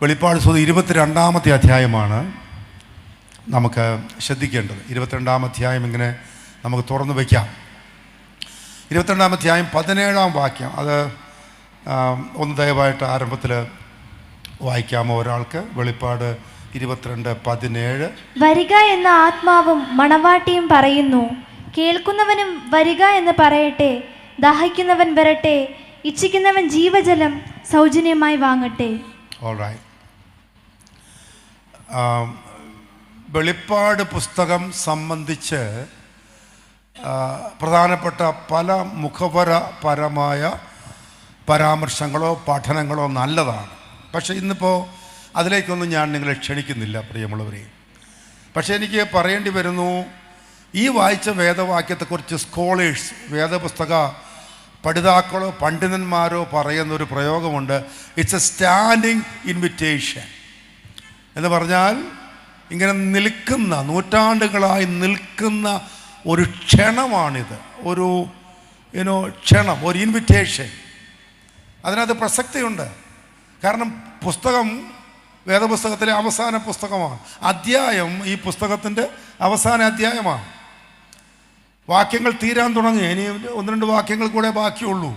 വെളിപ്പാട് പുസ്തകം 22-ാമത്തെ അധ്യായമാണ് നമുക്ക് ശ്രദ്ധിക്കേണ്ടത്. 22-ാം അധ്യായം ഇങ്ങനെ നമുക്ക് തുറന്നു വയ്ക്കാം. 22-ാം അധ്യായം 17-ാം വാക്യം, അത് ഒന്ന് ദയവായിട്ട് ആരംഭത്തിൽ വായിക്കാമോ ഒരാൾക്ക്? വെളിപ്പാട് 22:17. വരിക എന്ന ആത്മാവും മണവാട്ടിയും പറയുന്നു, കേൾക്കുന്നവനും വരിക എന്ന് പറയട്ടെ. ദാഹിക്കുന്നവൻ വരട്ടെ, ഇച്ഛിക്കുന്നവൻ ജീവജലം സൗജന്യമായി വാങ്ങട്ടെ. ഓൾറൈറ്റ്. വെളിപ്പാട് പുസ്തകം സംബന്ധിച്ച് പ്രധാനപ്പെട്ട പല മുഖപരമായ പരാമർശങ്ങളോ പഠനങ്ങളോ നല്ലതാണ്. പക്ഷേ ഇന്നിപ്പോൾ അതിലേക്കൊന്നും ഞാൻ നിങ്ങളെ ക്ഷണിക്കുന്നില്ല പ്രിയമുള്ളവരെ. പക്ഷേ എനിക്ക് പറയേണ്ടി വരുന്നു, ഈ വായിച്ച വേദവാക്യത്തെക്കുറിച്ച് സ്കോളേഴ്സ്, വേദപുസ്തക പഠിതാക്കളോ പണ്ഡിതന്മാരോ പറയുന്നൊരു പ്രയോഗമുണ്ട്. ഇറ്റ്സ് എ സ്റ്റാൻഡിങ് ഇൻവിറ്റേഷൻ എന്ന് പറഞ്ഞാൽ ഇങ്ങനെ നിൽക്കുന്ന, നൂറ്റാണ്ടുകളായി നിൽക്കുന്ന ഒരു ക്ഷണമാണിത്. ഒരു ക്ഷണം, ഒരു ഇൻവിറ്റേഷൻ. അതിനകത്ത് പ്രസക്തിയുണ്ട്. കാരണം പുസ്തകം വേദപുസ്തകത്തിലെ അവസാന പുസ്തകമാണ്. അധ്യായം ഈ പുസ്തകത്തിൻ്റെ അവസാന അധ്യായമാണ്. വാക്യങ്ങൾ തീരാൻ തുടങ്ങി. ഇനി 1-2 വാക്യങ്ങൾ കൂടെ ബാക്കിയുള്ളൂ.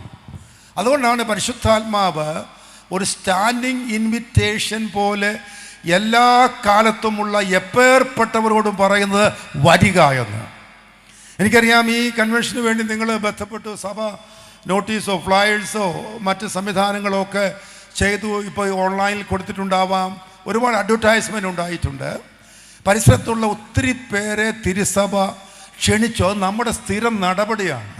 അതുകൊണ്ടാണ് പരിശുദ്ധാത്മാവ് ഒരു സ്റ്റാൻഡിങ് ഇൻവിറ്റേഷൻ പോലെ എല്ലാ കാലത്തുമുള്ള എപ്പേർപ്പെട്ടവരോടും പറയുന്നത് വരിക എന്ന്. എനിക്കറിയാം, ഈ കൺവെൻഷന് വേണ്ടി നിങ്ങൾ ബന്ധപ്പെട്ട് സഭ നോട്ടീസോ ഫ്ലയേഴ്സോ മറ്റ് സംവിധാനങ്ങളോ ഒക്കെ ചെയ്തു. ഇപ്പോൾ ഓൺലൈനിൽ കൊടുത്തിട്ടുണ്ടാവാം. ഒരുപാട് അഡ്വർടൈസ്മെൻ്റ് ഉണ്ടായിട്ടുണ്ട്. പരിസരത്തുള്ള ഒത്തിരി പേരെ തിരുസഭ ക്ഷണിച്ചോ. നമ്മുടെ സ്ഥിരം നടപടിയാണ്.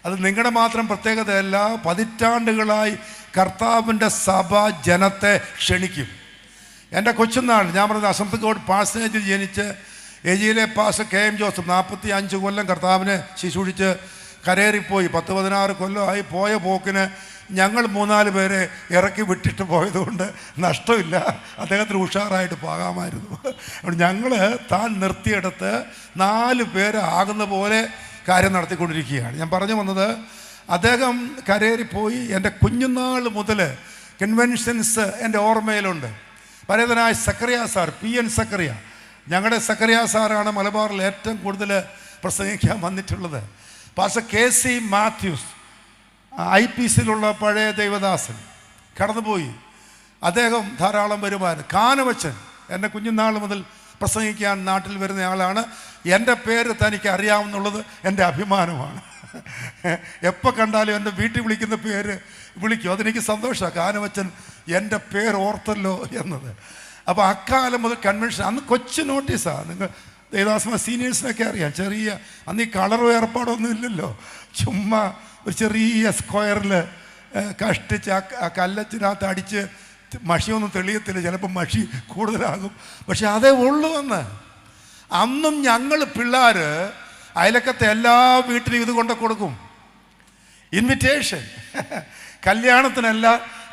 അത് നിങ്ങളുടെ മാത്രം പ്രത്യേകതയല്ല. പതിറ്റാണ്ടുകളായി കർത്താവിൻ്റെ സഭ ജനത്തെ ക്ഷണിക്കും. എൻ്റെ കൊച്ചുനാൾ, ഞാൻ പറഞ്ഞത് അസംതകോട് പാസേജിൽ ജനിച്ച് എജിയിലെ പാസ് KM ജോസഫ് 45 കൊല്ലം കർത്താവിനെ ശുശ്രൂഷിച്ച് കരേറിപ്പോയി. 10-16 കൊല്ലമായി. പോയ പോക്കിന് ഞങ്ങൾ 3-4 പേരെ ഇറക്കി വിട്ടിട്ട് പോയതുകൊണ്ട് നഷ്ടമില്ല. അദ്ദേഹത്തിന് ഉഷാറായിട്ട് പോകാമായിരുന്നു. ഞങ്ങൾ താൻ നിർത്തിയെടുത്ത് 4 പേര് ആകുന്ന പോലെ കാര്യം നടത്തിക്കൊണ്ടിരിക്കുകയാണ്. ഞാൻ പറഞ്ഞു വന്നത്, അദ്ദേഹം കരേറിപ്പോയി. എൻ്റെ കുഞ്ഞുനാൾ മുതൽ കൺവെൻഷൻസ് എൻ്റെ ഓർമ്മയിലുണ്ട്. പരേതനായ സക്കറിയ സാർ, PN സക്കറിയ, ഞങ്ങളുടെ സക്കറിയ സാറാണ് മലബാറിൽ ഏറ്റവും കൂടുതൽ പ്രസംഗിക്കാൻ വന്നിട്ടുള്ളത്. പാസ്റ്റർ KC മാത്യൂസ്, IPCയിലുള്ള പഴയ ദൈവദാസൻ, കടന്നുപോയി. അദ്ദേഹം ധാരാളം വരുമാനം. കാനവച്ചൻ എൻ്റെ കുഞ്ഞുനാൾ മുതൽ പ്രസംഗിക്കാൻ നാട്ടിൽ വരുന്ന ആളാണ്. എൻ്റെ പേര് തനിക്ക് അറിയാമെന്നുള്ളത് എൻ്റെ അഭിമാനമാണ്. എപ്പോൾ കണ്ടാലും എൻ്റെ വീട്ടിൽ വിളിക്കുന്ന പേര് വിളിക്കും. അതെനിക്ക് സന്തോഷമാണ്. കാനവച്ചൻ എൻ്റെ പേര് ഓർത്തല്ലോ എന്നത്. അപ്പോൾ അക്കാലം മുതൽ കൺവെൻഷൻ, അന്ന് കൊച്ചു നോട്ടീസാണ്. നിങ്ങൾ ദേവദാസന്മാർ സീനിയേഴ്സിനൊക്കെ അറിയാം. ചെറിയ, അന്ന് ഈ കളറോ ഏർപ്പാടൊന്നും ഇല്ലല്ലോ. ചുമ്മാ ഒരു ചെറിയ സ്ക്വയറിൽ കഷ്ടിച്ച് ആ കല്ലത്തിനകത്ത് അടിച്ച് മഷിയൊന്നും തെളിയത്തില്ല. ചിലപ്പോൾ മഷി കൂടുതലാകും. പക്ഷെ അതേ ഉള്ളൂ അന്ന്. അന്നും ഞങ്ങൾ പിള്ളേർ അയലക്കത്തെ എല്ലാ വീട്ടിലും ഇത് കൊണ്ട് കൊടുക്കും. ഇൻവിറ്റേഷൻ. കല്യാണത്തിനല്ല,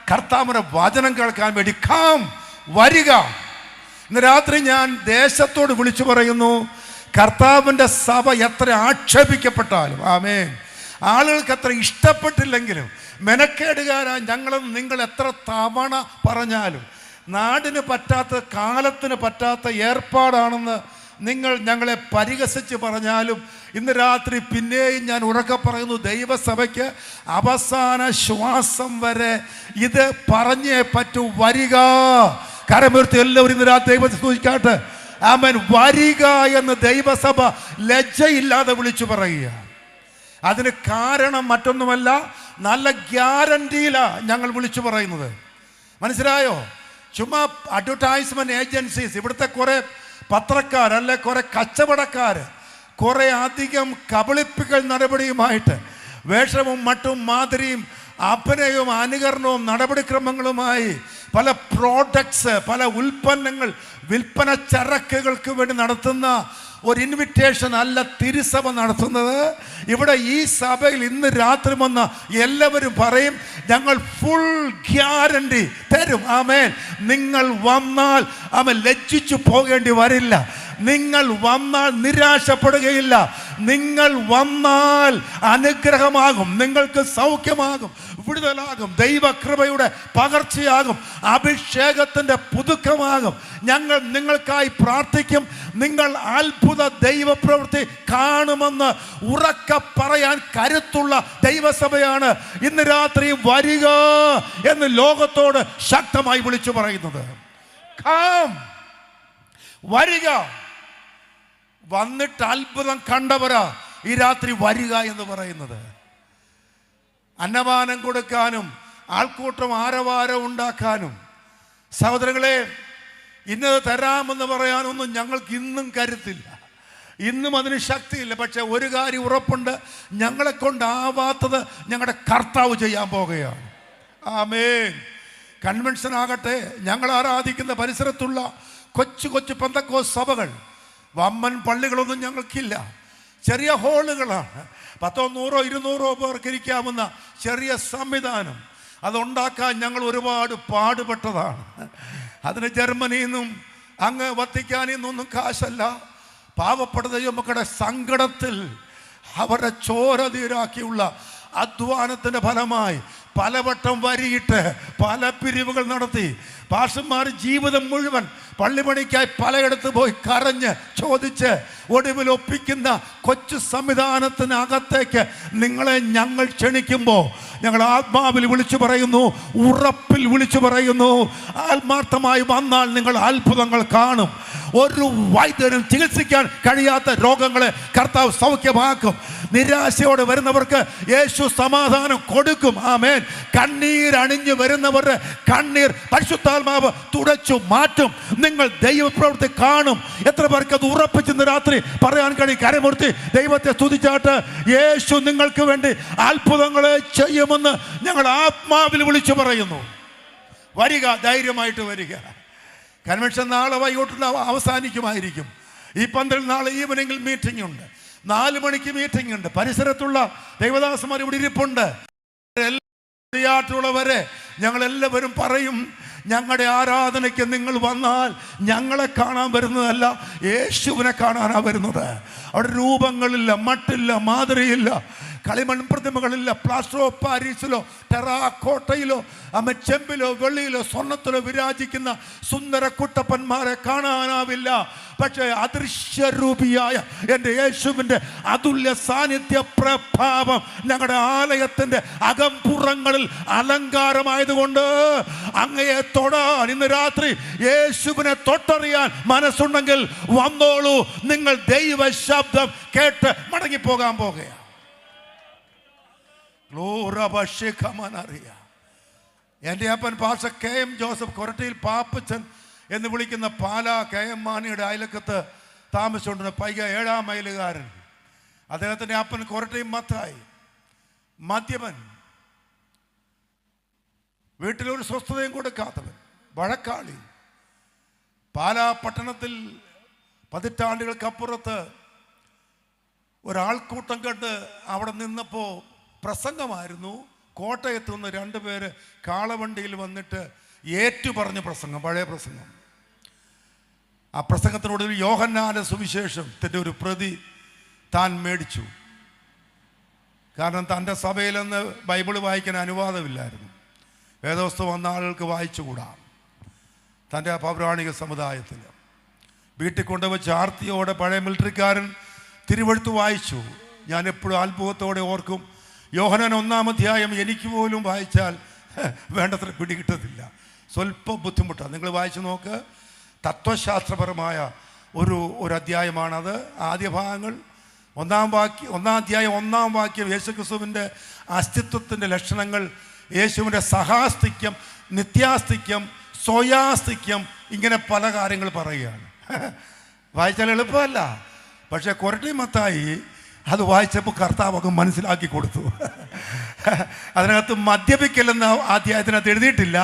കർത്താവിൻ്റെ വചനം കേൾക്കാൻ വേണ്ടി. കാം, വരിക. ഇന്ന് രാത്രി ഞാൻ ദേശത്തോട് വിളിച്ചു പറയുന്നു, കർത്താവിൻ്റെ സഭ എത്ര ആക്ഷേപിക്കപ്പെട്ടാലും, ആമേൻ, ആളുകൾക്ക് എത്ര ഇഷ്ടപ്പെട്ടില്ലെങ്കിലും, മെനക്കേടുകാരായ ഞങ്ങളും നിങ്ങൾ എത്ര തവണ പറഞ്ഞാലും, നാടിന് പറ്റാത്ത, കാലത്തിന് പറ്റാത്ത ഏർപ്പാടാണെന്ന് നിങ്ങൾ ഞങ്ങളെ പരിഹസിച്ച് പറഞ്ഞാലും, ഇന്ന് രാത്രി പിന്നെയും ഞാൻ ഉറക്കെ പറയുന്നു, ദൈവസഭയ്ക്ക് അവസാന ശ്വാസം വരെ ഇത് പറഞ്ഞേ പറ്റൂ. വരിക. കരമുയർത്തി എല്ലാവരും ഇന്ന് രാത്രി ദൈവത്തെ സ്തുതിക്കാട്ടെ. ആമേൻ. വരിക എന്ന് ദൈവസഭ ലജ്ജയില്ലാതെ വിളിച്ചു പറയുക. അതിന് കാരണം മറ്റൊന്നുമല്ല, നല്ല ഗ്യാരണ്ടിയിലാണ് ഞങ്ങൾ വിളിച്ചു പറയുന്നത്. മനസ്സിലായോ? ചുമ്മാ അഡ്വർടൈസ്മെൻറ്റ് ഏജൻസീസ്, ഇവിടുത്തെ കുറേ പത്രക്കാർ, അല്ലെ കുറേ കച്ചവടക്കാർ, കുറേ അധികം കബളിപ്പിക്കൽ നടപടിയുമായിട്ട് വേഷവും മട്ടും മാതിരിയും അഭിനയവും അനുകരണവും നടപടിക്രമങ്ങളുമായി പല പ്രോഡക്ട്സ്, പല ഉൽപ്പന്നങ്ങൾ, വിൽപ്പന ചരക്കുകൾക്ക് വേണ്ടി നടത്തുന്ന ഒരു ഇൻവിറ്റേഷൻ അല്ല തിരുസഭ നടത്തുന്നത്. ഇവിടെ ഈ സഭയിൽ ഇന്ന് രാത്രി വന്ന എല്ലാവരും പറയും, ഞങ്ങൾ ഫുൾ ഗ്യാരണ്ടി തരും. ആമേൻ. നിങ്ങൾ വന്നാൽ ലജ്ജിച്ചു പോകേണ്ടി വരില്ല. നിങ്ങൾ വന്നാൽ നിരാശപ്പെടുകയില്ല. നിങ്ങൾ വന്നാൽ അനുഗ്രഹമാകും, നിങ്ങൾക്ക് സൗഖ്യമാകും, വിടുതലാകും, ദൈവകൃപയുടെ പകർച്ചയാകും, അഭിഷേകത്തിൻ്റെ പുതുക്കമാകും. ഞങ്ങൾ നിങ്ങൾക്കായി പ്രാർത്ഥിക്കും. നിങ്ങൾ അത്ഭുത ദൈവപ്രവൃത്തി കാണുമെന്ന് ഉറക്കെ പറയാൻ കരുത്തുള്ള ദൈവസഭയാണ് ഇന്ന് രാത്രി വരിക എന്ന് ലോകത്തോട് ശക്തമായി വിളിച്ചു പറയുന്നത്. വരിക. വന്നിട്ട് അത്ഭുതം കണ്ടവരാ ഈ രാത്രി വരിക എന്ന് പറയുന്നത്. അന്നപാനം കൊടുക്കാനും ആൾക്കൂട്ടം ആരവാരം ഉണ്ടാക്കാനും, സഹോദരങ്ങളെ, ഇന്നത് തരാമെന്ന് പറയാനൊന്നും ഞങ്ങൾക്ക് ഇന്നും കരുത്തില്ല, ഇന്നും അതിന് ശക്തിയില്ല. പക്ഷെ ഒരു കാര്യം ഉറപ്പുണ്ട്, ഞങ്ങളെ കൊണ്ടാവാത്തത് ഞങ്ങളുടെ കർത്താവ് ചെയ്യാൻ പോകുകയാണ്. ആമേൻ. കൺവെൻഷൻ ആകട്ടെ, ഞങ്ങൾ ആരാധിക്കുന്ന പരിസരത്തുള്ള കൊച്ചു കൊച്ചു പെന്തക്കോസ്ത് സഭകൾ, വമ്പൻ പള്ളികളൊന്നും ഞങ്ങൾക്കില്ല. ചെറിയ ഹോളുകളാണ്. 100 100 200 പേർക്ക് ഇരിക്കാവുന്ന ചെറിയ സംവിധാനം. അതുണ്ടാക്കാൻ ഞങ്ങൾ ഒരുപാട് പാടുപെട്ടതാണ്. അതിന് ജർമ്മനിയിൽ നിന്നും അങ്ങ് വത്തിക്കാനിൽ നിന്നൊന്നും കാശല്ല. പാവപ്പെട്ട ദൈവമക്കളുടെ സങ്കടത്തിൽ അവരുടെ ചോര തീരാക്കിയുള്ള അധ്വാനത്തിൻ്റെ ഫലമായി പലവട്ടം വരിയിട്ട് പല പിരിവുകൾ നടത്തി പാസ്റ്റർമാർ ജീവിതം മുഴുവൻ പള്ളിപണിക്കായി പലയിടത്ത് പോയി കരഞ്ഞ് ചോദിച്ച് ഒടുവിൽ ഒപ്പിക്കുന്ന കൊച്ചു സംവിധാനത്തിനകത്തേക്ക് നിങ്ങളെ ഞങ്ങൾ ക്ഷണിക്കുമ്പോൾ ഞങ്ങൾ ആത്മാവിൽ വിളിച്ചു പറയുന്നു, ഉറപ്പിൽ വിളിച്ചു പറയുന്നു, ആത്മാർത്ഥമായി വന്നാൽ നിങ്ങൾ അത്ഭുതങ്ങൾ കാണും. ഒരു വൈദ്യനും ചികിത്സിക്കാൻ കഴിയാത്ത രോഗങ്ങളെ കർത്താവ് സൗഖ്യമാക്കും. നിരാശയോടെ വരുന്നവർക്ക് യേശു സമാധാനം കൊടുക്കും. ആമേൻ. കണ്ണീരണിഞ്ഞു വരുന്നവരുടെ കണ്ണീർ പരിശുദ്ധാത്മാവ് തുടച്ചു മാറ്റും. നിങ്ങൾ ദൈവപ്രവൃത്തി കാണും. എത്ര പേർക്ക് അത് ഉറപ്പിച്ചെന്ന് രാത്രി പറയാൻ കഴിയും? കരമുർത്തി ദൈവത്തെ സ്തുതിച്ചാട്ട് യേശു നിങ്ങൾക്ക് വേണ്ടി അത്ഭുതങ്ങളെ ചെയ്യുമെന്ന് ഞങ്ങൾ ആത്മാവിൽ വിളിച്ചു പറയുന്നു. വരിക, ധൈര്യമായിട്ട് വരിക. കൺവെൻഷൻ നാളെ വൈകിട്ട് അവസാനിക്കുമായിരിക്കും. ഈ 12 നാളെ ഈവനിങ്ങിൽ മീറ്റിംഗ് ഉണ്ട്, 4 മണിക്ക് മീറ്റിംഗ് ഉണ്ട്. പരിസരത്തുള്ള ദൈവദാസന്മാർ ഇവിടെ ഇരിപ്പുണ്ട്. ുള്ളവരെ ഞങ്ങളെല്ലാവരും പറയും, ഞങ്ങളുടെ ആരാധനയ്ക്ക് നിങ്ങൾ വന്നാൽ ഞങ്ങളെ കാണാൻ വരുന്നതല്ല, യേശുവിനെ കാണാനാണ് വരുന്നത്. അവിടെ രൂപങ്ങളില്ല, മട്ടില്ല, മാതിരിയില്ല, കളിമൺ പ്രതിമകളില്ല, പ്ലാസ്റ്റർ ഓഫ് പാരീസിലോ ടെറാക്കോട്ടയിലോ ചെമ്പിലോ വെള്ളിയിലോ സ്വർണ്ണത്തിലോ വിരാജിക്കുന്ന സുന്ദര കുട്ടപ്പന്മാരെ കാണാനാവില്ല. പക്ഷേ അദൃശ്യരൂപിയായ എൻ്റെ യേശുവിൻ്റെ അതുല്യ സാന്നിധ്യ പ്രഭാവം ഞങ്ങളുടെ ആലയത്തിൻ്റെ അകംപുറങ്ങളിൽ അലങ്കാരമായതുകൊണ്ട് അങ്ങയെ തൊടാൻ ഇന്ന് രാത്രി യേശുവിനെ തൊട്ടറിയാൻ മനസ്സുണ്ടെങ്കിൽ വന്നോളൂ. നിങ്ങൾ ദൈവ ശബ്ദം കേട്ട് മടങ്ങിപ്പോകാൻ പോകുകയാണ്. എൻ്റെ അപ്പൻ പാസ്റ്റർ KM ജോസഫ്, കൊരട്ടിയിൽ പാപ്പച്ചൻ എന്ന് വിളിക്കുന്ന പാലാ KM മാണിയുടെ അയലക്കത്ത് താമസിച്ചുകൊണ്ടിരുന്ന പൈക 7-ാം മൈലുകാരൻ. അദ്ദേഹത്തിൻ്റെ അപ്പൻ കൊരട്ടിയിൽ മത്തായി, മദ്യപൻ, വീട്ടിലൊരു സ്വസ്ഥതയും കൊടുക്കാത്തവൻ, വഴക്കാളി. പാലാ പട്ടണത്തിൽ പതിറ്റാണ്ടുകൾക്കപ്പുറത്ത് ഒരാൾക്കൂട്ടം കണ്ട് അവിടെ നിന്നപ്പോൾ പ്രസംഗമായിരുന്നു. കോട്ടയത്തു നിന്ന് 2 പേര് കാളവണ്ടിയിൽ വന്നിട്ട് ഏറ്റുപറഞ്ഞ പ്രസംഗം, പഴയ പ്രസംഗം. ആ പ്രസംഗത്തിനൊടുവിൽ യോഹന്നാന്റെ സുവിശേഷത്തിൻ്റെ ഒരു പ്രതി താൻ മേടിച്ചു. കാരണം തൻ്റെ സഭയിലൊന്ന് ബൈബിള് വായിക്കാൻ അനുവാദമില്ലായിരുന്നു. വേദപുസ്തകം വന്ന ആളുകൾക്ക് വായിച്ചുകൂടാ. തൻ്റെ പൗരാണിക സമുദായത്തിൽ വീട്ടിൽ കൊണ്ടുവച്ച് ആർത്തിയോടെ പഴയ മിലിറ്ററിക്കാരൻ തിരുവെഴുത്ത് വായിച്ചു. ഞാൻ എപ്പോഴും അത്ഭുതത്തോടെ ഓർക്കും, യോഹന്നാൻ 1-ാം അധ്യായം എനിക്ക് പോലും വായിച്ചാൽ വേണ്ടത്ര പിടികിട്ടത്തില്ല, സ്വല്പം ബുദ്ധിമുട്ടാണ്. നിങ്ങൾ വായിച്ചു നോക്ക്. തത്വശാസ്ത്രപരമായ ഒരു അധ്യായമാണത്. ആദ്യ ഭാഗങ്ങൾ 1-ാം അധ്യായം 1-ാം വാക്യം യേശുക്രിസ്തുവിൻ്റെ അസ്തിത്വത്തിൻ്റെ ലക്ഷണങ്ങൾ, യേശുവിൻ്റെ സഹാസ്തിക്യം, നിത്യാസ്തിക്യം, സ്വയാസ്തിക്യം, ഇങ്ങനെ പല കാര്യങ്ങൾ പറയുകയാണ്. വായിച്ചാൽ എളുപ്പമല്ല. പക്ഷേ കൊരട്ടി മത്തായി അത് വായിച്ചപ്പോൾ കർത്താവൊക്കെ മനസ്സിലാക്കി കൊടുത്തു. അതിനകത്ത് മദ്യപിക്കലെന്ന അധ്യായത്തിനകത്ത് എഴുതിയിട്ടില്ല.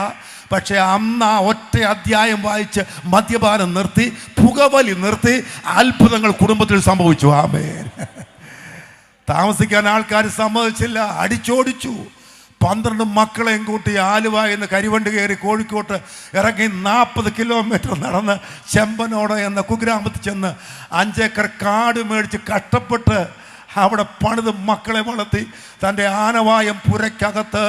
പക്ഷേ അന്ന് ആ ഒറ്റ അധ്യായം വായിച്ച് മദ്യപാനം നിർത്തി, പുകവലി നിർത്തി, അത്ഭുതങ്ങൾ കുടുംബത്തിൽ സംഭവിച്ചു. ആമേൻ. താമസിക്കാൻ ആൾക്കാർ സമ്മതിച്ചില്ല, അടിച്ചോടിച്ചു. 12 മക്കളെയും കൂട്ടി ആലുവ എന്ന് കരിവണ്ടി കയറി കോഴിക്കോട്ട് ഇറങ്ങി 40 കിലോമീറ്റർ നടന്ന് ചെമ്പനോട് എന്ന കുഗ്രാമത്തിൽ ചെന്ന് 5 ഏക്കർ കാട് മേടിച്ച് കഷ്ടപ്പെട്ട് അവിടെ പണിത് മക്കളെ വളർത്തി തൻ്റെ ആനവായം പുരയ്ക്കകത്ത്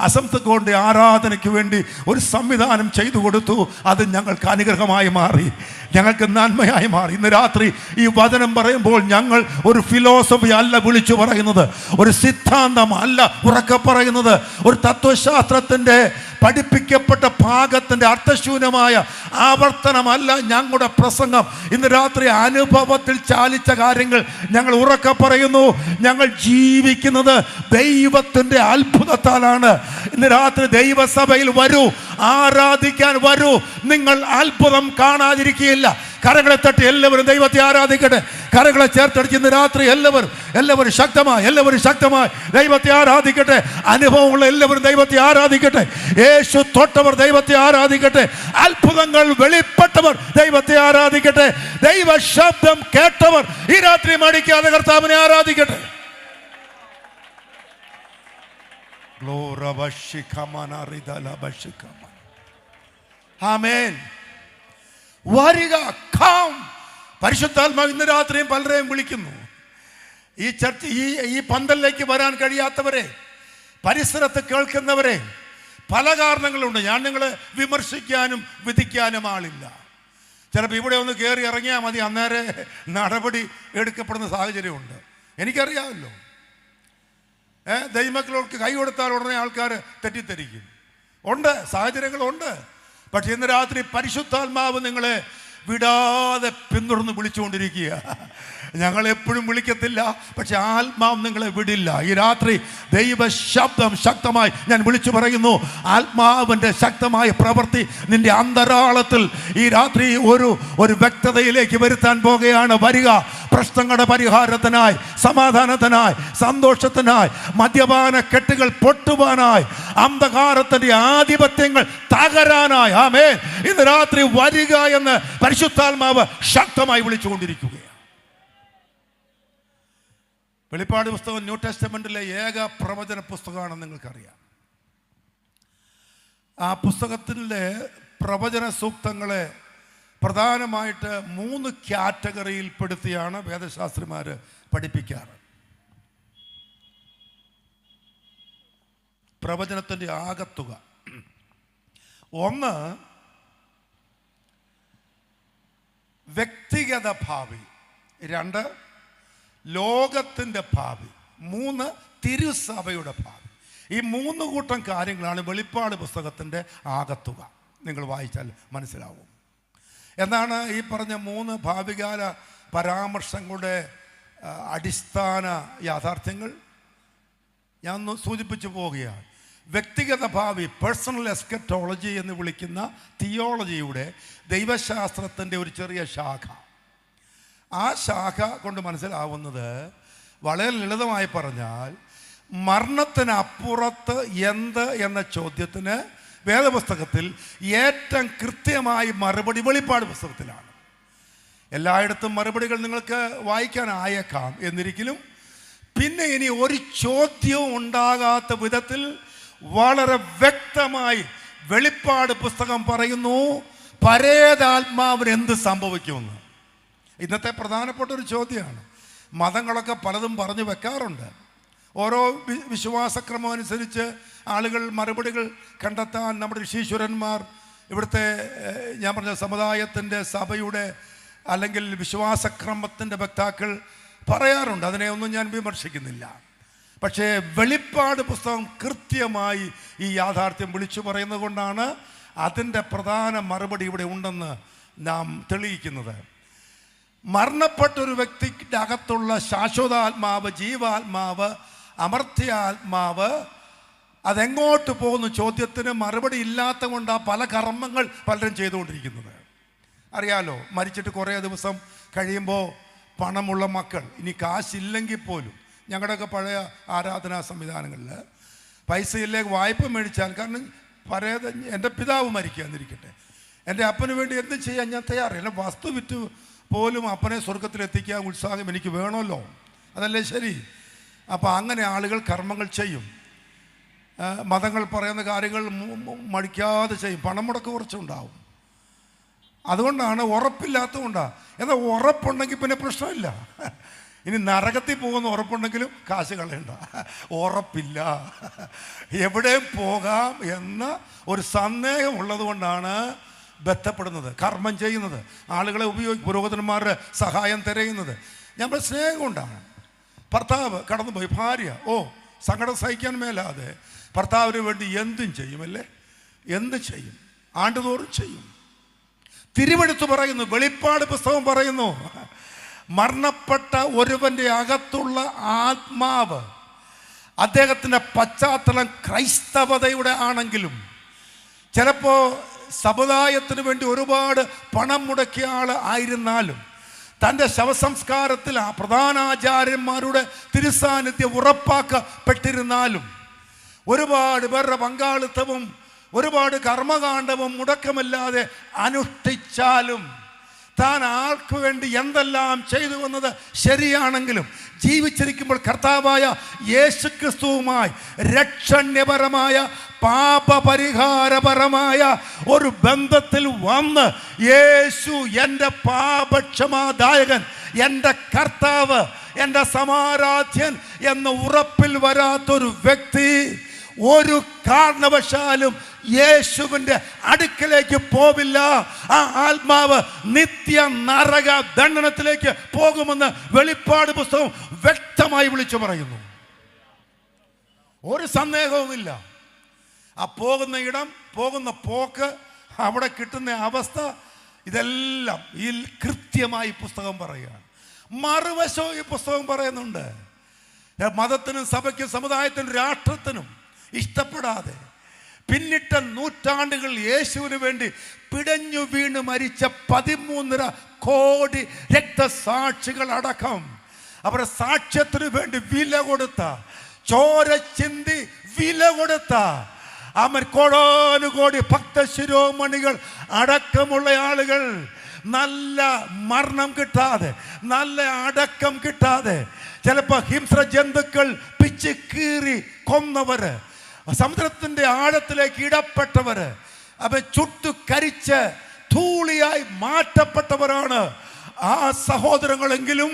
അസംതൃപ്തി ആരാധനയ്ക്ക് വേണ്ടി ഒരു സംവിധാനം ചെയ്തു കൊടുത്തു. അത് ഞങ്ങൾക്ക് അനുഗ്രഹമായി മാറി, ഞങ്ങൾക്ക് നന്മയായി മാറി. ഇന്ന് രാത്രി ഈ വചനം പറയുമ്പോൾ ഞങ്ങൾ ഒരു ഫിലോസഫി അല്ല വിളിച്ചു പറയുന്നത്, ഒരു സിദ്ധാന്തം അല്ല ഉറക്കെ പറയുന്നത്, ഒരു തത്വശാസ്ത്രത്തിൻ്റെ പഠിപ്പിക്കപ്പെട്ട ഭാഗത്തിൻ്റെ അർത്ഥശൂന്യമായ ആവർത്തനമല്ല ഞങ്ങളുടെ പ്രസംഗം. ഇന്ന് രാത്രി അനുഭവത്തിൽ ചാലിച്ച കാര്യങ്ങൾ ഞങ്ങൾ ഉറക്കെ പറയുന്നു. ഞങ്ങൾ ജീവിക്കുന്നത് ദൈവത്തിൻ്റെ അത്ഭുതത്താലാണ്. ഇന്ന് രാത്രി ദൈവസഭയിൽ വരൂ, ആരാധിക്കാൻ വരൂ. നിങ്ങൾ അത്ഭുതം കാണാതിരിക്കുകയില്ല. കരങ്ങളെ തട്ടി എല്ലാവരും ദൈവത്തെ ആരാധിക്കട്ടെ. കരങ്ങളെ ചേർത്തടിച്ച് ഇന്ന് രാത്രി എല്ലാവരും ശക്തമായി ദൈവത്തെ ആരാധിക്കട്ടെ. അനുഭവമുള്ള എല്ലാവരും ദൈവത്തെ ആരാധിക്കട്ടെ. യേശു തൊട്ടവർ ദൈവത്തെ ആരാധിക്കട്ടെ. അത്ഭുതങ്ങൾ വെളിപ്പെട്ടവർ ദൈവത്തെ ആരാധിക്കട്ടെ. ദൈവ ശബ്ദം കേട്ടവർ ഈ രാത്രി മടിക്കാതെ കർത്താവിനെ ആരാധിക്കട്ടെ. ആമേൻ. വരിക, കം. പരിശുദ്ധാത്മാവ് ഇന്ന് രാത്രിയും പലരെയും വിളിക്കുന്നു. ഈ ചർച്ച ഈ പന്തലിലേക്ക് വരാൻ കഴിയാത്തവരെ, പരിസരത്ത് കേൾക്കുന്നവരെ, പല കാരണങ്ങളുണ്ട്. ഞാൻ നിങ്ങളെ വിമർശിക്കാനും വിധിക്കാനും ആളില്ല. ചിലപ്പോൾ ഇവിടെ ഒന്ന് കയറി ഇറങ്ങിയാൽ മതി, അന്നേരം നടപടി എടുക്കപ്പെടുന്ന സാഹചര്യമുണ്ട്. എനിക്കറിയാമല്ലോ. ദൈവമക്കളോട് കൈ കൊടുത്താൽ ഉടനെ ആൾക്കാർ തെറ്റിദ്ധരിക്കും. ഉണ്ട്, സാഹചര്യങ്ങളുണ്ട്. പക്ഷെ ഇന്ന് രാത്രി പരിശുദ്ധാത്മാവ് നിങ്ങളെ വിടാതെ പിന്തുടർന്ന് വിളിച്ചുകൊണ്ടിരിക്കുക. ഞങ്ങൾ എപ്പോഴും വിളിക്കത്തില്ല, പക്ഷെ ആത്മാവ് നിങ്ങളെ വിടില്ല. ഈ രാത്രി ദൈവ ശബ്ദം ശക്തമായി ഞാൻ വിളിച്ചു പറയുന്നു. ആത്മാവിൻ്റെ ശക്തമായ പ്രവൃത്തി നിന്റെ അന്തരാളത്തിൽ ഈ രാത്രി ഒരു വ്യക്തതയിലേക്ക് വരുത്താൻ പോകുകയാണ്. വരിക, പ്രശ്നങ്ങളുടെ പരിഹാരത്തിനായി, സമാധാനത്തിനായി, സന്തോഷത്തിനായി, മദ്യപാന കെട്ടുകൾ പൊട്ടുവാനായി, അന്ധകാരത്തിൻ്റെ ആധിപത്യങ്ങൾ തകരാനായി. ആമേൻ. ഇന്ന് രാത്രി വരിക എന്ന് പരിശുദ്ധാത്മാവ് ശക്തമായി വിളിച്ചുകൊണ്ടിരിക്കുകയാണ്. വെളിപ്പാട് പുസ്തകം ന്യൂ ടെസ്റ്റമെന്റിലെ ഏക പ്രവചന പുസ്തകമാണെന്ന് നിങ്ങൾക്കറിയാം. ആ പുസ്തകത്തിലെ പ്രവചന സൂക്തങ്ങളെ പ്രധാനമായിട്ട് 3 കാറ്റഗറിയിൽ പെടുത്തിയാണ് വേദശാസ്ത്രിമാർ പഠിപ്പിക്കാറ്. പ്രവചനത്തിൻ്റെ ആകത്തുക. 1, വ്യക്തിഗത ഭാവി. 2, ലോകത്തിൻ്റെ ഭാവി. 3, തിരുസഭയുടെ ഭാവി. ഈ 3 കൂട്ടം കാര്യങ്ങളാണ് വെളിപ്പാട് പുസ്തകത്തിൻ്റെ ആകത്തുക. നിങ്ങൾ വായിച്ചാൽ മനസ്സിലാവും. എന്നാണ് ഈ പറഞ്ഞ 3 ഭാവികാല പരാമർശങ്ങളുടെ അടിസ്ഥാന യാഥാർത്ഥ്യങ്ങൾ. ഞാൻ ഒന്ന് സൂചിപ്പിച്ചു പോവുകയാണ്. വ്യക്തിഗത ഭാവി, പേഴ്സണൽ എസ്കറ്റോളജി എന്ന് വിളിക്കുന്ന തിയോളജിയുടെ ദൈവശാസ്ത്രത്തിൻ്റെ ഒരു ചെറിയ ശാഖ. ആ ശാഖ കൊണ്ട് മനസ്സിലാവുന്നത് വളരെ ലളിതമായി പറഞ്ഞാൽ, മരണത്തിനപ്പുറത്ത് എന്ത് എന്ന ചോദ്യത്തിന് വേദപുസ്തകത്തിൽ ഏറ്റവും കൃത്യമായി മറുപടി വെളിപ്പാട് പുസ്തകത്തിലാണ്. എല്ലായിടത്തും മറുപടികൾ നിങ്ങൾക്ക് വായിക്കാനായേക്കാം. എന്നിരിക്കലും പിന്നെ ഇനി ഒരു ചോദ്യവും ഉണ്ടാകാത്ത വിധത്തിൽ വളരെ വ്യക്തമായി വെളിപ്പാട് പുസ്തകം പറയുന്നു പരേതാത്മാവിന് എന്ത് സംഭവിക്കുമെന്ന്. ഇന്നത്തെ പ്രധാനപ്പെട്ട ഒരു ചോദ്യമാണ്. മതങ്ങളൊക്കെ പലതും പറഞ്ഞു വെക്കാറുണ്ട്. ഓരോ വിശ്വാസക്രമം അനുസരിച്ച് ആളുകൾ മറുപടികൾ കണ്ടെത്താൻ നമ്മുടെ ഋഷീശ്വരന്മാർ, ഇവിടുത്തെ ഞാൻ പറഞ്ഞ സമുദായത്തിൻ്റെ, സഭയുടെ അല്ലെങ്കിൽ വിശ്വാസക്രമത്തിൻ്റെ വക്താക്കൾ പറയാറുണ്ട്. അതിനെ ഒന്നും ഞാൻ വിമർശിക്കുന്നില്ല. പക്ഷേ വെളിപ്പാട് പുസ്തകം കൃത്യമായി ഈ യാഥാർത്ഥ്യം വിളിച്ചു പറയുന്നത് കൊണ്ടാണ് അതിൻ്റെ പ്രധാന മറുപടി ഇവിടെ ഉണ്ടെന്ന് നാം തെളിയിക്കുന്നത്. മരണപ്പെട്ടൊരു വ്യക്തിയുടെ അകത്തുള്ള ശാശ്വതാത്മാവ്, ജീവാത്മാവ്, അമർത്യാത്മാവ് അതെങ്ങോട്ട് പോകുന്ന ചോദ്യത്തിന് മറുപടി ഇല്ലാത്ത കൊണ്ടാണ് പല കർമ്മങ്ങൾ പലരും ചെയ്തുകൊണ്ടിരിക്കുന്നത്. അറിയാലോ, മരിച്ചിട്ട് കുറേ ദിവസം കഴിയുമ്പോൾ പണമുള്ള മക്കൾ, ഇനി കാശില്ലെങ്കിൽ പോലും, ഞങ്ങളുടെയൊക്കെ പഴയ ആരാധനാ സംവിധാനങ്ങളിൽ പൈസയിലേക്ക് വായ്പ മേടിച്ചാൽ, കാരണം എൻ്റെ പിതാവ് മരിക്കുക എന്നിരിക്കട്ടെ, എൻ്റെ അപ്പന് വേണ്ടി എന്ത് ചെയ്യാൻ ഞാൻ തയ്യാറില്ല. വസ്തു വിറ്റ് പോലും അപ്പനെ സ്വർഗത്തിലെത്തിക്കാൻ ഉത്സാഹം എനിക്ക് വേണമല്ലോ, അതല്ലേ ശരി? അപ്പോൾ അങ്ങനെ ആളുകൾ കർമ്മങ്ങൾ ചെയ്യും. മതങ്ങൾ പറയുന്ന കാര്യങ്ങൾ മടിക്കാതെ ചെയ്യും. പണം മുടക്ക് കുറച്ചുണ്ടാവും. അതുകൊണ്ടാണ്, ഉറപ്പില്ലാത്തതുകൊണ്ടാണ്. എന്നാൽ ഉറപ്പുണ്ടെങ്കിൽ പിന്നെ പ്രശ്നമില്ല. ഇനി നരകത്തിൽ പോകുന്ന ഉറപ്പുണ്ടെങ്കിലും കാശ് കളയണ്ട, ഉറപ്പില്ല. എവിടെയും പോകാം എന്ന ഒരു സന്ദേഹം ഉള്ളത് കൊണ്ടാണ് ബന്ധപ്പെടുന്നത്, കർമ്മം ചെയ്യുന്നത്, ആളുകളെ പുരോഹിതന്മാരുടെ സഹായം തിരയുന്നത്. ഞങ്ങളുടെ സ്നേഹം കൊണ്ടാണ്. ഭർത്താവ് കടന്നുപോയി, ഭാര്യ സങ്കടം സഹിക്കാൻ മേലാതെ ഭർത്താവിന് വേണ്ടി എന്തും ചെയ്യുമല്ലേ, എന്തും ചെയ്യും, ആണ്ടുതോറും ചെയ്യും. തിരുവെടുത്ത് പറയുന്നു, വെളിപ്പാട് പുസ്തകം പറയുന്നു, മരണപ്പെട്ട ഒരുവൻ്റെ അകത്തുള്ള ആത്മാവ്, അദ്ദേഹത്തിൻ്റെ പശ്ചാത്തലം ക്രൈസ്തവതയുടെ ആണെങ്കിലും, ചിലപ്പോൾ സമുദായത്തിന് വേണ്ടി ഒരുപാട് പണം മുടക്കിയ ആൾ ആയിരുന്നാലും, തൻ്റെ ശവസംസ്കാരത്തിൽ ആ പ്രധാനാചാര്യന്മാരുടെ തിരുസാന്നിധ്യം ഉറപ്പാക്കപ്പെട്ടിരുന്നാലും, ഒരുപാട് പേരുടെ പങ്കാളിത്തവും ഒരുപാട് കർമ്മകാണ്ഡവും മുടക്കമില്ലാതെ അനുഷ്ഠിച്ചാലും, താൻ ആൾക്ക് വേണ്ടി എന്തെല്ലാം ചെയ്തു വന്നത് ശരിയാണെങ്കിലും, ജീവിച്ചിരിക്കുമ്പോൾ കർത്താവായ യേശുക്രിസ്തുവുമായി രക്ഷണ്യപരമായ പാപപരിഹാരപരമായ ഒരു ബന്ധത്തിൽ വന്ന്, യേശു എൻ്റെ പാപക്ഷമാദായകൻ, എൻ്റെ കർത്താവ്, എൻ്റെ സമാരാധ്യൻ എന്ന ഉറപ്പിൽ വരാത്തൊരു വ്യക്തി ഒരു കാരണവശാലും യേശുവിൻ്റെ അടുക്കലേക്ക് പോവില്ല. ആ ആത്മാവ് നിത്യ നരക ദണ്ഡനത്തിലേക്ക് പോകുമെന്ന് വെളിപ്പാട് പുസ്തകം വ്യക്തമായി വിളിച്ചു പറയുന്നു. ഒരു സന്ദേഹവുമില്ല. ആ പോകുന്ന ഇടം, പോകുന്ന പോക്ക്, അവിടെ കിട്ടുന്ന അവസ്ഥ, ഇതെല്ലാം ഈ കൃത്യമായി പുസ്തകം പറയുകയാണ്. മറുവശവും ഈ പുസ്തകം പറയുന്നുണ്ട്. മതത്തിനും സഭയ്ക്കും സമുദായത്തിനും രാഷ്ട്രത്തിനും ഇഷ്ടപ്പെടാതെ പിന്നിട്ട നൂറ്റാണ്ടുകൾ യേശുവിന് വേണ്ടി പിടഞ്ഞു വീണ് മരിച്ച 13.5 കോടി രക്തസാക്ഷികൾ അടക്കം അവരുടെ സാക്ഷ്യത്തിന് വേണ്ടി വില കൊടുത്ത, ചോര ചിന്തി വില കൊടുത്ത കോടാനുകോടി ഭക്തശിരോമണികൾ അടക്കമുള്ള ആളുകൾ നല്ല മരണം കിട്ടാതെ, നല്ല അടക്കം കിട്ടാതെ, ചിലപ്പോൾ ഹിംസ്ര ജന്തുക്കൾ പിച്ച് കീറി കൊന്നവര്, സമുദ്രത്തിൻ്റെ ആഴത്തിലേക്ക് ഇടപ്പെട്ടവര്, ചുട്ടു കരിച്ച് ധൂളിയായി മാറ്റപ്പെട്ടവരാണ് ആ സഹോദരങ്ങളെങ്കിലും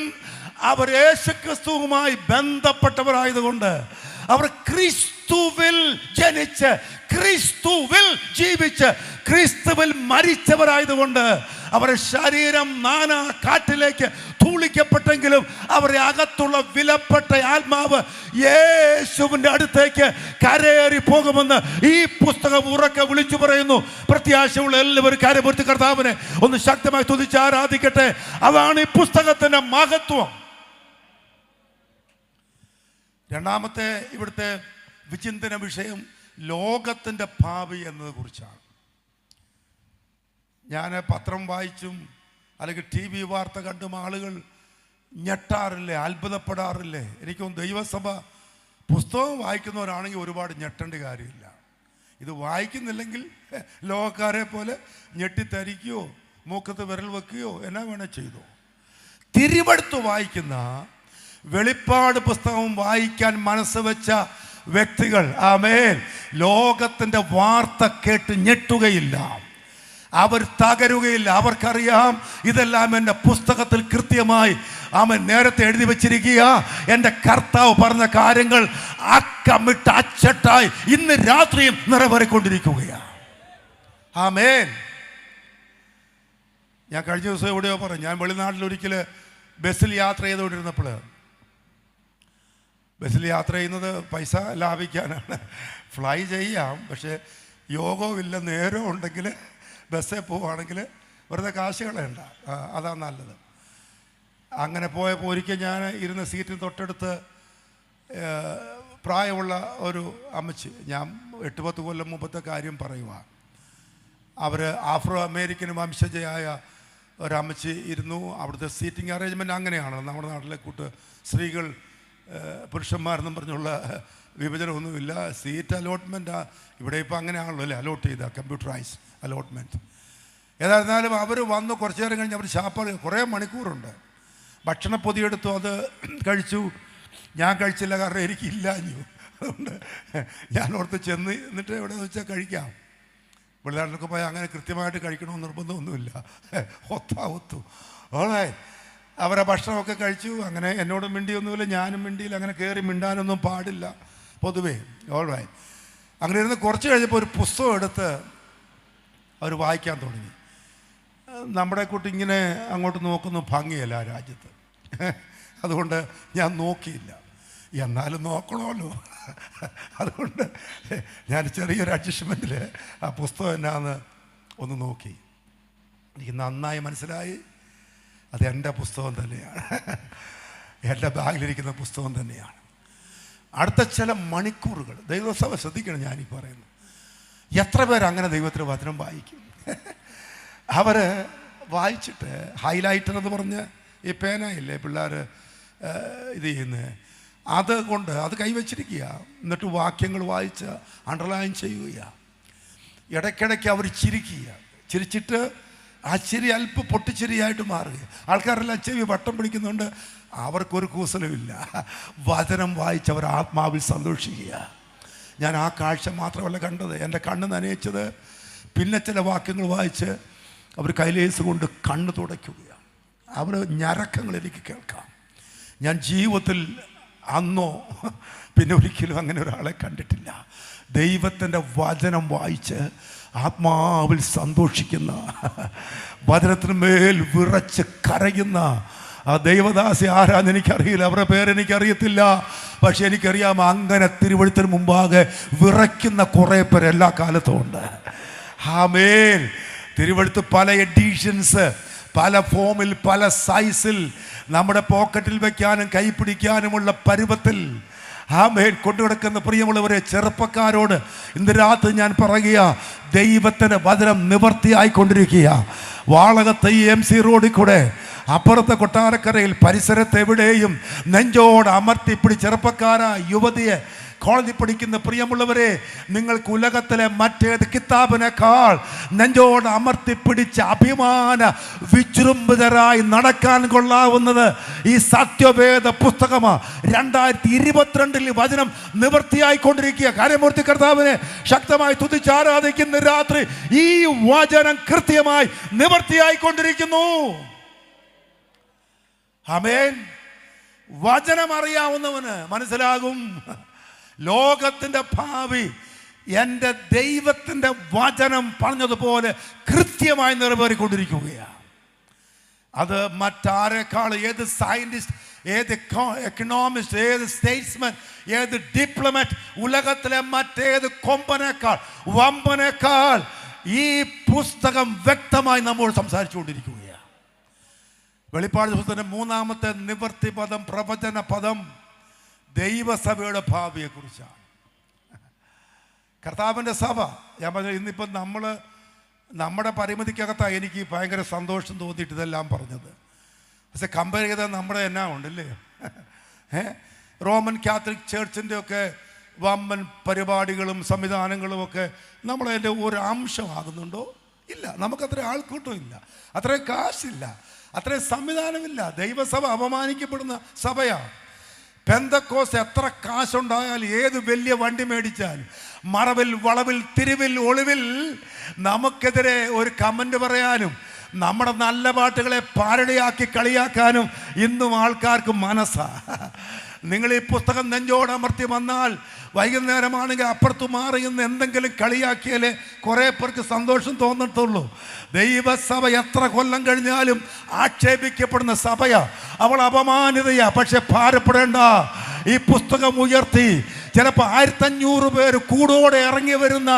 അവർ യേശുക്രിസ്തുവുമായി ബന്ധപ്പെട്ടവരായതുകൊണ്ട്, അവർ ക്രിസ്തുവിൽ ജനിച്ച് ക്രിസ്തുവിൽ ജീവിച്ച് ക്രിസ്തുവിൽ മരിച്ചവരായതുകൊണ്ട്, അവരുടെ ശരീരം നാനാ കാറ്റിലേക്ക് ധൂളിക്കപ്പെട്ടെങ്കിലും അവരുടെ അകത്തുള്ള വിലപ്പെട്ട ആത്മാവ് യേശുവിൻ്റെ അടുത്തേക്ക് കരയേറി പോകുമെന്ന് ഈ പുസ്തകം ഉറക്കെ വിളിച്ചു പറയുന്നു. പ്രത്യാശയുള്ള എല്ലാവരും കരപുറത്ത് കർത്താവിനെ ഒന്ന് ശക്തമായി സ്തുതിച്ച് ആരാധിക്കട്ടെ. അതാണ് ഈ പുസ്തകത്തിൻ്റെ മഹത്വം. രണ്ടാമത്തെ ഇവിടുത്തെ വിചിന്തന വിഷയം ലോകത്തിൻ്റെ ഭാവി എന്നതിനെ കുറിച്ചാണ്. ഞാൻ പത്രം വായിച്ചും അല്ലെങ്കിൽ TV വാർത്ത കണ്ടും ആളുകൾ ഞെട്ടാറില്ലേ, അത്ഭുതപ്പെടാറില്ലേ? എനിക്കൊന്ന് ദൈവസഭ പുസ്തകം വായിക്കുന്നവരാണെങ്കിൽ ഒരുപാട് ഞെട്ടേണ്ട കാര്യമില്ല. ഇത് വായിക്കുന്നില്ലെങ്കിൽ ലോകക്കാരെ പോലെ ഞെട്ടിത്തരിക്കുകയോ മൂക്കത്ത് വിരൽ വെക്കുകയോ എന്നാ വേണേൽ ചെയ്തോ. തിരുവെടുത്ത് വായിക്കുന്ന വെളിപ്പാട് പുസ്തകം വായിക്കാൻ മനസ്സ് വെച്ച വ്യക്തികൾ, ആമേൻ, ലോകത്തിൻ്റെ വാർത്ത കേട്ട് ഞെട്ടുകയില്ല, അവർ തകരുകയില്ല. അവർക്കറിയാം ഇതെല്ലാം എൻ്റെ പുസ്തകത്തിൽ കൃത്യമായി നേരത്തെ എഴുതി വച്ചിരിക്കുക. എൻ്റെ കർത്താവ് പറഞ്ഞ കാര്യങ്ങൾ അക്കമിട്ട് അച്ചട്ടായി ഇന്ന് രാത്രിയും നിറവേറിക്കൊണ്ടിരിക്കുകയാണ്. ആമേൻ. ഞാൻ കഴിഞ്ഞ ദിവസം എവിടെയോ പറഞ്ഞു, ഞാൻ വെളിനാട്ടിലൊരിക്കൽ ബസ്സിൽ യാത്ര ചെയ്തുകൊണ്ടിരുന്നപ്പോൾ, ബസ്സിൽ യാത്ര ചെയ്യുന്നത് പൈസ ലാഭിക്കാനാണ്. ഫ്ലൈ ചെയ്യാം, പക്ഷേ യോഗവുമില്ല, നേരം ഉണ്ടെങ്കിൽ ബസ്സിൽ പോവുകയാണെങ്കിൽ വെറുതെ കാശ് കളയണ്ട, അതാണ് നല്ലത്. അങ്ങനെ പോയപ്പോൾ ഒരിക്കൽ ഞാൻ ഇരുന്ന സീറ്റിന് തൊട്ടടുത്ത് പ്രായമുള്ള ഒരു അമ്മച്ചി, ഞാൻ 8-10 കൊല്ലം മുമ്പത്തെ കാര്യം പറയുക, അവർ ആഫ്രോ അമേരിക്കൻ വംശജയായ ഒരമ്മച്ചി ഇരുന്നു. അവിടുത്തെ സീറ്റിംഗ് അറേഞ്ച്മെൻറ്റ് അങ്ങനെയാണ്. നമ്മുടെ നാട്ടിലെ കൂട്ട് സ്ത്രീകൾ പുരുഷന്മാരെന്നും പറഞ്ഞുള്ള വിഭജനമൊന്നുമില്ല. സീറ്റ് അലോട്ട്മെൻറ്റ് ഇവിടെ ഇപ്പോൾ അങ്ങനെയാണല്ലോ അല്ലേ, അലോട്ട് ചെയ്ത കമ്പ്യൂട്ടറൈസ് അലോട്ട്മെൻറ്റ്. ഏതായിരുന്നാലും അവർ വന്ന് കുറച്ച് നേരം കഴിഞ്ഞ് അവർ ഷാപ്പാട് കുറേ മണിക്കൂറുണ്ട്. ഭക്ഷണ പൊതിയെടുത്തു, അത് കഴിച്ചു. ഞാൻ കഴിച്ചില്ല, കാരണം എനിക്കില്ലാഞ്ഞു. അതുകൊണ്ട് ഞാൻ ഓർത്ത് ചെന്ന് എന്നിട്ട് എവിടെയെന്ന് വെച്ചാൽ കഴിക്കാം. വെളിനാട്ടിലൊക്കെ പോയാൽ അങ്ങനെ കൃത്യമായിട്ട് കഴിക്കണമെന്ന് നിർബന്ധമൊന്നുമില്ല, ഒത്തു. ഓളെ അവരെ ഭക്ഷണമൊക്കെ കഴിച്ചു. അങ്ങനെ എന്നോട് മിണ്ടിയൊന്നുമില്ല, ഞാനും മിണ്ടിയില്ല. അങ്ങനെ കയറി മിണ്ടാനൊന്നും പാടില്ല പൊതുവേ. ഓൾറൈറ്റ്. അങ്ങനെ ഇരുന്ന് കുറച്ച് കഴിഞ്ഞപ്പോൾ ഒരു പുസ്തകം എടുത്ത് അവർ വായിക്കാൻ തുടങ്ങി. നമ്മുടെ കൂട്ടി ഇങ്ങനെ അങ്ങോട്ട് നോക്കുന്നു ഭംഗിയല്ല ആ രാജ്യത്ത്. അതുകൊണ്ട് ഞാൻ നോക്കിയില്ല. എന്നാലും നോക്കണമല്ലോ. അതുകൊണ്ട് ഞാൻ ചെറിയൊരു അഡ്ജസ്റ്റ്മെൻറ്റിൽ ആ പുസ്തകം എന്നാന്ന് ഒന്ന് നോക്കി. എനിക്ക് നന്നായി മനസ്സിലായി അത് എൻ്റെ പുസ്തകം തന്നെയാണ്, എൻ്റെ ബാഗിലിരിക്കുന്ന പുസ്തകം തന്നെയാണ്. അടുത്ത ചില മണിക്കൂറുകൾ ദൈവസഭ ശ്രദ്ധിക്കണം ഞാനീ പറയുന്നു. എത്ര പേരങ്ങനെ ദൈവത്തിൻ്റെ വചനം വായിക്കും? അവർ വായിച്ചിട്ട് ഹൈലൈറ്റർ എന്ന് പറഞ്ഞ് ഈ പേനയില്ലേ പിള്ളേർ ഇത് ചെയ്യുന്നത്, അതുകൊണ്ട് അത് കൈവച്ചിരിക്കുക. എന്നിട്ട് വാക്യങ്ങൾ വായിച്ച് അണ്ടർലൈൻ ചെയ്യുക. ഇടയ്ക്കിടയ്ക്ക് അവർ ചിരിക്കുക. ചിരിച്ചിട്ട് ആ ചിരി അല്പം പൊട്ടിച്ചിരിയായിട്ട് മാറുക. ആൾക്കാരെല്ലാം ചെവി വട്ടം പിടിക്കുന്നുണ്ട്. അവർക്കൊരു കൂസലുമില്ല. വചനം വായിച്ചവർ ആത്മാവിൽ സന്തോഷിക്കുക. ഞാൻ ആ കാഴ്ച മാത്രമല്ല കണ്ടത്, എൻ്റെ കണ്ണ് നനയിച്ചത്. പിന്നെ ചില വാക്യങ്ങൾ വായിച്ച് അവർ കൈലേസ് കൊണ്ട് കണ്ണ് തുടയ്ക്കുകയാണ്. അവർ ഞരക്കങ്ങൾ എനിക്ക് കേൾക്കാം. ഞാൻ ജീവിതത്തിൽ അന്നോ പിന്നെ ഒരിക്കലും അങ്ങനെ ഒരാളെ കണ്ടിട്ടില്ല. ദൈവത്തിൻ്റെ വചനം വായിച്ച് ആത്മാവിൽ സന്തോഷിക്കുന്ന, വചനത്തിന് മേൽ വിറച്ച് കരയുന്ന ആ ദൈവദാസി ആരാന്ന് എനിക്കറിയില്ല, അവരുടെ പേരെനിക്കറിയത്തില്ല. പക്ഷെ എനിക്കറിയാം അങ്ങനെ തിരുവഴുത്തിന് മുമ്പാകെ വിറയ്ക്കുന്ന കുറേ പേർ എല്ലാ കാലത്തും ഉണ്ട്. ആമേൻ. തിരുവഴുത്ത് പല എഡിഷൻസ്, പല ഫോമിൽ, പല സൈസിൽ, നമ്മുടെ പോക്കറ്റിൽ വയ്ക്കാനും കൈ പിടിക്കാനുമുള്ള പരുവത്തിൽ ആമേൻ കൊണ്ടുകിടക്കുന്ന പ്രിയമുള്ളവരെ, ചെറുപ്പക്കാരോട് ഇന്ന് രാത്രി ഞാൻ പറയുക, ദൈവത്തിൻ്റെ വചനം നിവർത്തിയായിക്കൊണ്ടിരിക്കുക. വാളകത്തെ ഈ MC റോഡിൽ കൂടെ അപ്പുറത്തെ കൊട്ടാരക്കരയിൽ പരിസരത്ത് എവിടെയും നെഞ്ചോട് അമർത്തിപ്പിടി ചെറുപ്പക്കാരായ യുവതിയെ കോളേജിൽ പഠിക്കുന്ന പ്രിയമുള്ളവരെ, നിങ്ങൾക്ക് ഉലകത്തിലെ മറ്റേത് കിതാബിനേക്കാൾ നെഞ്ചോട് അമർത്തിപ്പിടിച്ച് അഭിമാന വിജൃംഭിതരായി നടക്കാൻ കൊള്ളാവുന്നത് ഈ സത്യവേദ പുസ്തകമാണ്. 2022 വചനം നിവൃത്തിയായിക്കൊണ്ടിരിക്കുക. കാര്യമൂർത്തി കർത്താവിനെ ശക്തമായി തുതിച്ച് ആരാധിക്കുന്ന രാത്രി ഈ വചനം കൃത്യമായി നിവൃത്തിയായിക്കൊണ്ടിരിക്കുന്നു. ആമേൻ. വചനം അറിയാവുന്നവന് മനസ്സിലാകും ലോകത്തിൻ്റെ ഭാവി എൻ്റെ ദൈവത്തിൻ്റെ വചനം പറഞ്ഞതുപോലെ കൃത്യമായി നിറവേറിക്കൊണ്ടിരിക്കുകയാണ്. അത് മറ്റാരെക്കാൾ, ഏത് സയൻറ്റിസ്റ്റ്, ഏത് എക്കണോമിസ്റ്റ്, ഏത് സ്റ്റേറ്റ്സ്മാൻ, ഏത് ഡിപ്ലോമാറ്റ്, ഉലകത്തിലെ മറ്റേത് കൊമ്പനേക്കാൾ വമ്പനേക്കാൾ ഈ പുസ്തകം വ്യക്തമായി നമ്മോട് സംസാരിച്ചുകൊണ്ടിരിക്കുകയാണ്. വെളിപ്പാട് പുസ്തകത്തിൻ്റെ 3-ാമത്തെ നിവൃത്തി പദം, പ്രവചന പദം ദൈവസഭയുടെ ഭാവിയെക്കുറിച്ചാണ്. കർത്താവിൻ്റെ സഭ, ഞാൻ പറഞ്ഞു, ഇന്നിപ്പം നമ്മുടെ പരിമിതിക്കകത്താണ് എനിക്ക് ഭയങ്കര സന്തോഷം തോന്നിയിട്ട് ഇതെല്ലാം പറഞ്ഞത്. പക്ഷെ കമ്പയർ ചെയ്താൽ നമ്മുടെ എന്നാ ഉണ്ടല്ലേ. റോമൻ കാത്തലിക് ചർച്ചിൻ്റെ ഒക്കെ വമ്പൻ പരിപാടികളും സംവിധാനങ്ങളും ഒക്കെ നമ്മളതിൻ്റെ ഒരു അംശമാകുന്നുണ്ടോ? ഇല്ല. നമുക്കത്ര ആൾക്കൂട്ടം ഇല്ല, അത്രയും കാശില്ല, അത്രയും സംവിധാനമില്ല. ദൈവസഭ അപമാനിക്കപ്പെടുന്ന സഭയാണ്. പെന്തക്കോസ് എത്ര കാശുണ്ടായാൽ, ഏത് വലിയ വണ്ടി മേടിച്ചാൽ, മറവിൽ വളവിൽ തിരിവിൽ ഒളിവിൽ നമുക്കെതിരെ ഒരു കമൻറ്റ് പറയാനും നമ്മുടെ നല്ല പാട്ടുകളെ പാരടിയാക്കി കളിയാക്കാനും ഇന്നും ആൾക്കാർക്ക് മനസ്സാണ്. നിങ്ങൾ ഈ പുസ്തകം നെഞ്ചോടമർത്തി വന്നാൽ വൈകുന്നേരമാണെങ്കിൽ അപ്പുറത്ത് മാറി ഇന്ന് എന്തെങ്കിലും കളിയാക്കിയാലേ കുറേ പേർക്ക് സന്തോഷം തോന്നത്തുള്ളൂ. ദൈവസഭ എത്ര കൊല്ലം കഴിഞ്ഞാലും ആക്ഷേപിക്കപ്പെടുന്ന സഭയാ, അവൾ അപമാനിതയാ. പക്ഷെ ഭാരപ്പെടേണ്ട, ഈ പുസ്തകം ഉയർത്തി ചിലപ്പോൾ 1500 പേര് കൂടോടെ ഇറങ്ങി വരുന്ന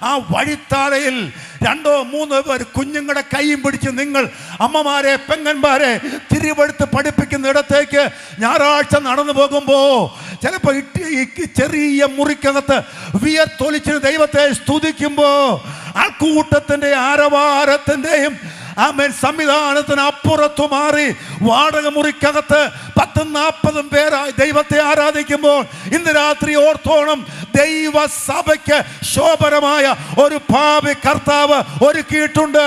ആ വഴിത്താഴയിൽ 2-3 പേർ കുഞ്ഞുങ്ങളുടെ കൈയും പിടിച്ച് നിങ്ങൾ അമ്മമാരെ പെങ്ങന്മാരെ തിരുവെടുത്ത് പഠിപ്പിക്കുന്ന ഇടത്തേക്ക് ഞായറാഴ്ച നടന്നു പോകുമ്പോൾ ചിലപ്പോൾ ചെറിയ മുറിക്കകത്ത് വിയർത്തൊലിച്ച് ദൈവത്തെ സ്തുതിക്കുമ്പോൾ ആൾക്കൂട്ടത്തിൻ്റെ ആരവാരത്തിൻ്റെയും ആമേൻ സംവിധാനത്തിന് അപ്പുറത്തു മാറി വാടക മുറിക്കകത്ത് 10-40 പേരായി ദൈവത്തെ ആരാധിക്കുമ്പോൾ ഇന്ന് രാത്രി ഓർത്തോണം, ദൈവസഭയ്ക്ക് ശോഭനമായ ഒരു ഭാവി കർത്താവ് ഒരുക്കിയിട്ടുണ്ട്.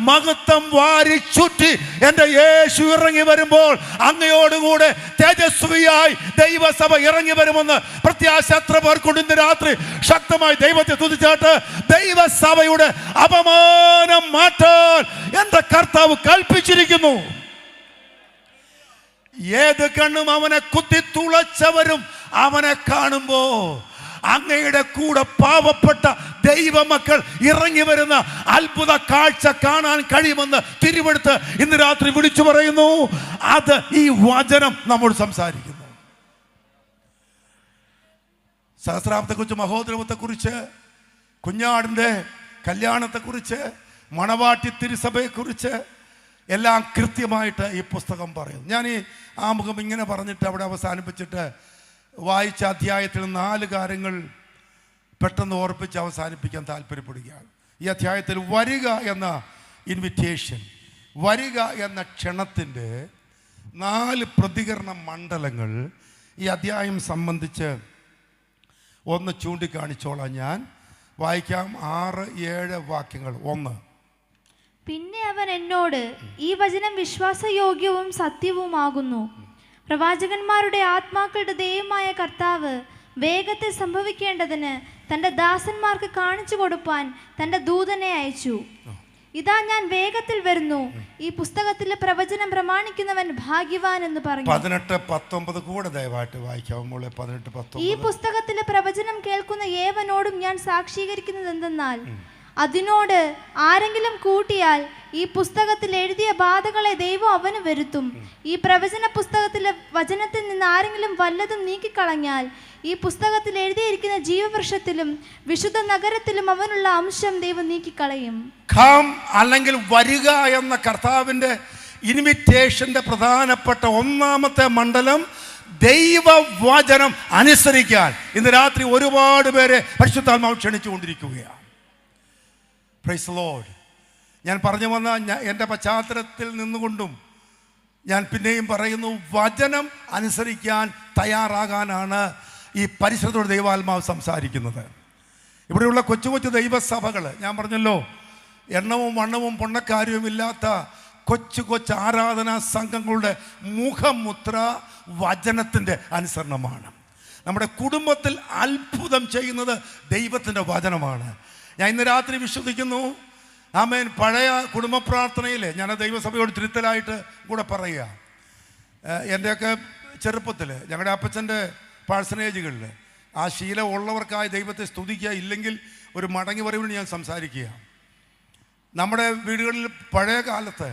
മഹത്വം വാരി ചുറ്റി എൻ്റെ യേശു ഇറങ്ങി വരുമ്പോൾ അങ്ങയോടുകൂടെ തേജസ്വിയായി ദൈവസഭ ഇറങ്ങി വരുമെന്ന് പ്രത്യാശ എത്ര പേർക്കൊണ്ട് ഇന്ന് രാത്രി ശക്തമായി ദൈവത്തെ തുതിച്ചാട്ട് ദൈവസഭയുടെ അപമാനം മാറ്റാൻ എൻ്റെ കർത്താവ് കൽപ്പിച്ചിരിക്കുന്നു. ഏത് കണ്ണും അവനെ കുത്തിത്തുളച്ചവരും അവനെ കാണുമ്പോ അങ്ങയുടെ കൂടെ പാവപ്പെട്ട ദൈവമക്കൾ ഇറങ്ങി വരുന്ന അത്ഭുത കാഴ്ച കാണാൻ കഴിയുമെന്ന് തിരുവെടുത്ത് ഇന്ന് രാത്രി വിളിച്ചു പറയുന്നു. അത് ഈ വചനം നമ്മോട് സംസാരിക്കുന്നു. സഹസ്രാബ്ദത്തെക്കുറിച്ച്, മഹോദരവത്തെക്കുറിച്ച്, കുഞ്ഞാടിൻ്റെ കല്യാണത്തെക്കുറിച്ച്, മണവാട്ടി തിരുസഭയെക്കുറിച്ച് എല്ലാം കൃത്യമായിട്ട് ഈ പുസ്തകം പറയുന്നു. ഞാൻ ഈ ആമുഖം ഇങ്ങനെ പറഞ്ഞിട്ട് അവിടെ അവസാനിപ്പിച്ചിട്ട് വായിച്ച അധ്യായത്തിൽ 4 കാര്യങ്ങൾ പെട്ടെന്ന് ഓർപ്പിച്ച് അവസാനിപ്പിക്കാൻ താല്പര്യപ്പെടുകയാണ്. ഈ അധ്യായത്തിൽ വരിക എന്ന ഇൻവിറ്റേഷൻ, വരിക എന്ന ക്ഷണത്തിൻ്റെ 4 പ്രതികരണ മണ്ഡലങ്ങൾ ഈ അധ്യായം സംബന്ധിച്ച് ഒന്ന് ചൂണ്ടിക്കാണിച്ചോളാം. ഞാൻ വായിക്കാം 6-7 വാക്യങ്ങൾ. 1. പിന്നെ അവൻ എന്നോട്, ഈ വചനം വിശ്വാസയോഗ്യവും സത്യവുമാകുന്നു. പ്രവാചകന്മാരുടെ ആത്മാക്കളുടെ ദൈവമായ കർത്താവ് വേഗത്തിൽ സംഭവിക്കേണ്ടതിന് തൻ്റെ ദാസന്മാർക്ക് കാണിച്ചു കൊടുപ്പാൻ തൻ്റെ ദൂതനെ അയച്ചു. ഇതാ ഞാൻ വേഗത്തിൽ വരുന്നു. ഈ പുസ്തകത്തിലെ പ്രവചനം പ്രമാണിക്കുന്നവൻ ഭാഗ്യവാൻ എന്ന് പറഞ്ഞു. 18-19 കൂടെ ദയവായിട്ട് വായിക്കാം. 18-19. ഈ പുസ്തകത്തിലെ പ്രവചനം കേൾക്കുന്ന ഏവനോടും ഞാൻ സാക്ഷീകരിക്കുന്നത് എന്തെന്നാൽ, അതിനോട് ആരെങ്കിലും കൂട്ടിയാൽ ഈ പുസ്തകത്തിൽ എഴുതിയ ബാധകളെ ദൈവം അവന് വരുത്തും. ഈ പ്രവചന പുസ്തകത്തിലെ വചനത്തിൽ നിന്ന് ആരെങ്കിലും വല്ലതും നീക്കിക്കളഞ്ഞാൽ ഈ പുസ്തകത്തിൽ എഴുതിയിരിക്കുന്ന ജീവവൃക്ഷത്തിലും വിശുദ്ധ നഗരത്തിലും അവനുള്ള അംശം ദൈവം നീക്കിക്കളയും. കം അല്ലെങ്കിൽ വരിക എന്ന കർത്താവിൻ്റെ ഇൻവിറ്റേഷന്റെ പ്രധാനപ്പെട്ട 1ാമത്തെ മണ്ഡലം ദൈവവചനം അനുസരിക്കാൻ ഇന്ന് രാത്രി ഒരുപാട് പേരെ പരിശുദ്ധാത്മാവ് ക്ഷണിച്ചുകൊണ്ടിരിക്കുകയാണ്. Price the Lord. ഞാൻ പറഞ്ഞു വന്ന എൻ്റെ പശ്ചാത്തലത്തിൽ നിന്നുകൊണ്ടും ഞാൻ പിന്നെയും പറയുന്നു, വചനം അനുസരിക്കാൻ തയ്യാറാകാനാണ് ഈ പരിസരത്തോട് ദൈവാത്മാവ് സംസാരിക്കുന്നത്. ഇവിടെയുള്ള കൊച്ചു കൊച്ചു ദൈവസഭകൾ, ഞാൻ പറഞ്ഞല്ലോ, എണ്ണവും വണ്ണവും പൊണ്ണക്കാര്യവും ഇല്ലാത്ത കൊച്ചു കൊച്ചു ആരാധനാ സംഘങ്ങളുടെ മുഖമുദ്ര വചനത്തിൻ്റെ അനുസരണമാണ്. നമ്മുടെ കുടുംബത്തിൽ അത്ഭുതം ചെയ്യുന്നത് ദൈവത്തിൻ്റെ വചനമാണ്. ഞാൻ ഇന്ന് രാത്രി വിശ്വസിക്കുന്നു, ആമേൻ. പഴയ കുടുംബ പ്രാർത്ഥനയിൽ ഞാൻ ദൈവസഭയോട് തിരുത്തലായിട്ട് കൂടെ പറയുക, എൻ്റെയൊക്കെ ചെറുപ്പത്തിൽ ഞങ്ങളുടെ അപ്പച്ചൻ്റെ പാഴ്സനേജുകളിൽ ആ ശീലം ഉള്ളവർക്കായി ദൈവത്തെ സ്തുതിക്കുക, ഇല്ലെങ്കിൽ ഒരു മടങ്ങി വരവിന് ഞാൻ സംസാരിക്കുക. നമ്മുടെ വീടുകളിൽ പഴയ കാലത്ത്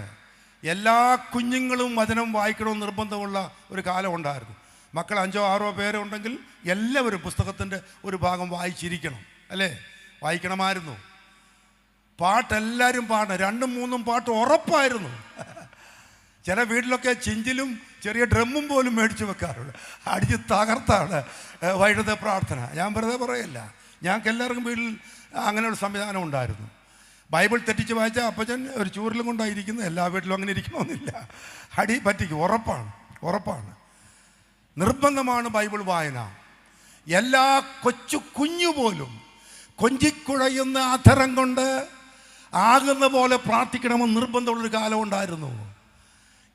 എല്ലാ കുഞ്ഞുങ്ങളും വചനം വായിക്കണമെന്ന് നിർബന്ധമുള്ള ഒരു കാലം ഉണ്ടായിരുന്നു. മക്കൾ 5-6 പേരുണ്ടെങ്കിൽ എല്ലാവരും പുസ്തകത്തിൻ്റെ ഒരു ഭാഗം വായിച്ചിരിക്കണം, അല്ലേ? വായിക്കണമായിരുന്നു. പാട്ടെല്ലാവരും പാടണം, 2-3 പാട്ട് ഉറപ്പായിരുന്നു. ചില വീട്ടിലൊക്കെ ചിഞ്ചിലും ചെറിയ ഡ്രമ്മും പോലും മേടിച്ച് വെക്കാറുണ്ട്. അടിച്ച് തകർത്താണ് വൈകിട്ടത്തെ പ്രാർത്ഥന. ഞാൻ വെറുതെ പറയല്ല, ഞങ്ങൾക്ക് എല്ലാവർക്കും വീട്ടിൽ അങ്ങനെ ഒരു സംവിധാനം ഉണ്ടായിരുന്നു. ബൈബിൾ തെറ്റിച്ച് വായിച്ചാൽ അപ്പച്ചൻ ഒരു ചൂരിലും കൊണ്ടായിരിക്കുന്നു. എല്ലാ വീട്ടിലും അങ്ങനെ ഇരിക്കണമെന്നില്ല, അടി പറ്റിക്കും. ഉറപ്പാണ്. നിർബന്ധമാണ് ബൈബിൾ വായന. എല്ലാ കുഞ്ഞു പോലും കൊഞ്ചിക്കുഴയുന്ന അധരം കൊണ്ട് ആകുന്ന പോലെ പ്രാർത്ഥിക്കണമെന്ന് നിർബന്ധമുള്ളൊരു കാലം ഉണ്ടായിരുന്നു.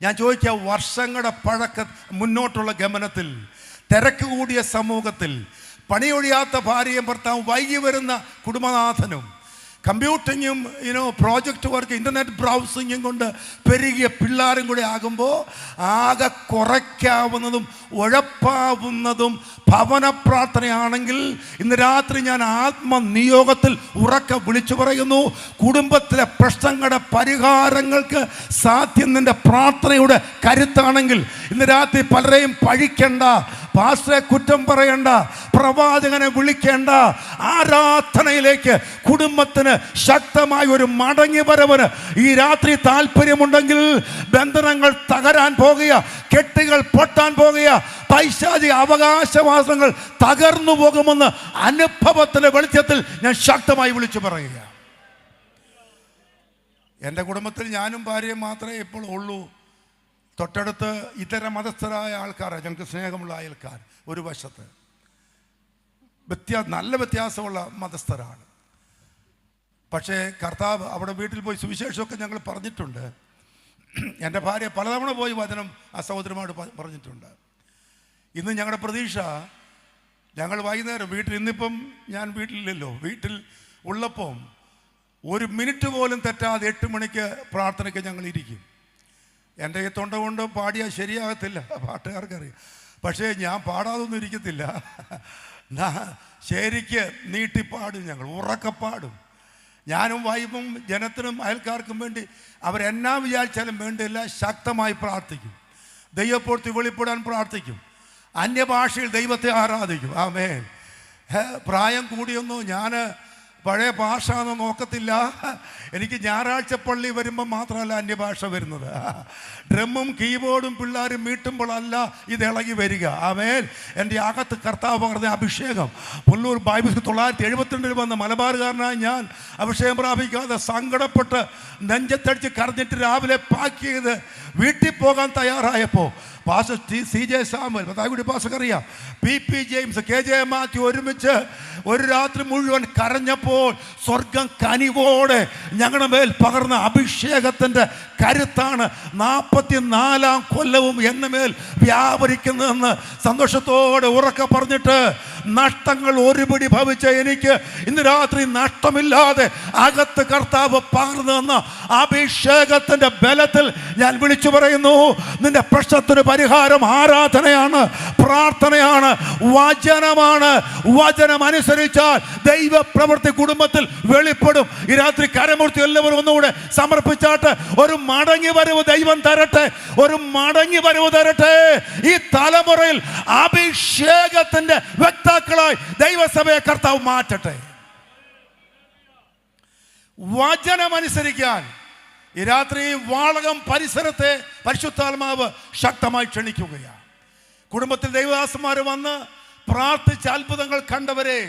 ഞാൻ ചോദിക്കാം, വർഷങ്ങളുടെ മുന്നോട്ടുള്ള ഗമനത്തിൽ, തിരക്ക് കൂടിയ സമൂഹത്തിൽ, പണിയൊഴിയാത്ത ഭാര്യയും ഭർത്താവും, വൈകി വരുന്ന കുടുംബനാഥനും, കമ്പ്യൂട്ടിങ്ങും പ്രോജക്റ്റ് വർക്ക്, ഇൻ്റർനെറ്റ് ബ്രൗസിങ്ങും കൊണ്ട് പെരുകിയ പിള്ളേരും കൂടെ ആകുമ്പോൾ ആകെ കുറയ്ക്കാവുന്നതും ഉഴപ്പാവുന്നതും ഭവന പ്രാർത്ഥനയാണെങ്കിൽ ഇന്ന് രാത്രി ഞാൻ ആത്മനിയോഗത്തിൽ ഉറക്കെ വിളിച്ചു പറയുന്നു, കുടുംബത്തിലെ പ്രശ്നങ്ങളുടെ പരിഹാരങ്ങൾക്ക് സാധ്യം നിൻ്റെ പ്രാർത്ഥനയുടെ കരുത്താണെങ്കിൽ ഇന്ന് രാത്രി പലരെയും പഴിക്കേണ്ട, പാസ്റ്ററെ കുറ്റം പറയേണ്ട, പ്രവാചകനെ വിളിക്കേണ്ട, ആരാധനയിലേക്ക് കുടുംബത്തിന് ശക്തമായ ഒരു മടങ്ങി വരവിന് ഈ രാത്രി താല്പര്യമുണ്ടെങ്കിൽ ബന്ധനങ്ങൾ തകരാൻ പോകുക, കെട്ടുകൾ പൊട്ടാൻ പോകുക, പൈശാചിക അവകാശവാസങ്ങൾ തകർന്നു പോകുമെന്ന് അനുഭവത്തിന്റെ വെളിച്ചത്തിൽ ഞാൻ ശക്തമായി വിളിച്ചു പറയുക. എൻ്റെ കുടുംബത്തിൽ ഞാനും ഭാര്യയും മാത്രമേ ഇപ്പോൾ ഉള്ളൂ. തൊട്ടടുത്ത് ഇതര മതസ്ഥരായ ആൾക്കാരാണ്, ഞങ്ങൾക്ക് സ്നേഹമുള്ള അയൽക്കാർ. ഒരു വശത്ത് നല്ല വ്യത്യാസമുള്ള മതസ്ഥരാണ്. പക്ഷേ കർത്താവ് അവിടെ വീട്ടിൽ പോയി സുവിശേഷമൊക്കെ ഞങ്ങൾ പറഞ്ഞിട്ടുണ്ട്. എൻ്റെ ഭാര്യ പലതവണ പോയി വചനം ആ സഹോദരനോട് പറഞ്ഞിട്ടുണ്ട്. ഇന്ന് ഞങ്ങളുടെ പ്രതീക്ഷ, ഞങ്ങൾ വൈകുന്നേരം ഇന്നിപ്പം ഞാൻ വീട്ടിലില്ലല്ലോ, വീട്ടിൽ ഉള്ളപ്പം 1 മിനിറ്റ് പോലും തെറ്റാതെ 8 മണിക്ക് പ്രാർത്ഥനയ്ക്ക് ഞങ്ങൾ ഇരിക്കും. എൻ്റെ ഈ തൊണ്ട കൊണ്ട് പാടിയാൽ ശരിയാകത്തില്ല, പാട്ടുകാർക്കറിയാം. പക്ഷേ ഞാൻ പാടാതൊന്നും ഇരിക്കത്തില്ല. ശരിക്ക് നീട്ടിപ്പാടും, ഞങ്ങൾ ഉറക്കപ്പാടും. ഞാനും വൈഫും ജനത്തിനും അയൽക്കാർക്കും വേണ്ടി അവരെന്നാ വിചാരിച്ചാലും വേണ്ടില്ല, ശക്തമായി പ്രാർത്ഥിക്കും. ദൈവപ്രവൃത്തി വെളിപ്പെടാൻ പ്രാർത്ഥിക്കും. അന്യഭാഷയിൽ ദൈവത്തെ ആരാധിക്കും. ആമേൻ. പ്രായം കൂടിയൊന്നും ഞാൻ പഴയ ഭാഷ ഒന്നും നോക്കത്തില്ല. എനിക്ക് ഞായറാഴ്ച പള്ളി വരുമ്പോൾ മാത്രമല്ല അന്യഭാഷ വരുന്നത്. ഡ്രമ്മും കീബോർഡും പിള്ളേരും മീട്ടുമ്പോഴല്ല ഇത് ഇളകി വരിക. ആമേൻ. എൻ്റെ അകത്ത് കർത്താവ് പകർന്ന അഭിഷേകം. പുല്ലൂർ ബൈബിൾ 972 വന്ന മലബാറുകാരനായി ഞാൻ അഭിഷേകം പ്രാപിക്കാതെ സങ്കടപ്പെട്ട് നെഞ്ചത്തടിച്ച് കരഞ്ഞിട്ട് രാവിലെ പാക്ക് ചെയ്ത് വീട്ടിൽ പോകാൻ തയ്യാറായപ്പോൾ പാസ്റ്റർ CJ സാമുവൽ, പത്താകുടി പാസ്റ്റർക്കറിയാം, PP ജെയിംസ്, KJ മാത്യു ഒരുമിച്ച് ഒരു രാത്രി മുഴുവൻ കരഞ്ഞപ്പോൾ സ്വർഗം കനിവോടെ ഞങ്ങളുടെ മേൽ പകർന്ന അഭിഷേകത്തിൻ്റെ കരുത്താണ് 44-ാം കൊല്ലവും എന്ന മേൽ വ്യാപരിക്കുന്നതെന്ന് സന്തോഷത്തോടെ ഉറക്കെ പറഞ്ഞിട്ട്, നഷ്ടങ്ങൾ ഒരുപിടി ഭവിച്ച എനിക്ക് ഇന്ന് രാത്രി നഷ്ടമില്ലാതെ അകത്ത് കർത്താവ് പകർന്നു തന്ന അഭിഷേകത്തിൻ്റെ ബലത്തിൽ ഞാൻ വിളിച്ചു പറയുന്നു, നിന്റെ പ്രശ്നത്തിന് പരിഹാരം ആരാധനയാണ്, പ്രാർത്ഥനയാണ്, വചനമാണ്. വചനം അനുസരിച്ചാൽ ദൈവ പ്രവൃത്തി കുടുംബത്തിൽ വെളിപ്പെടും. ഈ രാത്രി കരമൂർത്തി എല്ലാവരും ഒന്നുകൂടെ സമർപ്പിച്ചാട്ട് ഒരു മടങ്ങി വരവ് ദൈവം തരട്ടെ, ഒരു മടങ്ങി വരവ് തരട്ടെ. ഈ തലമുറയിൽ അഭിഷേകത്തിന്റെ വ്യക്താക്കളായി ദൈവസഭയെ കർത്താവ് മാറ്റട്ടെ. വചനമനുസരിക്കാൻ ഈ രാത്രി വാളകം പരിസരത്തെ പരിശുദ്ധാത്മാവ് ശക്തമായി ക്ഷണിക്കുകയാണ്. കുടുംബത്തിൽ ദൈവദാസന്മാർ വന്ന് പ്രാർത്ഥിച്ച അത്ഭുതങ്ങൾ കണ്ടവരെ,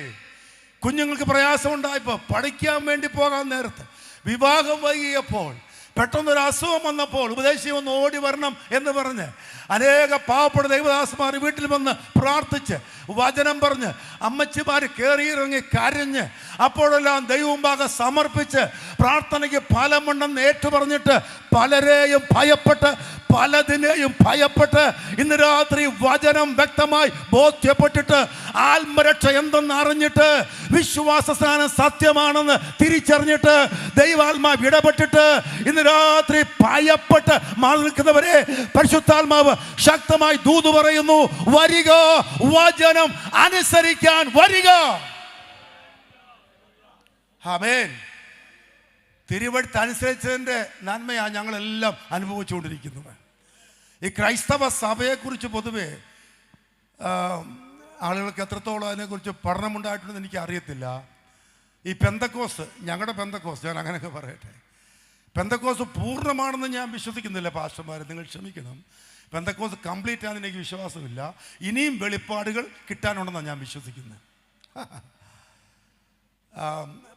കുഞ്ഞുങ്ങൾക്ക് പ്രയാസമുണ്ടായപ്പോൾ പഠിക്കാൻ വേണ്ടി പോകാൻ നേരത്ത്, വിവാഹം വൈകിയപ്പോൾ, പെട്ടെന്നൊരു അസുഖം വന്നപ്പോൾ ഉപദേശി ഒന്ന് ഓടി വരണം എന്ന് പറഞ്ഞ് അനേക പാവപ്പെട്ട ദൈവദാസന്മാർ വീട്ടിൽ വന്ന് പ്രാർത്ഥിച്ച് വചനം പറഞ്ഞ് അമ്മച്ചിമാർ കയറിയിറങ്ങി കരഞ്ഞ് അപ്പോഴെല്ലാം ദൈവമുമ്പാകെ സമർപ്പിച്ച് പ്രാർത്ഥനയ്ക്ക് ഫലമുണ്ടെന്ന് ഏറ്റു പറഞ്ഞിട്ട് പലരെയും ഭയപ്പെട്ട് പലതിനെയും ഭയപ്പെട്ട് ഇന്ന് രാത്രി വചനം വ്യക്തമായി ബോധ്യപ്പെട്ടിട്ട് ആത്മരക്ഷ എന്തെന്ന് അറിഞ്ഞിട്ട് വിശ്വാസ സ്ഥാനം സത്യമാണെന്ന് തിരിച്ചറിഞ്ഞിട്ട് ദൈവാത്മാവ് ഇടപെട്ടിട്ട് ഇന്ന് രാത്രി ഭയപ്പെട്ട് മാറി നിൽക്കുന്നവരെ പരിശുദ്ധാത്മാവ് ശക്തമായി ദൂത് പറയുന്നു, വരിക, വചനം അനുസരിക്കാൻ വരിക. ആമേൻ. തിരുവഴുത്ത് അനുസരിച്ചതിൻ്റെ നന്മയാണ് ഞങ്ങളെല്ലാം അനുഭവിച്ചുകൊണ്ടിരിക്കുന്നത്. ഈ ക്രൈസ്തവ സഭയെക്കുറിച്ച് പൊതുവെ ആളുകൾക്ക് എത്രത്തോളം അതിനെക്കുറിച്ച് പഠനമുണ്ടായിട്ടുണ്ടെന്ന് എനിക്ക് അറിയത്തില്ല. ഈ പെന്തക്കോസ്, ഞങ്ങളുടെ പെന്തക്കോസ്, ഞാൻ അങ്ങനെയൊക്കെ പറയട്ടെ, പെന്തക്കോസ് പൂർണ്ണമാണെന്ന് ഞാൻ വിശ്വസിക്കുന്നില്ല. പാസ്റ്റർമാരെ നിങ്ങൾ ക്ഷമിക്കണം, പെന്തക്കോസ് കംപ്ലീറ്റ് ആണെന്ന് എനിക്ക് വിശ്വാസമില്ല. ഇനിയും വെളിപ്പാടുകൾ കിട്ടാനുണ്ടെന്നാണ് ഞാൻ വിശ്വസിക്കുന്നത്.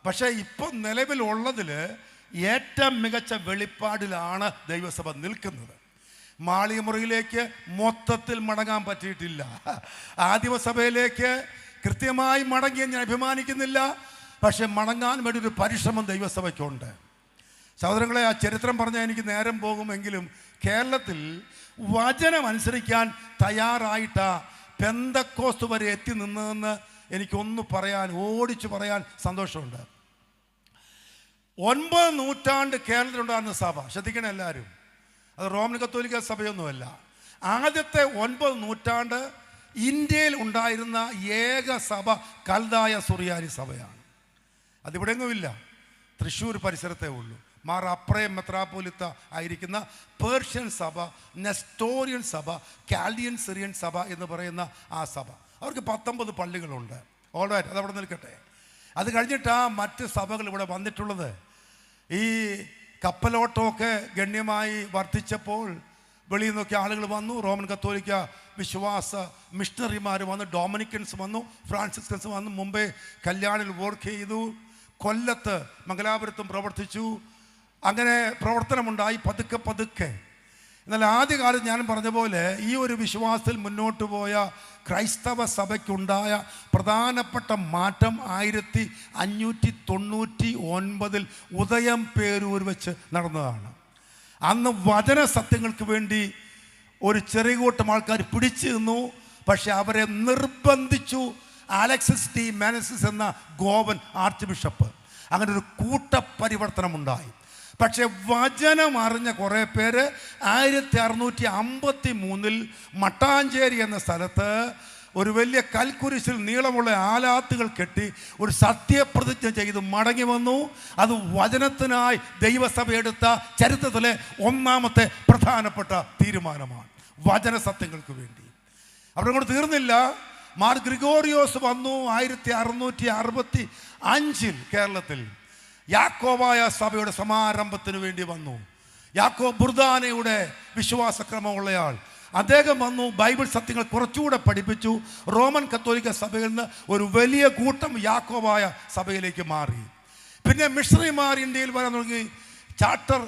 പക്ഷേ ഇപ്പം നിലവിലുള്ളതിൽ ഏറ്റവും മികച്ച വെളിപ്പാടിലാണ് ദൈവസഭ നിൽക്കുന്നത്. മാളികമുറിയിലേക്ക് മൊത്തത്തിൽ മടങ്ങാൻ പറ്റിയിട്ടില്ല. ആദിമസഭയിലേക്ക് കൃത്യമായി മടങ്ങിയെന്ന് ഞാൻ അഭിമാനിക്കുന്നില്ല. പക്ഷെ മടങ്ങാൻ വേണ്ടി ഒരു പരിശ്രമം ദൈവസഭയ്ക്കുണ്ട്. സഹോദരങ്ങളെ, ആ ചരിത്രം പറഞ്ഞാൽ എനിക്ക് നേരം പോകുമെങ്കിലും കേരളത്തിൽ വചനം അനുസരിക്കാൻ തയ്യാറായിട്ടാ പെന്തക്കോസ്ത് വരെ എത്തി നിന്നതെന്ന് എനിക്കൊന്ന് പറയാൻ, ഓടിച്ചു പറയാൻ സന്തോഷമുണ്ട്. 9 നൂറ്റാണ്ട് കേരളത്തിലുണ്ടായിരുന്ന സഭ, ശ്രദ്ധിക്കണം എല്ലാവരും, അത് റോമൻ കത്തോലിക്ക സഭയൊന്നുമല്ല. ആദ്യത്തെ 9 നൂറ്റാണ്ട് ഇന്ത്യയിൽ ഉണ്ടായിരുന്ന ഏക സഭ കൽദായ സുറിയാനി സഭയാണ്. അതിവിടെങ്ങുമില്ല, തൃശ്ശൂർ പരിസരത്തേ ഉള്ളൂ. മാർ അപ്രയം മെത്രാപ്പോലിത്ത ആയിരിക്കുന്ന പേർഷ്യൻ സഭ, നെസ്റ്റോറിയൻ സഭ, കാൽഡിയൻ സിറിയൻ സഭ എന്ന് പറയുന്ന ആ സഭ, അവർക്ക് 19 പള്ളികളുണ്ട്. ഓൾറൈറ്റ്, അതവിടെ നിൽക്കട്ടെ. അത് കഴിഞ്ഞിട്ട് മറ്റ് സഭകൾ ഇവിടെ വന്നിട്ടുള്ളത്. ഈ കപ്പലോട്ടമൊക്കെ ഗണ്യമായി വർദ്ധിച്ചപ്പോൾ വെളിയിൽ നിന്നൊക്കെ ആളുകൾ വന്നു. റോമൻ കത്തോലിക്ക വിശ്വാസ മിഷണറിമാർ വന്നു, ഡൊമിനിക്കൻസ് വന്നു, ഫ്രാൻസിസ്കൻസ് വന്നു. മുമ്പേ കല്യാണിൽ വർക്ക് ചെയ്തു, കൊല്ലത്ത് മംഗലാപുരത്തും പ്രവർത്തിച്ചു. അങ്ങനെ പ്രവർത്തനമുണ്ടായി പതുക്കെ പതുക്കെ. എന്നാൽ ആദ്യകാലത്ത് ഞാൻ പറഞ്ഞ പോലെ ഈ ഒരു വിശ്വാസത്തിൽ മുന്നോട്ട് പോയ ക്രൈസ്തവ സഭയ്ക്കുണ്ടായ പ്രധാനപ്പെട്ട മാറ്റം 1599 ഉദയം പേരൂർ വെച്ച് നടന്നതാണ്. അന്ന് വചന സത്യങ്ങൾക്ക് വേണ്ടി ഒരു ചെറിയ കൂട്ടം ആൾക്കാർ പിടിച്ചു നിന്നു. പക്ഷെ അവരെ നിർബന്ധിച്ചു അലക്സിസ് ഡി മാനസിസ് എന്ന ഗോവൻ ആർച്ച് ബിഷപ്പ്. അങ്ങനെ ഒരു കൂട്ട പരിവർത്തനമുണ്ടായി. പക്ഷെ വചനം അറിഞ്ഞ കുറേ പേര് 1653 മട്ടാഞ്ചേരി എന്ന സ്ഥലത്ത് ഒരു വലിയ കൽക്കുരിശിൽ നീളമുള്ള ആലാത്തുകൾ കെട്ടി ഒരു സത്യപ്രതിജ്ഞ ചെയ്ത് മടങ്ങി വന്നു. അത് വചനത്തിനായി ദൈവസഭ എടുത്ത ചരിത്രത്തിലെ ഒന്നാമത്തെ പ്രധാനപ്പെട്ട തീരുമാനമാണ്, വചന സത്യങ്ങൾക്ക് വേണ്ടി. അവിടെ കൊണ്ട് തീർന്നില്ല. മാർ ഗ്രിഗോറിയോസ് വന്നു 1665 കേരളത്തിൽ. യാക്കോബായ സഭയുടെ സമാരംഭത്തിന് വേണ്ടി വന്നു. യാക്കോബ് ബുർദാനയുടെ വിശ്വാസക്രമമുള്ളയാൾ. അദ്ദേഹം വന്നു, ബൈബിൾ സത്യങ്ങൾ കുറച്ചുകൂടെ പഠിപ്പിച്ചു. റോമൻ കത്തോലിക്ക സഭയിൽ നിന്ന് ഒരു വലിയ കൂട്ടം യാക്കോബായ സഭയിലേക്ക് മാറി. പിന്നെ മിഷണറിമാർ ഇന്ത്യയിൽ വരാൻ തുടങ്ങി. ചാർട്ടർ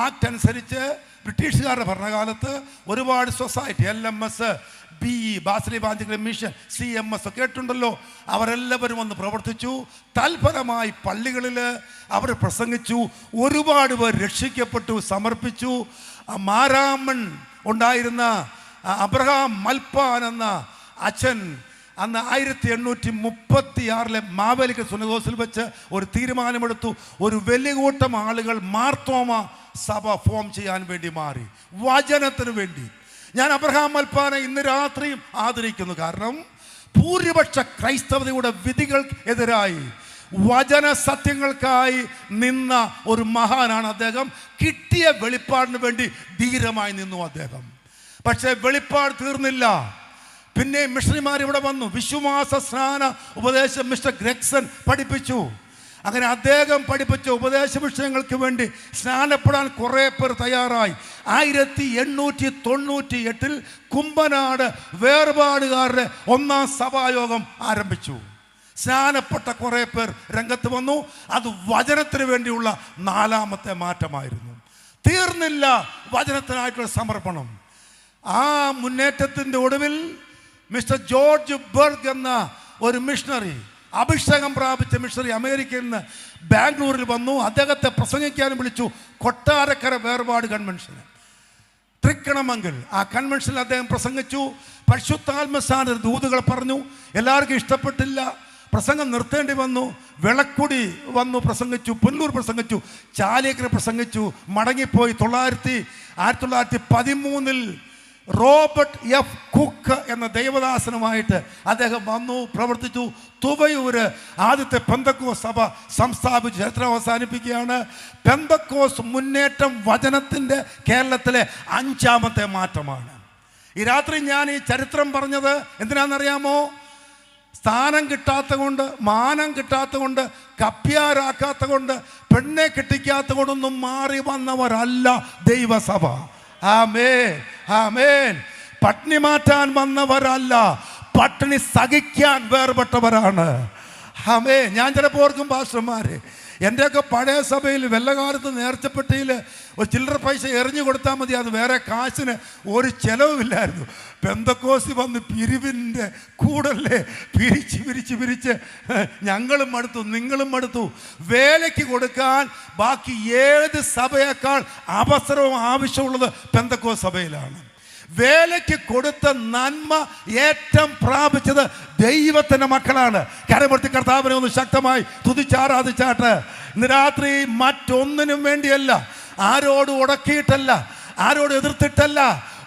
ആക്ട് അനുസരിച്ച് ബ്രിട്ടീഷുകാരുടെ ഭരണകാലത്ത് ഒരുപാട് സൊസൈറ്റി, LMS, BE, ബാസിലി ബാന്തിക്കൽ മിഷൻ, CMS കേട്ടുണ്ടല്ലോ, അവരെല്ലാവരും വന്ന് പ്രവർത്തിച്ചു. തൽഫലമായി പള്ളികളിൽ അവർ പ്രസംഗിച്ചു. ഒരുപാട് പേർ രക്ഷിക്കപ്പെട്ടു, സമർപ്പിച്ചു. മാരാമൺ ഉണ്ടായിരുന്ന അബ്രഹാം മൽപ്പാൻ എന്ന അച്ഛൻ അന്ന് 1836 മാവേലിക്കൽ സുന്നതോസിൽ വെച്ച് ഒരു തീരുമാനമെടുത്തു. ഒരു വലിയ കൂട്ടം ആളുകൾ മാർത്തോമ സഭ ഫോം ചെയ്യാൻ വേണ്ടി മാറി, വചനത്തിന് വേണ്ടി. ഞാൻ അബ്രഹാം മൽപ്പാനെ ഇന്ന് രാത്രിയും ആദരിക്കുന്നു. കാരണം ഭൂരിപക്ഷ ക്രൈസ്തവതയുടെ വിധികൾ എതിരായി വചന സത്യങ്ങൾക്കായി നിന്ന ഒരു മഹാനാണ് അദ്ദേഹം. കിട്ടിയ വെളിപ്പാടിന് വേണ്ടി ധീരമായി നിന്നു അദ്ദേഹം. പക്ഷേ വെളിപ്പാട് തീർന്നില്ല. പിന്നെ മിഷണറിമാർ ഇവിടെ വന്നു. വിശ്വാസ സ്നാന ഉപദേശം മിസ്റ്റർ ഗ്രെഗ്സൺ പഠിപ്പിച്ചു. അങ്ങനെ അദ്ദേഹം പഠിപ്പിച്ച ഉപദേശ വിഷയങ്ങൾക്ക് വേണ്ടി സ്നാനപ്പെടാൻ കുറേ പേർ തയ്യാറായി. 1898 കുമ്പനാട് വേർപാടുകാരുടെ ഒന്നാം സഭായോഗം ആരംഭിച്ചു. സ്നാനപ്പെട്ട കുറേ പേർ രംഗത്ത് വന്നു. അത് വചനത്തിന് വേണ്ടിയുള്ള 4ാമത്തെ മാറ്റമായിരുന്നു. തീർന്നില്ല വചനത്തിനായിട്ടുള്ള സമർപ്പണം. ആ മുന്നേറ്റത്തിൻ്റെ ഒടുവിൽ മിസ്റ്റർ ജോർജ് ബർഗ് എന്ന ഒരു മിഷണറി, അഭിഷേകം പ്രാപിച്ച മിഷണറി, അമേരിക്കയിൽ നിന്ന് ബാംഗ്ലൂരിൽ വന്നു. അദ്ദേഹത്തെ പ്രസംഗിക്കാനും വിളിച്ചു. കൊട്ടാരക്കര വേർപാട് കൺവെൻഷന്, തൃക്കണമംഗൽ. ആ കൺവെൻഷനിൽ അദ്ദേഹം പ്രസംഗിച്ചു. പരിശുദ്ധാത്മസാന ദൂതുകൾ പറഞ്ഞു. എല്ലാവർക്കും ഇഷ്ടപ്പെട്ടില്ല. പ്രസംഗം നിർത്തേണ്ടി വന്നു. വിളക്കുടി വന്നു പ്രസംഗിച്ചു, പുല്ലൂർ പ്രസംഗിച്ചു, ചാലിയക്കര പ്രസംഗിച്ചു, മടങ്ങിപ്പോയി. 1913 റോബർട്ട് എഫ് കുക്ക് എന്ന ദൈവദാസനുമായിട്ട് അദ്ദേഹം വന്നു, പ്രവർത്തിച്ചു. തുവയൂര് ആദ്യത്തെ പെന്തക്കോസ് സഭ സംസ്ഥാപിച്ച് ചരിത്രം അവസാനിപ്പിക്കുകയാണ്. പെന്തക്കോസ് മുന്നേറ്റം വചനത്തിൻ്റെ കേരളത്തിലെ 5ാമത്തെ മാറ്റമാണ്. ഈ രാത്രി ഞാൻ ഈ ചരിത്രം പറഞ്ഞത് എന്തിനാണെന്നറിയാമോ? സ്ഥാനം കിട്ടാത്ത കൊണ്ട്, മാനം കിട്ടാത്ത കൊണ്ട്, കപ്പ്യാരാക്കാത്ത കൊണ്ട്, പെണ്ണെ കെട്ടിക്കാത്ത കൊണ്ടൊന്നും മാറി വന്നവരല്ല ദൈവസഭ. ആമേൻ, ആമേൻ. പട്ടിണി മാറ്റാൻ വന്നവരല്ല, പട്ടിണി സഹിക്കാൻ വേർപെട്ടവരാണ്. ആമേൻ. ഞാൻ ചിലപ്പോൾ ഓർക്കും, പാസ്റ്റർമാരെ, എൻ്റെയൊക്കെ പഴയ സഭയിൽ വെള്ളകാലത്ത് നേർച്ചപ്പെട്ടിയിൽ ഒരു ചില്ലറ പൈസ എറിഞ്ഞു കൊടുത്താൽ മതി, അത് വേറെ കാശിന് ഒരു ചെലവുമില്ലായിരുന്നു. പെന്തക്കോസ്തി വന്ന് പിരിവിൻ്റെ കൂടല്ലേ പിരിച്ച് ഞങ്ങളും മടുത്തു, നിങ്ങളും മടുത്തു. വേലയ്ക്ക് കൊടുക്കാൻ ബാക്കി ഏത് സഭയേക്കാൾ അവസരവും ആവശ്യമുള്ളത് പെന്തക്കോസ്ത് സഭയിലാണ്. വേലയ്ക്ക് കൊടുത്ത നന്മ ഏറ്റവും പ്രാപിച്ചത് ദൈവത്തിൻ്റെ മക്കളാണ്. കരമൂർത്തി കർത്താവിനെ ഒന്ന് ശക്തമായി തുതിച്ചാരാധിച്ചാട്ട്. ഇന്ന് രാത്രി മറ്റൊന്നിനും വേണ്ടിയല്ല, ആരോട് ഉടക്കിയിട്ടല്ല, ആരോട് എതിർത്തിട്ടല്ല,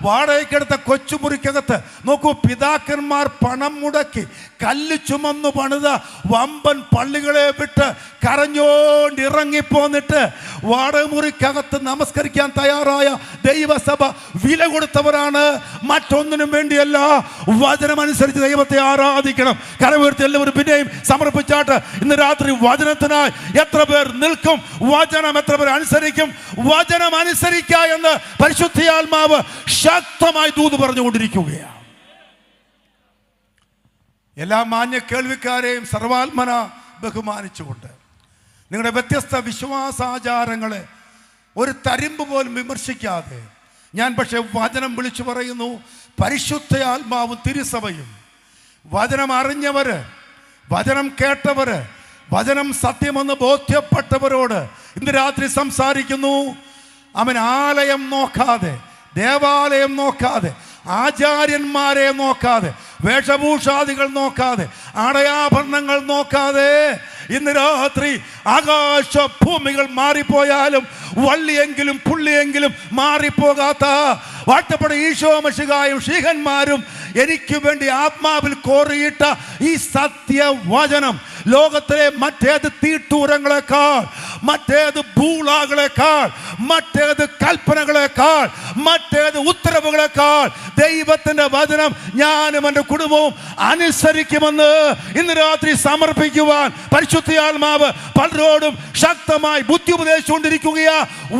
വാടകയ്ക്കെടുത്ത കൊച്ചുമുറിക്കകത്ത് നോക്കൂ, പിതാക്കന്മാർ പണം മുടക്കി കല്ല് ചുമന്നു പണിത വമ്പൻ പള്ളികളെ വിട്ട് കരഞ്ഞോണ്ടിറങ്ങിപ്പോന്നിട്ട് വാടകമുറിക്കകത്ത് നമസ്കരിക്കാൻ തയ്യാറായ ദൈവസഭ വില കൊടുത്തവരാണ്. മറ്റൊന്നിനും വേണ്ടിയല്ല, വചനമനുസരിച്ച് ദൈവത്തെ ആരാധിക്കണം. കരമുയർത്തി എല്ലാവരും പിന്നെയും സമർപ്പിച്ചാട്ട്. ഇന്ന് രാത്രി വചനത്തിനായി എത്ര പേർ നിൽക്കും? വചനം എത്ര പേർ അനുസരിക്കും? വചനം അനുസരിക്കുക എന്ന് പരിശുദ്ധാത്മാവ് ശക്തമായി ദൂത് പറഞ്ഞുകൊണ്ടിരിക്കുകയാണ്. എല്ലാ മാന്യ കേൾവിക്കാരെയും സർവാത്മന ബഹുമാനിച്ചുകൊണ്ട് നിങ്ങളുടെ വ്യത്യസ്ത വിശ്വാസാചാരങ്ങളെ ഒരു തരിമ്പ് പോലും വിമർശിക്കാതെ ഞാൻ പക്ഷേ വചനം വിളിച്ചു പറയുന്നു. പരിശുദ്ധ ആത്മാവും തിരുസഭയും വചനം അറിഞ്ഞവര്, വചനം കേട്ടവര്, വചനം സത്യമെന്ന് ബോധ്യപ്പെട്ടവരോട് ഇന്ന് രാത്രി സംസാരിക്കുന്നു. അവൻ ആലയം നോക്കാതെ, ദേവാലയം നോക്കാതെ, ആചാര്യന്മാരെ നോക്കാതെ, വേഷഭൂഷാദികൾ നോക്കാതെ, ആടയാഭരണങ്ങൾ നോക്കാതെ ഇന്ന് രാത്രി ആകാശ ഭൂമികൾ മാറിപ്പോയാലും വള്ളിയെങ്കിലും പുള്ളിയെങ്കിലും മാറിപ്പോകാത്ത വാഴ്ത്തപ്പെട്ട ഈശോ മിശിഹായും ശീഹന്മാരും എനിക്ക് വേണ്ടി ആത്മാവിൽ കോറിയിട്ട ഈ സത്യവചനം ലോകത്തിലെ മറ്റേത് തീട്ടൂരങ്ങളെക്കാൾ, മറ്റേത് ഭൂളാകളെക്കാൾ, മറ്റേത് കൽപ്പനകളെക്കാൾ, മറ്റേത് ഉത്തരവുകളെക്കാൾ ദൈവത്തിന്റെ വചനം ഞാനും എൻ്റെ കുടുംബവും അനുസരിക്കുമെന്ന് ഇന്ന് രാത്രി സമർപ്പിക്കുവാൻ പരിശുദ്ധാത്മാവ് പലരോടും ശക്തമായി ബുദ്ധി ഉപദേശിച്ചുകൊണ്ടിരിക്കുകയാ.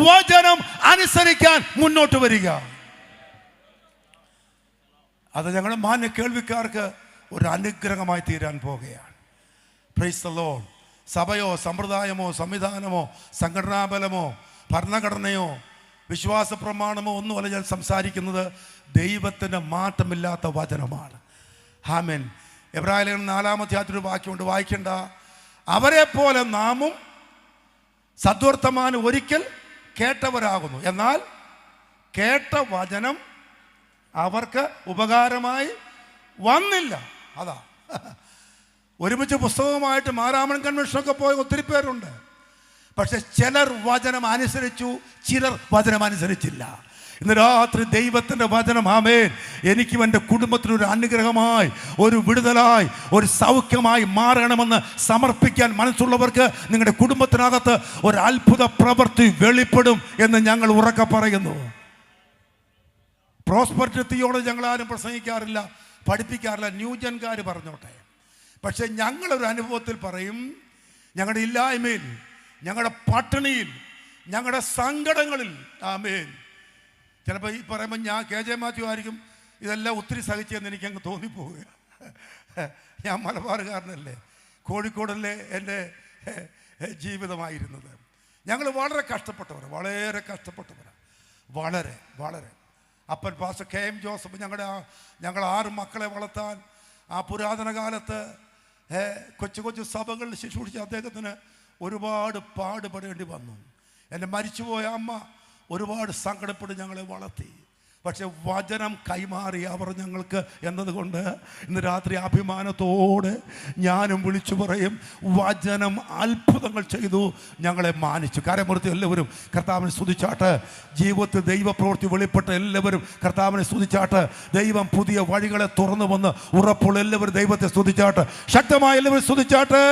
വചനം അനുസരിക്കാൻ മുന്നോട്ട് വരിക. അത് ഞങ്ങളുടെ മാന്യ കേൾവിക്കാർക്ക് ഒരു അനുഗ്രഹമായി തീരാൻ പോകുകയാണ്. Praise the Lord. സഭയോ സമ്പ്രദായമോ സംവിധാനമോ സംഘടനാബലമോ ഭരണഘടനയോ വിശ്വാസ പ്രമാണമോ ഒന്നുമല്ല ഞാൻ സംസാരിക്കുന്നത്. ദൈവത്തിൻ്റെ മാറ്റമില്ലാത്ത വചനമാണ്. ആമേൻ. എബ്രായർ 4-ാം അധ്യായത്തിൽ ഒരു വാക്യമുണ്ട്, വായിക്കണ്ട. അവരെ പോലെ നാമും സദ്വർത്തമാനം ഒരിക്കൽ കേട്ടവരാകുന്നു, എന്നാൽ കേട്ട വചനം അവർക്ക് ഉപകാരമായി വന്നില്ല. അതാ ഒരുമിച്ച് പുസ്തകവുമായിട്ട് മാരാമൺ കൺവെൻഷനൊക്കെ പോയ ഒത്തിരി പേരുണ്ട്. പക്ഷെ ചിലർ വചനം അനുസരിച്ചു, ചിലർ വചനം അനുസരിച്ചില്ല. ഇന്ന് രാത്രി ദൈവത്തിൻ്റെ വചനം ആമേൻ എനിക്കും എൻ്റെ കുടുംബത്തിനൊരു അനുഗ്രഹമായി, ഒരു വിടുതലായി, ഒരു സൗഖ്യമായി മാറണമെന്ന് സമർപ്പിക്കാൻ മനസ്സുള്ളവർക്ക് നിങ്ങളുടെ കുടുംബത്തിനകത്ത് ഒരു അത്ഭുത പ്രവൃത്തി വെളിപ്പെടും എന്ന് ഞങ്ങൾ ഉറക്കെ പറയുന്നു. പ്രോസ്പെരിറ്റി തിയോളജി ഞങ്ങളാരും പ്രസംഗിക്കാറില്ല, പഠിപ്പിക്കാറില്ല, ന്യൂജൻകാർ പറഞ്ഞോട്ടെ. പക്ഷെ ഞങ്ങളൊരു അനുഭവത്തിൽ പറയും, ഞങ്ങളുടെ ഇല്ലായ്മയിൽ, ഞങ്ങളുടെ പട്ടിണിയിൽ, ഞങ്ങളുടെ സങ്കടങ്ങളിൽ ആമേൻ. ചിലപ്പോൾ ഈ പറയുമ്പോൾ ഞാൻ KJ മാത്യു ആയിരിക്കും ഇതെല്ലാം ഒത്തിരി സഹിച്ചെന്ന് എനിക്കങ്ങ് തോന്നിപ്പോവുക. ഞാൻ മലബാറുകാരനല്ലേ, കോഴിക്കോടല്ലേ എൻ്റെ ജീവിതമായിരുന്നത്. ഞങ്ങൾ വളരെ കഷ്ടപ്പെട്ടവരാണ്, വളരെ കഷ്ടപ്പെട്ടവരാണ്, വളരെ വളരെ. അപ്പൻ പാസ്റ്റർ KM ജോസഫ് ഞങ്ങൾ 6 മക്കളെ വളർത്താൻ ആ പുരാതന കാലത്ത് കൊച്ചു കൊച്ചു സഭകളിൽ ശുശ്രൂഷിച്ച അദ്ദേഹത്തിന് ഒരുപാട് പാടുപെടേണ്ടി വന്നു. എൻ്റെ മരിച്ചുപോയ അമ്മ ഒരുപാട് സങ്കടപ്പെട്ട് ഞങ്ങളെ വളർത്തി. പക്ഷെ വചനം കൈമാറി അവർ ഞങ്ങൾക്ക് എന്നതുകൊണ്ട് ഇന്ന് രാത്രി അഭിമാനത്തോടെ ഞാനും വിളിച്ചു പറയും, വചനം അത്ഭുതങ്ങൾ ചെയ്തു, ഞങ്ങളെ മാനിച്ചു. കരമുറുത്തി എല്ലാവരും കർത്താവിനെ സ്തുതിച്ചാട്ട്. ജീവിതത്തിൽ ദൈവപ്രവൃത്തി വെളിപ്പെട്ട എല്ലാവരും കർത്താവിനെ സ്തുതിച്ചാട്ട്. ദൈവം പുതിയ വഴികളെ തുറന്നു വന്ന് ഉറപ്പുള്ള എല്ലാവരും ദൈവത്തെ സ്തുതിച്ചാട്ട്. ശക്തമായ എല്ലാവരും സ്തുതിച്ചാട്ട്.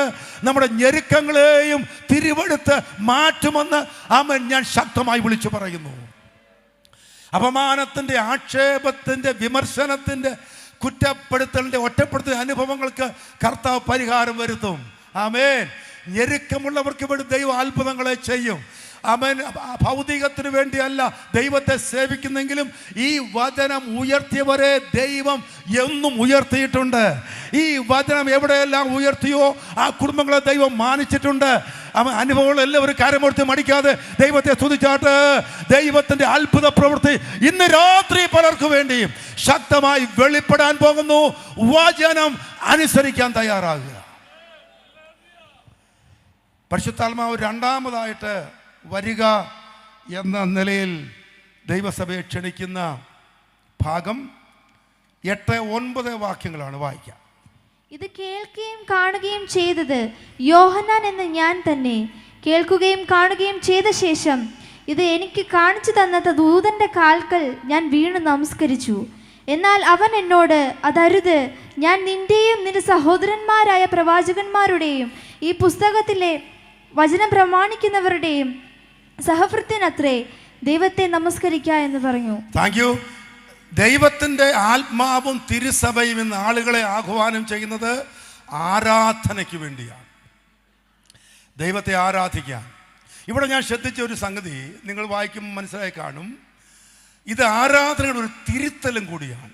നമ്മുടെ ഞെരുക്കങ്ങളെയും തിരിവെടുത്ത് മാറ്റുമെന്ന് ആമേൻ ഞാൻ ശക്തമായി വിളിച്ചു പറയുന്നു. അപമാനത്തിൻ്റെ, ആക്ഷേപത്തിൻ്റെ, വിമർശനത്തിൻ്റെ, കുറ്റപ്പെടുത്തലിൻ്റെ, ഒറ്റപ്പെടുത്തൽ അനുഭവങ്ങൾക്ക് കർത്താവ് പരിഹാരം വരുത്തും. ആമേൻ. ഞെരുക്കമുള്ളവർക്ക് വേണ്ടി ദൈവം അത്ഭുതങ്ങളെ ചെയ്യും. ആമേൻ. ഭൗതികത്തിന് വേണ്ടിയല്ല ദൈവത്തെ സേവിക്കുന്നെങ്കിലും ഈ വചനം ഉയർത്തിയവരെ ദൈവം എന്നും ഉയർത്തിയിട്ടുണ്ട്. ഈ വചനം എവിടെയെല്ലാം ഉയർത്തിയോ ആ കുടുംബങ്ങളെ ദൈവം മാനിച്ചിട്ടുണ്ട്. അനുഭവങ്ങൾ എല്ലാവരും കരമൊടുത്ത് മടിക്കാതെ ദൈവത്തെ സ്തുതിച്ചാട്ട്. ദൈവത്തിൻ്റെ അത്ഭുത പ്രവൃത്തി ഇന്ന് രാത്രി പലർക്കു വേണ്ടിയും ശക്തമായി വെളിപ്പെടാൻ പോകുന്നു. വചനം അനുസരിക്കാൻ തയ്യാറാകുക. പരിശുദ്ധാത്മാവ് രണ്ടാമതായിട്ട് വരിക എന്ന നിലയിൽ ദൈവസഭയെ ക്ഷണിക്കുന്ന ഭാഗം 8-9 വാക്യങ്ങളാണ് വായിക്കുക. ഇത് കേൾക്കുകയും കാണുകയും ചെയ്തത് യോഹന്നാൻ എന്ന ഞാൻ തന്നെ. കേൾക്കുകയും കാണുകയും ചെയ്ത ശേഷം ഇത് എനിക്ക് കാണിച്ചു തന്ന ദൂതന്റെ കാൽക്കൽ ഞാൻ വീണു നമസ്കരിച്ചു. എന്നാൽ അവൻ എന്നോട്, അതരുത്, ഞാൻ നിന്റെയും നിന്റെ സഹോദരന്മാരായ പ്രവാചകന്മാരുടെയും ഈ പുസ്തകത്തിലെ വചനം പ്രമാണിക്കുന്നവരുടെയും സഹഭൃത്യനത്രേ, ദൈവത്തെ നമസ്കരിക്ക എന്ന് പറഞ്ഞു. Thank you. ദൈവത്തിൻ്റെ ആത്മാവും തിരുസഭയും ഇന്ന് ആളുകളെ ആഹ്വാനം ചെയ്യുന്നത് ആരാധനയ്ക്ക് വേണ്ടിയാണ്. ദൈവത്തെ ആരാധിക്കാൻ. ഇവിടെ ഞാൻ ശ്രദ്ധിച്ച ഒരു സംഗതി നിങ്ങൾ വായിക്കുമ്പോൾ മനസ്സിലായി കാണും. ഇത് ആരാധനയുടെ ഒരു തിരുത്തലും കൂടിയാണ്.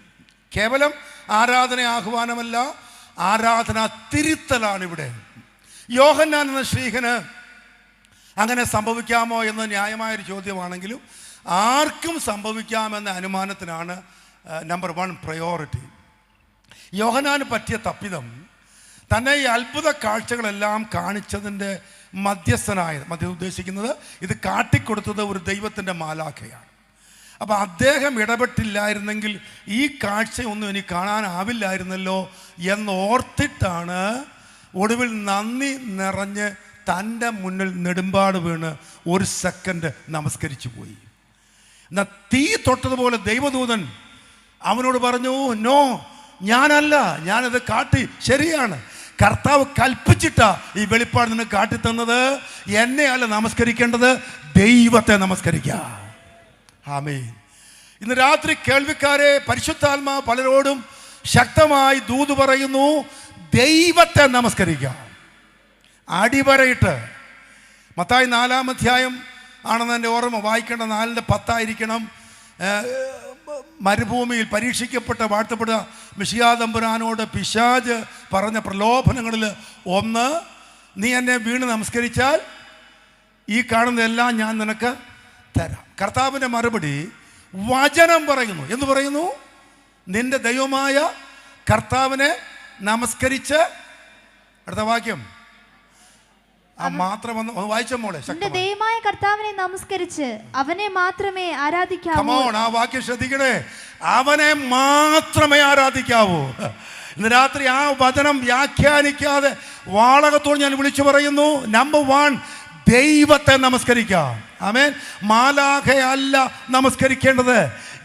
കേവലം ആരാധന ആഹ്വാനമല്ല, ആരാധന തിരുത്തലാണ് ഇവിടെ. യോഹന്നാൻ എന്ന ശ്രീഹന് അങ്ങനെ സംഭവിക്കാമോ എന്ന ന്യായമായൊരു ചോദ്യമാണെങ്കിലും ആർക്കും സംഭവിക്കാമെന്ന അനുമാനത്തിനാണ് നമ്പർ 1 പ്രയോറിറ്റി. യോഹന്നാന് പറ്റിയ തപ്പിദം തന്നെ ഈ അത്ഭുത കാഴ്ചകളെല്ലാം കാണിച്ചതിൻ്റെ മധ്യസ്ഥനായത് ഉദ്ദേശിക്കുന്നത് ഇത് കാട്ടിക്കൊടുത്തത് ഒരു ദൈവത്തിൻ്റെ മാലാഖയാണ്. അപ്പോൾ അദ്ദേഹം ഇടപെട്ടില്ലായിരുന്നെങ്കിൽ ഈ കാഴ്ചയൊന്നും എനിക്ക് കാണാനാവില്ലായിരുന്നല്ലോ എന്നോർത്തിട്ടാണ് ഒടുവിൽ നന്ദി നിറഞ്ഞ് തൻ്റെ മുന്നിൽ നെടുമ്പാട് വീണ് 1 സെക്കൻഡ് നമസ്കരിച്ചു പോയി. എന്നാൽ തീ തൊട്ടതുപോലെ ദൈവദൂതൻ അവനോട് പറഞ്ഞു, നോ, ഞാനല്ല, ഞാനത് കാട്ടി. ശരിയാണ്, കർത്താവ് കൽപ്പിച്ചിട്ടാ ഈ വെളിപ്പാട് നിന്ന് കാട്ടിത്തന്നത്. എന്നെ അല്ല നമസ്കരിക്കേണ്ടത്, ദൈവത്തെ നമസ്കരിക്കുക. ആമേൻ. ഇന്ന് രാത്രി കേൾവിക്കാരെ, പരിശുദ്ധാത്മാവ് പലരോടും ശക്തമായി ദൂത് പറയുന്നു, ദൈവത്തെ നമസ്കരിക്കുക. അടിവരയിട്ട് മത്തായി 4-ാം അധ്യായം ആണെന്ന് എൻ്റെ ഓർമ്മ, വായിക്കേണ്ട 4:10 മരുഭൂമിയിൽ പരീക്ഷിക്കപ്പെട്ട വാഴ്ത്തപ്പെട്ട മിശിഹാ തമ്പുരാനോട് പിശാച് പറഞ്ഞ പ്രലോഭനങ്ങളിൽ ഒന്ന്, നീ എന്നെ വീണ് നമസ്കരിച്ചാൽ ഈ കാണുന്നതെല്ലാം ഞാൻ നിനക്ക് തരാം. കർത്താവിൻ്റെ മറുപടി വചനം പറയുന്നു. എന്ന് പറയുന്നു? നിന്റെ ദൈവമായ കർത്താവിനെ നമസ്കരിച്ച്, അടുത്ത വാക്യം മാത്രം വായിച്ച മോളെ, ദൈവമായ കർത്താവിനെ നമസ്കരിച്ച് അവനെ മാത്രമേ ആരാധിക്കാവൂ. ആ വാക്യം ശ്രദ്ധിക്കണേ, അവനെ മാത്രമേ ആരാധിക്കാവൂ. ഇന്ന് രാത്രി ആ വചനം വ്യാഖ്യാനിക്കാതെ വാളകത്തോട് ഞാൻ വിളിച്ചു പറയുന്നു, നമ്പർ 1, ദൈവത്തെ നമസ്കരിക്കാം. ആമേൻ. മാലാഖയല്ല നമസ്കരിക്കേണ്ടത്,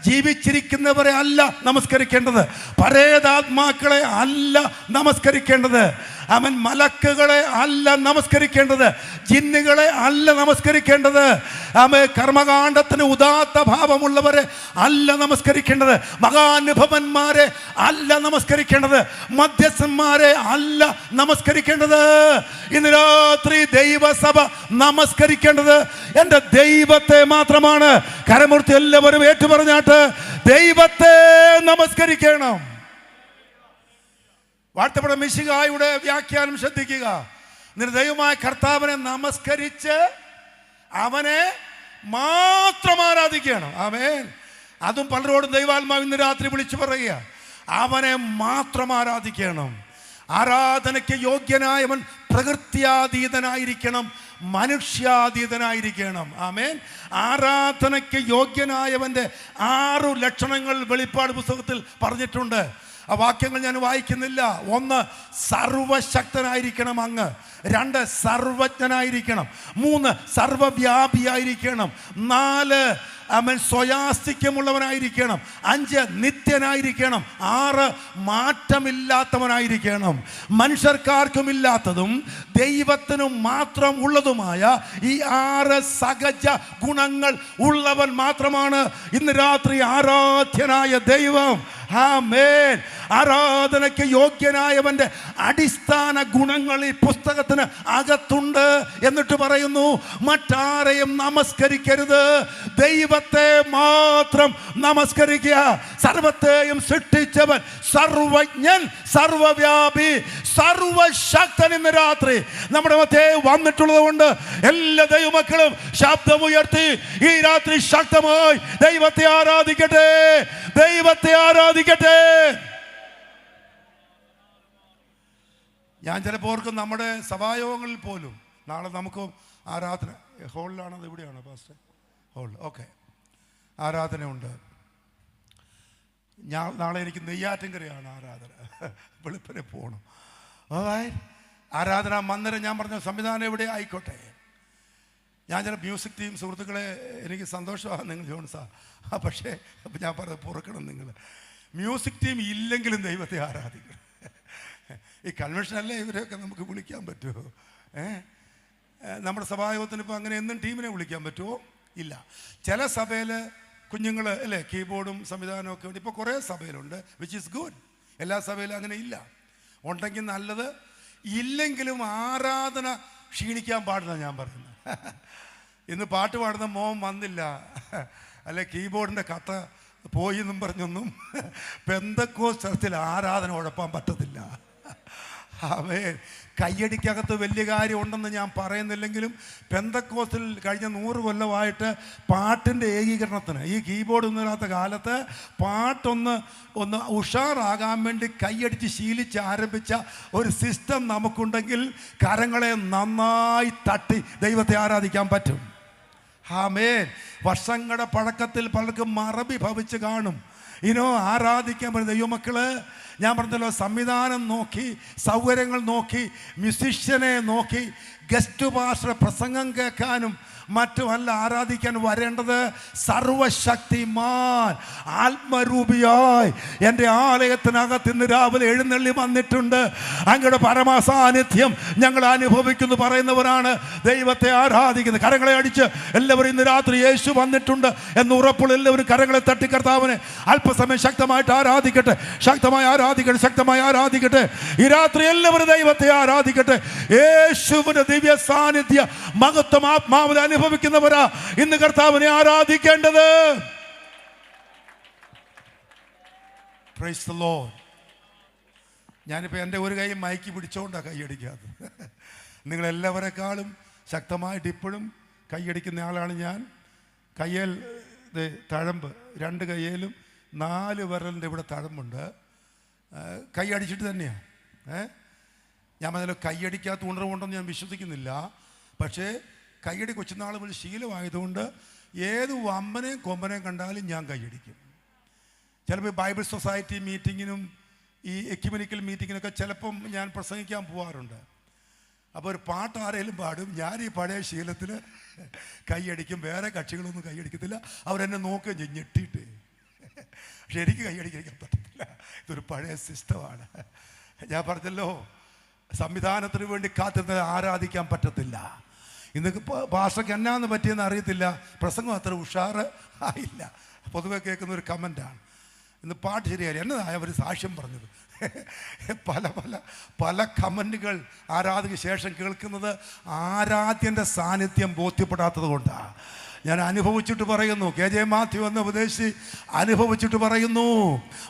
ജീവിച്ചിരിക്കുന്നവരെ അല്ല നമസ്കരിക്കേണ്ടത്, പരേതാത്മാക്കളെ അല്ല നമസ്കരിക്കേണ്ടത്, അവൻ മലക്കുകളെ അല്ല നമസ്കരിക്കേണ്ടത്, ജിന്നുകളെ അല്ല നമസ്കരിക്കേണ്ടത്, കർമ്മകാണ്ഡത്തിന് ഉദാത്ത ഭാവമുള്ളവരെ അല്ല നമസ്കരിക്കേണ്ടത്, മഹാനുഭവന്മാരെ അല്ല നമസ്കരിക്കേണ്ടത്, മധ്യസ്ഥന്മാരെ അല്ല നമസ്കരിക്കേണ്ടത്. ഇന്ന് രാത്രി ദൈവസഭ നമസ്കരിക്കേണ്ടത് എൻ്റെ ദൈവത്തെ മാത്രമാണ്. കരമൂർത്തി എല്ലാവരും ഏറ്റുപറഞ്ഞാട്ട് ദൈവത്തെ നമസ്കരിക്കണം. വാഴ്ത്തപ്പെട്ട മിശിഹായുടെ വ്യാഖ്യാനം ശ്രദ്ധിക്കുക. ദൈവമായ കർത്താവിനെ നമസ്കരിച്ച് അവനെ മാത്രം ആരാധിക്കണം. ആമേൻ. അതും പലരോടും ദൈവാത്മാവ് ഇന്ന് രാത്രി വിളിച്ചു പറയുക, അവനെ മാത്രം ആരാധിക്കണം. ആരാധനയ്ക്ക് യോഗ്യനായവൻ പ്രകൃത്യാതീതനായിരിക്കണം, മനുഷ്യാതീതനായിരിക്കണം. ആമേൻ. ആരാധനയ്ക്ക് യോഗ്യനായവൻ്റെ 6 ലക്ഷണങ്ങൾ വെളിപ്പാട് പുസ്തകത്തിൽ പറഞ്ഞിട്ടുണ്ട്. ആ വാക്യങ്ങൾ ഞാൻ വായിക്കുന്നില്ല. 1, സർവശക്തനായിരിക്കണം അങ്ങ്. 2, സർവജ്ഞനായിരിക്കണം. 3, സർവവ്യാപിയായിരിക്കണം. 4, അവൻ സ്വയാസ്തിക്യമുള്ളവനായിരിക്കണം. 5, നിത്യനായിരിക്കണം. 6, മാറ്റമില്ലാത്തവനായിരിക്കണം. മനുഷ്യർക്കാർക്കുമില്ലാത്തതും ദൈവത്തിനും മാത്രം ഉള്ളതുമായ ഈ 6 സഹജ ഗുണങ്ങൾ ഉള്ളവൻ മാത്രമാണ് ഇന്ന് രാത്രി ആരാധ്യനായ ദൈവം. ആമേൻ. ആരാധനയ്ക്ക് യോഗ്യനായവന്റെ അടിസ്ഥാന ഗുണങ്ങൾ ഈ പുസ്തകത്തിന് അകത്തുണ്ട്. എന്നിട്ട് പറയുന്നു, മറ്റാരെയും നമസ്കരിക്കരുത്, ദൈവത്തെ മാത്രം നമസ്കരിക്കുക. സർവത്തെയും സൃഷ്ടിച്ചവൻ, സർവജ്ഞൻ, സർവവ്യാപി, സർവശക്തൻ ഇന്ന് രാത്രി നമ്മുടെ മധ്യേ വന്നിട്ടുള്ളത് കൊണ്ട് എല്ലാ ദൈവമക്കളും ശബ്ദമുയർത്തി ഈ രാത്രി ശക്തമായി ദൈവത്തെ ആരാധിക്കട്ടെ, ദൈവത്തെ ആരാധിക്കട്ടെ. ഞാൻ ചിലപ്പോൾ ഓർക്കും, നമ്മുടെ സഭായോഗങ്ങളിൽ പോലും നാളെ നമുക്ക് ആരാധന ഹോളിലാണത്, ഇവിടെയാണോ പാസ്റ്റർ? Whole, okay. ആരാധന ഉണ്ട്. നാളെ എനിക്ക് നെയ്യാറ്റിൻകരയാണ് ആരാധന, വെളുപ്പിനെ പോകണം. ആരാധന മന്ദിരം ഞാൻ പറഞ്ഞ സംവിധാനം എവിടെ ആയിക്കോട്ടെ. ഞാൻ ചില മ്യൂസിക് ടീം സുഹൃത്തുക്കളെ, എനിക്ക് സന്തോഷമാണ് നിങ്ങൾ ജോൺസാ, പക്ഷേ ഞാൻ പറഞ്ഞത് പൊറുക്കണം. നിങ്ങൾ മ്യൂസിക് ടീം ഇല്ലെങ്കിലും ദൈവത്തെ ആരാധിക്കണം. ഈ കൺവെൻഷനല്ലേ ഇവരെയൊക്കെ നമുക്ക് വിളിക്കാൻ പറ്റുമോ? നമ്മുടെ സഭായോഗത്തിന് ഇപ്പോൾ അങ്ങനെ എന്നും ടീമിനെ വിളിക്കാൻ പറ്റുമോ? ഇല്ല. ചില സഭയിൽ കുഞ്ഞുങ്ങൾ അല്ലേ കീബോർഡും സംവിധാനമൊക്കെ ഉണ്ട്. ഇപ്പോൾ കുറേ സഭയിലുണ്ട്, വിച്ച് ഈസ് ഗുഡ്. എല്ലാ സഭയിലും അങ്ങനെ ഇല്ല. ഉണ്ടെങ്കിൽ നല്ലത്. ഇല്ലെങ്കിലും ആരാധന ക്ഷീണിക്കാൻ പാടില്ല. ഞാൻ പറയുന്നത്, ഇന്ന് പാട്ട് പാടുന്ന മോൻ വന്നില്ല, അല്ലെ കീബോർഡിൻ്റെ കഥ പോയി എന്നും പറഞ്ഞൊന്നും പെന്തക്കോസ്ത് സ്ഥലത്തിൽ ആരാധന ഉഴപ്പാൻ പറ്റത്തില്ല. അവേ കയ്യടിക്കകത്ത് വലിയ കാര്യം ഉണ്ടെന്ന് ഞാൻ പറയുന്നില്ലെങ്കിലും പെന്തക്കോസ്തിൽ കഴിഞ്ഞ 100 കൊല്ലമായിട്ട് പാട്ടിൻ്റെ ഏകീകരണത്തിന്, ഈ കീബോർഡ് ഒന്നുമില്ലാത്ത കാലത്ത് പാട്ടൊന്ന് ഉഷാറാകാൻ വേണ്ടി കയ്യടിച്ച് ശീലിച്ച് ആരംഭിച്ച ഒരു സിസ്റ്റം നമുക്കുണ്ടെങ്കിൽ കരങ്ങളെ നന്നായി തട്ടി ദൈവത്തെ ആരാധിക്കാൻ പറ്റും. ആമേൻ. വർഷങ്ങളുടെ പഴക്കത്തിൽ പലർക്കും മറവി ഭവിച്ച് കാണും. ആരാധിക്കാൻ പറ്റും ദൈവമക്കള്. ഞാൻ പറഞ്ഞല്ലോ, സംവിധാനം നോക്കി, സൗകര്യങ്ങൾ നോക്കി, മ്യൂസിഷ്യനെ നോക്കി, ഗസ്റ്റ് പാസ്റ്റർ പ്രസംഗം കേൾക്കാനും മറ്റുമല്ല ആരാധിക്കാൻ വരേണ്ടത്. സർവശക്തിമാൻ ആത്മരൂപിയായി എൻ്റെ ആലയത്തിനകത്ത് ഇന്ന് രാവിലെ എഴുന്നള്ളി വന്നിട്ടുണ്ട്. അങ്ങയുടെ പരമസാന്നിധ്യം ഞങ്ങൾ അനുഭവിക്കുന്നു പറയുന്നവരാണ് ദൈവത്തെ ആരാധിക്കുന്നത്. കരങ്ങളെ അടിച്ച് എല്ലാവരും ഇന്ന് രാത്രി യേശു വന്നിട്ടുണ്ട് എന്ന് ഉറപ്പുള്ള എല്ലാവരും കരങ്ങളെ തട്ടി കർത്താവിനെ അല്പസമയം ശക്തമായിട്ട് ആരാധിക്കട്ടെ, ശക്തമായി ആരാധിക്കട്ടെ, ശക്തമായി ആരാധിക്കട്ടെ. ഈ രാത്രി എല്ലാവരും ദൈവത്തെ ആരാധിക്കട്ടെ. യേശുവിന്റെ ദിവ്യ സാന്നിധ്യ മഹത്വം ആത്മാവിൽ അനുഭവിക്കുന്നവരാ ഇന്ന് കർത്താവിനെ ആരാധിക്കേണ്ടത്. Price the Lord. ഞാനിപ്പോൾ എൻ്റെ ഒരു കൈ മയക്കി പിടിച്ചോണ്ടാണ് കൈയടിക്കാത്തത്. നിങ്ങളെല്ലാവരെക്കാളും ശക്തമായിട്ട് ഇപ്പോഴും കൈയടിക്കുന്ന ആളാണ് ഞാൻ. കയ്യിൽ തഴമ്പ്, രണ്ട് കയ്യിലും 4 വിരലിൻ്റെ ഇവിടെ തഴമ്പുണ്ട്. കൈയടിച്ചിട്ട് തന്നെയാണ്. ഞാൻ അതിൽ കൈയടിക്കാത്ത ഉണർവുണ്ടെന്ന് ഞാൻ വിശ്വസിക്കുന്നില്ല. പക്ഷേ കൈയടി കൊച്ചുനാൾ മുതൽ ശീലമായതുകൊണ്ട് ഏത് വമ്പനെയും കൊമ്പനെയും കണ്ടാലും ഞാൻ കൈയടിക്കും. ചിലപ്പോൾ ബൈബിൾ സൊസൈറ്റി മീറ്റിങ്ങിനും ഈ എക്യുമെനിക്കൽ മീറ്റിങ്ങിനൊക്കെ ചിലപ്പം ഞാൻ പ്രസംഗിക്കാൻ പോകാറുണ്ട്. അപ്പോൾ ഒരു പാട്ട് ആരെങ്കിലും പാടും, ഞാൻ ഈ പഴയ ശീലത്തിൽ കൈയടിക്കും. വേറെ കക്ഷികളൊന്നും കൈയടിക്കത്തില്ല. അവരെന്നെ നോക്കുകയും ചെയ്യും ഞെട്ടിയിട്ട്. പക്ഷെ എനിക്ക് കൈയടിക്കാൻ പറ്റത്തില്ല. ഇതൊരു പഴയ സിസ്റ്റമാണ്. ഞാൻ പറഞ്ഞല്ലോ, സംവിധാനത്തിന് വേണ്ടി കാത്തിരുന്ന് ആരാധിക്കാൻ പറ്റത്തില്ല. ഇന്ന് ഭാഷയ്ക്ക് എന്നാന്ന് പറ്റിയെന്ന് അറിയത്തില്ല. പ്രസംഗം അത്ര ഉഷാറ് ആയില്ല. പൊതുവെ കേൾക്കുന്ന ഒരു കമൻ്റാണ്, ഇന്ന് പാട്ട് ശരിയായി എന്നതായ ഒരു സാക്ഷ്യം പറഞ്ഞത്. പല പല പല കമൻറ്റുകൾ ആരാധനയ്ക്ക് ശേഷം കേൾക്കുന്നത് ആരാധ്യൻ്റെ സാന്നിധ്യം ബോധ്യപ്പെടാത്തത് കൊണ്ടാണ്. ഞാൻ അനുഭവിച്ചിട്ട് പറയുന്നു, KJ മാത്യു എന്ന ഉപദേശി അനുഭവിച്ചിട്ട് പറയുന്നു,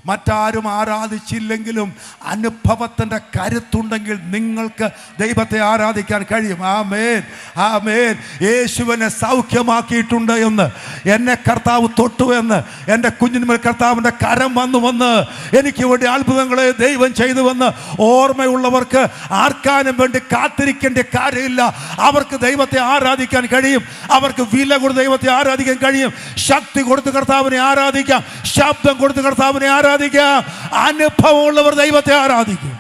മറ്റാരും ആരാധിച്ചില്ലെങ്കിലും അനുഭവത്തിൻ്റെ കരുത്തുണ്ടെങ്കിൽ നിങ്ങൾക്ക് ദൈവത്തെ ആരാധിക്കാൻ കഴിയും. ആമേൻ, ആമേൻ. യേശുവിനെ സൗഖ്യമാക്കിയിട്ടുണ്ട് എന്ന്, എന്നെ കർത്താവ് തൊട്ടു എന്ന്, എൻ്റെ കുഞ്ഞിന്മേൽ കർത്താവിൻ്റെ കരം വന്നുവെന്ന്, എനിക്ക് വേണ്ടി അത്ഭുതങ്ങളെ ദൈവം ചെയ്തുവെന്ന് ഓർമ്മയുള്ളവർക്ക് ആർക്കാനും വേണ്ടി കാത്തിരിക്കേണ്ട കാര്യമില്ല. അവർക്ക് ദൈവത്തെ ആരാധിക്കാൻ കഴിയും. അവർക്ക് വില കൊടുത്ത് ദൈവത്തെ ആരാധിക്കാൻ കഴിയും. ശക്തി കൊടുത്ത് കർത്താവിനെ ആരാധിക്കാം. ശബ്ദം കൊടുത്ത് കർത്താവിനെ ആരാധിക്കാം. അനുഭവമുള്ളവർ ദൈവത്തെ ആരാധിക്കും.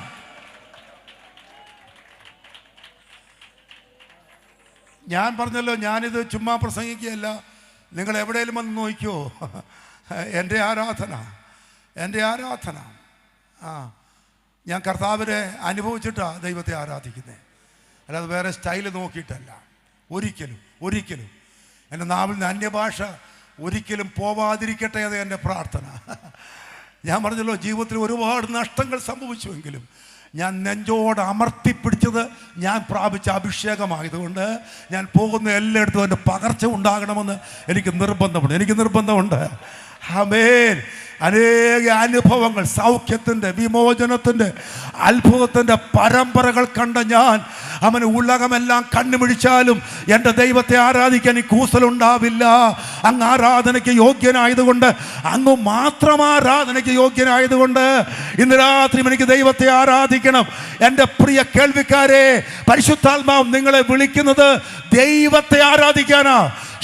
ഞാൻ പറഞ്ഞല്ലോ, ഞാനിത് ചുമ്മാ പ്രസംഗിക്കുകയല്ല. നിങ്ങൾ എവിടെയെങ്കിലും വന്ന് നോക്കിയോ, എൻ്റെ ആരാധന, എൻ്റെ ആരാധന. ഞാൻ കർത്താവിനെ അനുഭവിച്ചിട്ടാണ് ദൈവത്തെ ആരാധിക്കുന്നത്, അല്ലാതെ വേറെ സ്റ്റൈല് നോക്കിയിട്ടല്ല. ഒരിക്കലും ഒരിക്കലും എൻ്റെ നാവിൽ നിന്ന് അന്യഭാഷ ഒരിക്കലും പോവാതിരിക്കട്ടെ, അത് എൻ്റെ പ്രാർത്ഥന. ഞാൻ പറഞ്ഞല്ലോ, ജീവിതത്തിൽ ഒരുപാട് നഷ്ടങ്ങൾ സംഭവിച്ചുവെങ്കിലും ഞാൻ നെഞ്ചോട് അമർത്തിപ്പിടിച്ചത് ഞാൻ പ്രാപിച്ച അഭിഷേകമായതുകൊണ്ട് ഞാൻ പോകുന്ന എല്ലായിടത്തും എൻ്റെ പകർച്ച ഉണ്ടാകണമെന്ന് എനിക്ക് നിർബന്ധമുണ്ട്. ആമേൻ. അനേക അനുഭവങ്ങൾ, സൗഖ്യത്തിൻ്റെ, വിമോചനത്തിൻ്റെ, അത്ഭുതത്തിൻ്റെ പരമ്പരകൾ കണ്ട ഞാൻ അവന് ഉലകമെല്ലാം കണ്ണുമിഴിച്ചാലും എൻ്റെ ദൈവത്തെ ആരാധിക്കാൻ ഈ കൂസലുണ്ടാവില്ല. അങ്ങ് ആരാധനയ്ക്ക് യോഗ്യനായതുകൊണ്ട്, അങ്ങ് മാത്രം ആരാധനയ്ക്ക് യോഗ്യനായതുകൊണ്ട് ഇന്ന് രാത്രി എനിക്ക് ദൈവത്തെ ആരാധിക്കണം. എൻ്റെ പ്രിയ കേൾവിക്കാരെ, പരിശുദ്ധാത്മാവ് നിങ്ങളെ വിളിക്കുന്നത് ദൈവത്തെ ആരാധിക്കാനാ.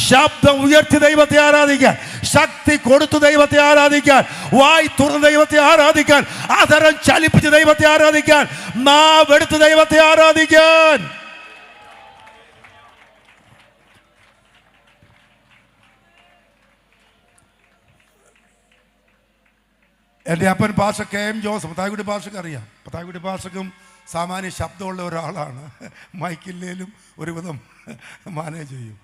ശബ്ദം ഉയർത്തി ദൈവത്തെ ആരാധിക്കാൻ, ശക്തി കൊടുത്തു ദൈവത്തെ ആരാധിക്കാൻ, വായ് തുറന്ന് ദൈവത്തെ ആരാധിക്കാൻ, ആദരം ചലിപ്പിച്ച് ദൈവത്തെ ആരാധിക്കാൻ, നാവെടുത്ത് ദൈവത്തെ ആരാധിക്കാൻ. എൻ്റെ അപ്പൻ പാസ്റ്റർ KM ജോസഫ്, പത്തായിക്കുടി പാസ്റ്റർക്ക് അറിയാം. പത്തായിക്കുടി പാസ്റ്റർക്കും സാമാന്യ ശബ്ദമുള്ള ഒരാളാണ്. മൈക്കില്ലേലും ഒരുവിധം മാനേജ് ചെയ്യും.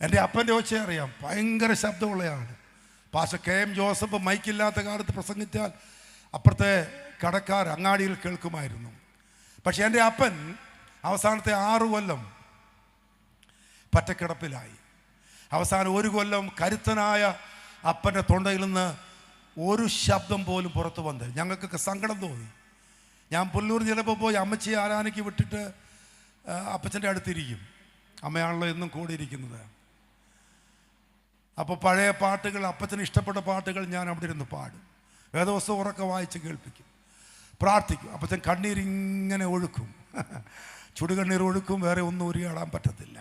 എൻ്റെ അപ്പൻ്റെ ഒച്ച അറിയാം, ഭയങ്കര ശബ്ദമുള്ളയാണ്. പാസ്റ്റർ KM ജോസഫ് മൈക്കില്ലാത്ത കാലത്ത് പ്രസംഗിച്ചാൽ അപ്പുറത്തെ കടക്കാർ അങ്ങാടിയിൽ കേൾക്കുമായിരുന്നു. പക്ഷെ എൻ്റെ അപ്പൻ അവസാനത്തെ 6 കൊല്ലം പറ്റക്കിടപ്പിലായി. അവസാനം 1 കൊല്ലം കരുത്തനായ അപ്പൻ്റെ തൊണ്ടയിൽ നിന്ന് ഒരു ശബ്ദം പോലും പുറത്തു വന്നത് ഞങ്ങൾക്കൊക്കെ സങ്കടം തോന്നി. ഞാൻ പുല്ലൂർ ചിലപ്പോൾ പോയി അമ്മച്ചിയെ ആരാധനയ്ക്ക് വിട്ടിട്ട് അപ്പച്ചൻ്റെ അടുത്തിരിക്കും. അമ്മയാണല്ലോ എന്നും കൂടിയിരിക്കുന്നത്. അപ്പോൾ പഴയ പാട്ടുകൾ, അപ്പച്ചന് ഇഷ്ടപ്പെട്ട പാട്ടുകൾ ഞാൻ അവിടെ ഇരുന്ന് പാടും. വേദവസ്തു ഉറക്കെ വായിച്ച് കേൾപ്പിക്കും, പ്രാർത്ഥിക്കും. അപ്പച്ചൻ കണ്ണീരിങ്ങനെ ഒഴുക്കും, ചുടുകണ്ണീർ ഒഴുക്കും. വേറെ ഒന്നും ഉരിയാടാൻ പറ്റത്തില്ല.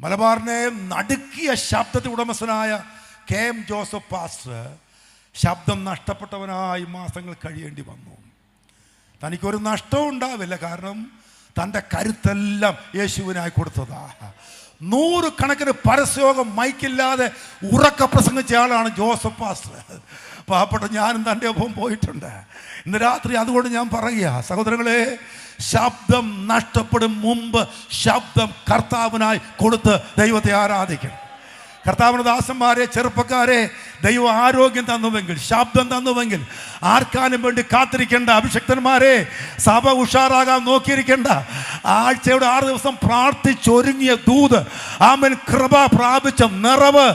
മലബാറിനെ നടുക്കിയ ശബ്ദത്തിന് ഉടമസ്ഥനായ KM ജോസഫ് പാസ്റ്റർ ശബ്ദം നഷ്ടപ്പെട്ടവനായി മാസങ്ങൾ കഴിയേണ്ടി വന്നു. തനിക്കൊരു നഷ്ടവും ഉണ്ടാവില്ല, കാരണം തൻ്റെ കരുത്തെല്ലാം യേശുവിനായി കൊടുത്തതാ. 100 കണക്കിന് പരസ്യയോഗം മൈക്കില്ലാതെ ഉറക്ക പ്രസംഗിച്ച ആളാണ് ജോസഫ് പാസ്റ്റർ. പാവപ്പെട്ട ഞാനും തൻ്റെ ഒപ്പം പോയിട്ടുണ്ട്. ഇന്ന് രാത്രി അതുകൊണ്ട് ഞാൻ പറയുക, സഹോദരങ്ങളെ, ശബ്ദം നഷ്ടപ്പെടും മുമ്പ് ശബ്ദം കർത്താവിനായി കൊടുത്ത് ദൈവത്തെ ആരാധിക്കണം. കർത്താവിന് ദാസന്മാരെ, ചെറുപ്പക്കാരെ, ദൈവം ആരോഗ്യം തന്നുവെങ്കിൽ, ശബ്ദം തന്നുവെങ്കിൽ ആർക്കാനും വേണ്ടി കാത്തിരിക്കേണ്ട. അഭിഷക്തന്മാരെ, സഭ ഉഷാറാകാൻ നോക്കിയിരിക്കേണ്ട. ആഴ്ചയുടെ 6 ദിവസം പ്രാർത്ഥിച്ചൊരുങ്ങിയ ദൂത്, ആമൻ, കൃപ പ്രാപിച്ച നിറവ്,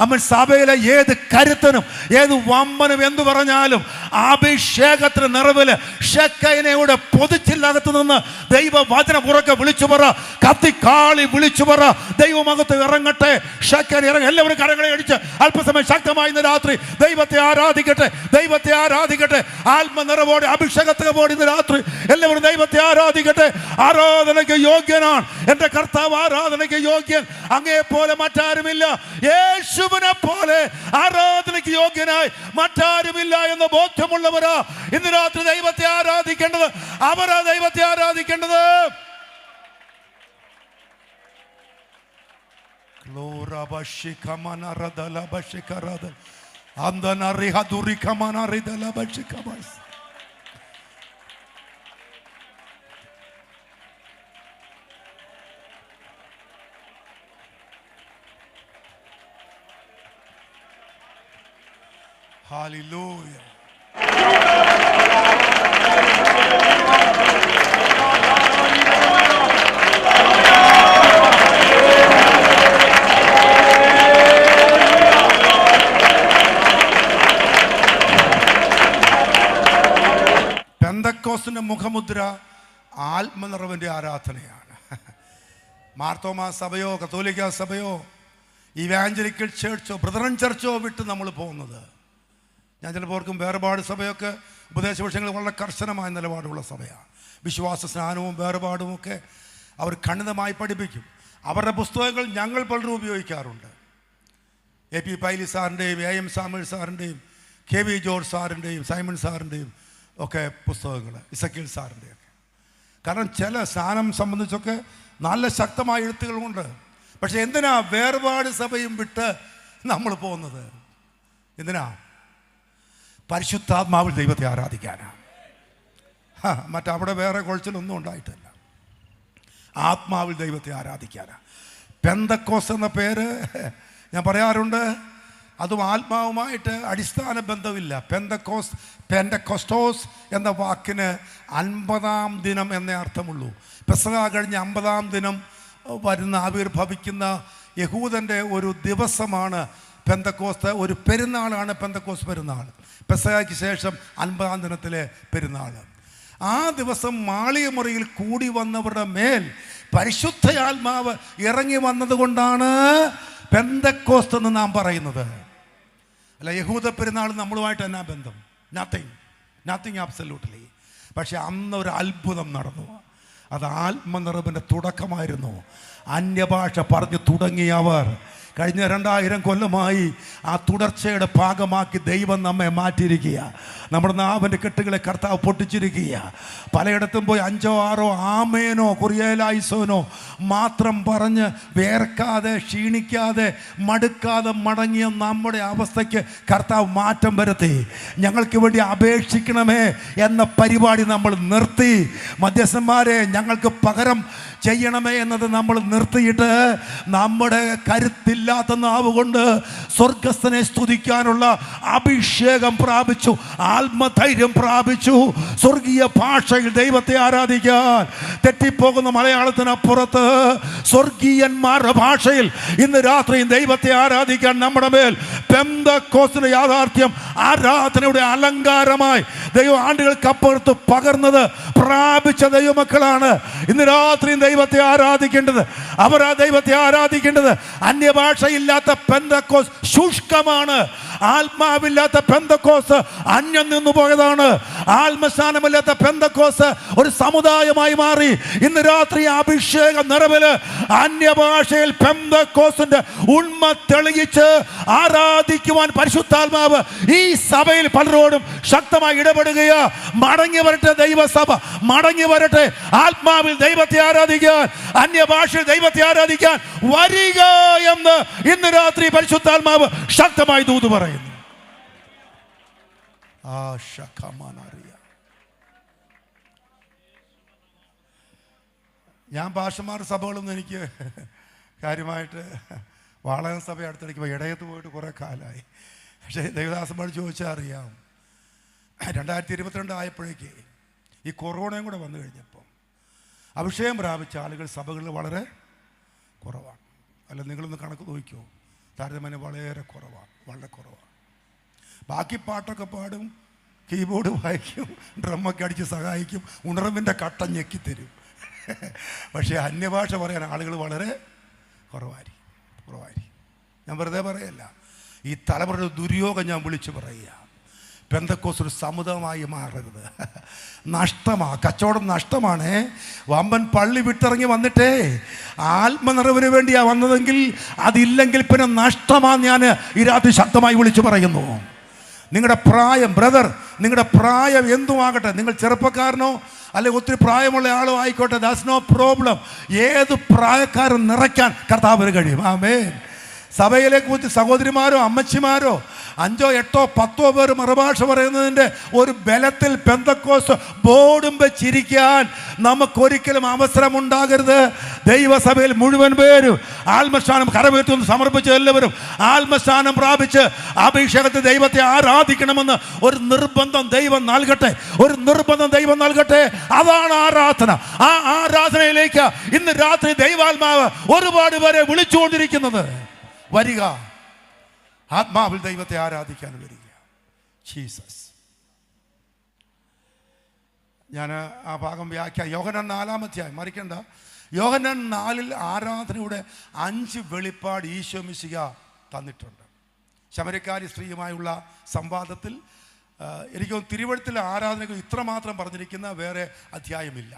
ആമൻ, സഭയിലെ ഏത് കരുത്തനും ഏത് വമ്മനും എന്തു പറഞ്ഞാലും അഭിഷേകത്തിന് നിറവില് ഷെക്കൈനയുടെ പൊതിച്ചില്ലകത്ത് നിന്ന് ദൈവവചനം ഉറക്കെ വിളിച്ചു പറ, കത്തിക്കാളി വിളിച്ചു പറ, ദൈവമകത്ത് ഇറങ്ങട്ടെ, ഷെക്കൈന ഇറങ്ങി. എല്ലാവരും കരങ്ങളെ അടിച്ച് അല്പസമയം ശക്തമായി ഇന്ന് രാത്രി ദൈവത്തെ ആരാധിക്കട്ടെ, ദൈവത്തെ ആരാധിക്കട്ടെ. ആത്മനിറവോടെ, അഭിഷേകത്തോടെ ഇന്ന് രാത്രി എല്ലാവരും ദൈവത്തെ ആരാധിക്കട്ടെ. ആരാധനയ്ക്ക് യോഗ്യനാണ് എൻ്റെ കർത്താവ്, ആരാധനയ്ക്ക് യോഗ്യൻ. അങ്ങേ പോലെ മറ്റാരുമില്ല, യേശുവിനെ പോലെ ആരാധനയ്ക്ക് യോഗ്യനായി മറ്റാരുമില്ല എന്ന് ബോധ്യമുള്ളവരാ ഇന്ന് രാത്രി ദൈവത്തെ ആരാധിക്കേണ്ടത്. അവരാ ദൈവത്തെ ആരാധിക്കേണ്ടത്. Hallelujah. പെന്തക്കോസ്തിന്റെ മുഖമുദ്ര ആത്മനിറവിൻ്റെ ആരാധനയാണ്. മാർത്തോമാ സഭയോ കത്തോലിക്ക സഭയോ ഇവാഞ്ചലിക്കൽ ചർച്ചോ ബ്രദറൻ ചർച്ചോ വിട്ട് നമ്മൾ പോകുന്നത്. ഞാൻ ചിലപ്പോൾ ഓർക്കും, വേർപാട് സഭയൊക്കെ ഉപദേശ വിഷയങ്ങൾ വളരെ കർശനമായ നിലപാടുള്ള സഭയാണ്. വിശ്വാസ സ്നാനവും വേർപാടുമൊക്കെ അവർ ഖണ്ഡിതമായി പഠിപ്പിക്കും. അവരുടെ പുസ്തകങ്ങൾ ഞങ്ങൾ പലരും ഉപയോഗിക്കാറുണ്ട്. AP പൈലി സാറിൻ്റെയും AM സാമുവൽ സാറിൻ്റെയും KV ജോർജ് സാറിൻ്റെയും സൈമൺ സാറിൻ്റെയും ഒക്കെ പുസ്തകങ്ങൾ, ഇസക്കീൽ സാറിൻ്റെയൊക്കെ. കാരണം ചില സ്നാനം സംബന്ധിച്ചൊക്കെ നല്ല ശക്തമായ എഴുത്തുകളുണ്ട്. പക്ഷെ എന്തിനാ വേർപാട് സഭയും വിട്ട് നമ്മൾ പോകുന്നത്? എന്തിനാ? പരിശുദ്ധാത്മാവിൽ ദൈവത്തെ ആരാധിക്കാനാണ്. മറ്റവിടെ വേറെ കുഴച്ചിലൊന്നും ഉണ്ടായിട്ടില്ല. ആത്മാവിൽ ദൈവത്തെ ആരാധിക്കാനാണ്. പെന്തക്കോസ് എന്ന പേര് ഞാൻ പറയാറുണ്ട്, അതും ആത്മാവുമായിട്ട് അടിസ്ഥാന ബന്ധമില്ല. പെന്തക്കോസ്റ്റോസ് എന്ന വാക്കിന് 50-ാം ദിനം എന്നേ അർത്ഥമുള്ളൂ. പെസഹ കഴിഞ്ഞ് 50-ാം ദിനം വരുന്ന ആവിർഭവിക്കുന്ന യഹൂദൻ്റെ ഒരു ദിവസമാണ് പെന്തക്കോസ്ത്. ഒരു പെരുന്നാളാണ് പെന്തക്കോസ് പെരുന്നാൾ. പെസഹയ്ക്ക് ശേഷം 50-ാം ദിനത്തിലെ പെരുന്നാൾ. ആ ദിവസം മാളിക മുറിയിൽ കൂടി വന്നവരുടെ മേൽ പരിശുദ്ധയാത്മാവ് ഇറങ്ങി വന്നതുകൊണ്ടാണ് പെന്തക്കോസ്ത് എന്ന് നാം പറയുന്നത്. അല്ല, യഹൂദ പെരുന്നാൾ നമ്മളുമായിട്ട് എന്നാ ബന്ധം? Nothing absolutely. പക്ഷെ അന്നൊരു അത്ഭുതം നടന്നു. അത് ആത്മനിറവിൻ്റെ തുടക്കമായിരുന്നു. അന്യഭാഷ പറഞ്ഞു തുടങ്ങിയവർ കഴിഞ്ഞ 2000 കൊല്ലമായി ആ തുടർച്ചയുടെ ഭാഗമാക്കി ദൈവം നമ്മെ മാറ്റിയിരിക്കുക. നമ്മുടെ നാവിൻ്റെ കെട്ടുകളെ കർത്താവ് പൊട്ടിച്ചിരിക്കുക. പലയിടത്തും പോയി 5 or 6 ആമേനോ കുറിയേലായിസോനോ മാത്രം പറഞ്ഞ് വേർക്കാതെ ക്ഷീണിക്കാതെ മടുക്കാതെ മടങ്ങിയ നമ്മുടെ അവസ്ഥയ്ക്ക് കർത്താവ് മാറ്റം വരുത്തി. ഞങ്ങൾക്ക് വേണ്ടി അപേക്ഷിക്കണമേ എന്ന പരിപാടി നമ്മൾ നിർത്തി. മധ്യസ്ഥന്മാരെ ഞങ്ങൾക്ക് പകരം ചെയ്യണമേ എന്നത് നമ്മൾ നിർത്തിയിട്ട് നമ്മുടെ കരുത്തില്ലാത്ത നാവ് കൊണ്ട് സ്വർഗസ്ഥനെ സ്തുതിക്കാനുള്ള അഭിഷേകം പ്രാപിച്ചു, ആത്മധൈര്യം പ്രാപിച്ചു. സ്വർഗീയ ഭാഷയിൽ ദൈവത്തെ ആരാധിക്കാൻ തെറ്റിപ്പോകുന്ന മലയാളത്തിനപ്പുറത്ത് സ്വർഗീയന്മാരുടെ ഭാഷയിൽ ഇന്ന് രാത്രി ദൈവത്തെ ആരാധിക്കാൻ നമ്മുടെ മേൽ പെന്തക്കോസ്തിന്റെ യാഥാർത്ഥ്യം ആരാധനയുടെ അലങ്കാരമായി ദൈവം ആണ്ടുകൾക്കപ്പുറത്ത് പകർന്നത് പ്രാപിച്ച ദൈവമക്കളാണ് ഇന്ന് രാത്രി ദൈവത്തെ ആരാധിക്കേണ്ടത്. അവരാ ദൈവത്തെ ആരാധിക്കേണ്ടത്. അന്യഭാഷയില്ലാത്ത പെന്തക്കോസ് ശുഷ്കമാണ്. ആത്മാവില്ലാത്ത പെന്തക്കോസ് അന്യം നിന്നു പോയതാണ്. ആത്മസ്ഥാനമില്ലാത്ത പെന്തക്കോസ് ഒരു സമുദായമായി മാറി. ഇന്ന് രാത്രി അഭിഷേക നിറവില് അന്യഭാഷയിൽ പെന്തക്കോസിന്റെ ഉണ്മ തെളിയിച്ച് ആരാധിക്കുവാൻ പരിശുദ്ധാത്മാവ് ഈ സഭയിൽ പലരോടും ശക്തമായി ഇടപെടുകയാ. മടങ്ങി വരട്ടെ ദൈവസഭ, മടങ്ങി വരട്ടെ. ആത്മാവിൽ ദൈവത്തെ ആരാധിക്കാൻ, അന്യഭാഷയിൽ ദൈവത്തെ ആരാധിക്കാൻ വരിക എന്ന് ഇന്ന് രാത്രി പരിശുദ്ധാത്മാവ് ശക്തമായി ദൂത് പറയുന്നു. ഞാൻ ഭാഷമാർ സഭകളൊന്നും എനിക്ക് കാര്യമായിട്ട് വാളക സഭ അടുത്തിടയ്ക്ക് ഇടയത്ത് പോയിട്ട് കുറേ കാലമായി. പക്ഷേ ദേവദാസന്മാർ ചോദിച്ചാൽ അറിയാം, 2022 ആയപ്പോഴേക്ക് ഈ കൊറോണയും കൂടെ വന്നു കഴിഞ്ഞപ്പം അഭിഷേകം പ്രാപിച്ച ആളുകൾ സഭകളിൽ വളരെ കുറവാണ്. അല്ല, നിങ്ങളൊന്ന് കണക്ക് നോക്കിയോ, താരതമ്യം വളരെ കുറവാണ്, വളരെ കുറവാണ്. ബാക്കി പാട്ടൊക്കെ പാടും, കീബോർഡ് വായിക്കും, ഡ്രമ്മൊക്കെ അടിച്ച് സഹായിക്കും, ഉണർവിൻ്റെ കട്ട ഞെക്കിത്തരും. പക്ഷേ അന്യഭാഷ പറയാൻ ആളുകൾ വളരെ കുറവായിരിക്കും. ഞാൻ വെറുതെ പറയല്ല, ഈ തലമുറയുടെ ദുര്യോഗം ഞാൻ വിളിച്ചു പറയുക. പെന്തക്കോസ് ഒരു സമുദായമായി മാറരുത്. നഷ്ടമാണ്, കച്ചവടം നഷ്ടമാണ്. വമ്പൻ പള്ളി വിട്ടിറങ്ങി വന്നിട്ടേ ആത്മനിറവിന് വേണ്ടിയാണ് വന്നതെങ്കിൽ അതില്ലെങ്കിൽ പിന്നെ നഷ്ടമാണ്. ഞാൻ ഈ രാത്രി ശക്തമായി വിളിച്ചു പറയുന്നു. നിങ്ങളുടെ പ്രായം, ബ്രദർ, നിങ്ങളുടെ പ്രായം എന്തുമാകട്ടെ, നിങ്ങൾ ചെറുപ്പക്കാരനോ അല്ലെങ്കിൽ ഒത്തിരി പ്രായമുള്ള ആളോ ആയിക്കോട്ടെ, ദാറ്റ്സ് നോ പ്രോബ്ലം. ഏത് പ്രായക്കാരും നിറയ്ക്കാൻ കർത്താവിന് കഴിയും. ആമേൻ. സഭയിലേക്ക് കുറിച്ച് സഹോദരിമാരോ അമ്മച്ചിമാരോ 5, 8, 10 പേർ മറുഭാഷ പറയുന്നതിൻ്റെ ഒരു ബലത്തിൽ പെന്തക്കോസ് ബോർഡും വെച്ചിരിക്കാൻ നമുക്കൊരിക്കലും അവസരമുണ്ടാകരുത്. ദൈവസഭയിൽ മുഴുവൻ പേരും ആത്മസ്ഥാനം കരമേറ്റും സമർപ്പിച്ച എല്ലാവരും ആത്മസ്ഥാനം പ്രാപിച്ച് അഭിഷേകത്തിൽ ദൈവത്തെ ആരാധിക്കണമെന്ന് ഒരു നിർബന്ധം ദൈവം നൽകട്ടെ, ഒരു നിർബന്ധം ദൈവം നൽകട്ടെ. അതാണ് ആരാധന. ആ ആരാധനയിലേക്ക് ഇന്ന് രാത്രി ദൈവാത്മാവ് ഒരുപാട് പേരെ വിളിച്ചുകൊണ്ടിരിക്കുന്നത്. വരിക, ആത്മാവിൽ ദൈവത്തെ ആരാധിക്കാൻ വരിക. ജീസസ്. ഞാൻ ആ ഭാഗം യോഹന്നാൻ 4-ാം അധ്യായം മറിക്കണ്ട. യോഹന്നാൻ 4-ൽ ആരാധനയുടെ 5 വെളിപ്പാട് ഈശോ മിശിഹ തന്നിട്ടുണ്ട്. ശമരക്കാരി സ്ത്രീയുമായുള്ള സംവാദത്തിൽ എനിക്ക് തിരുവഴുത്തിലെ ആരാധനകൾ ഇത്രമാത്രം പറഞ്ഞിരിക്കുന്ന വേറെ അധ്യായമില്ല.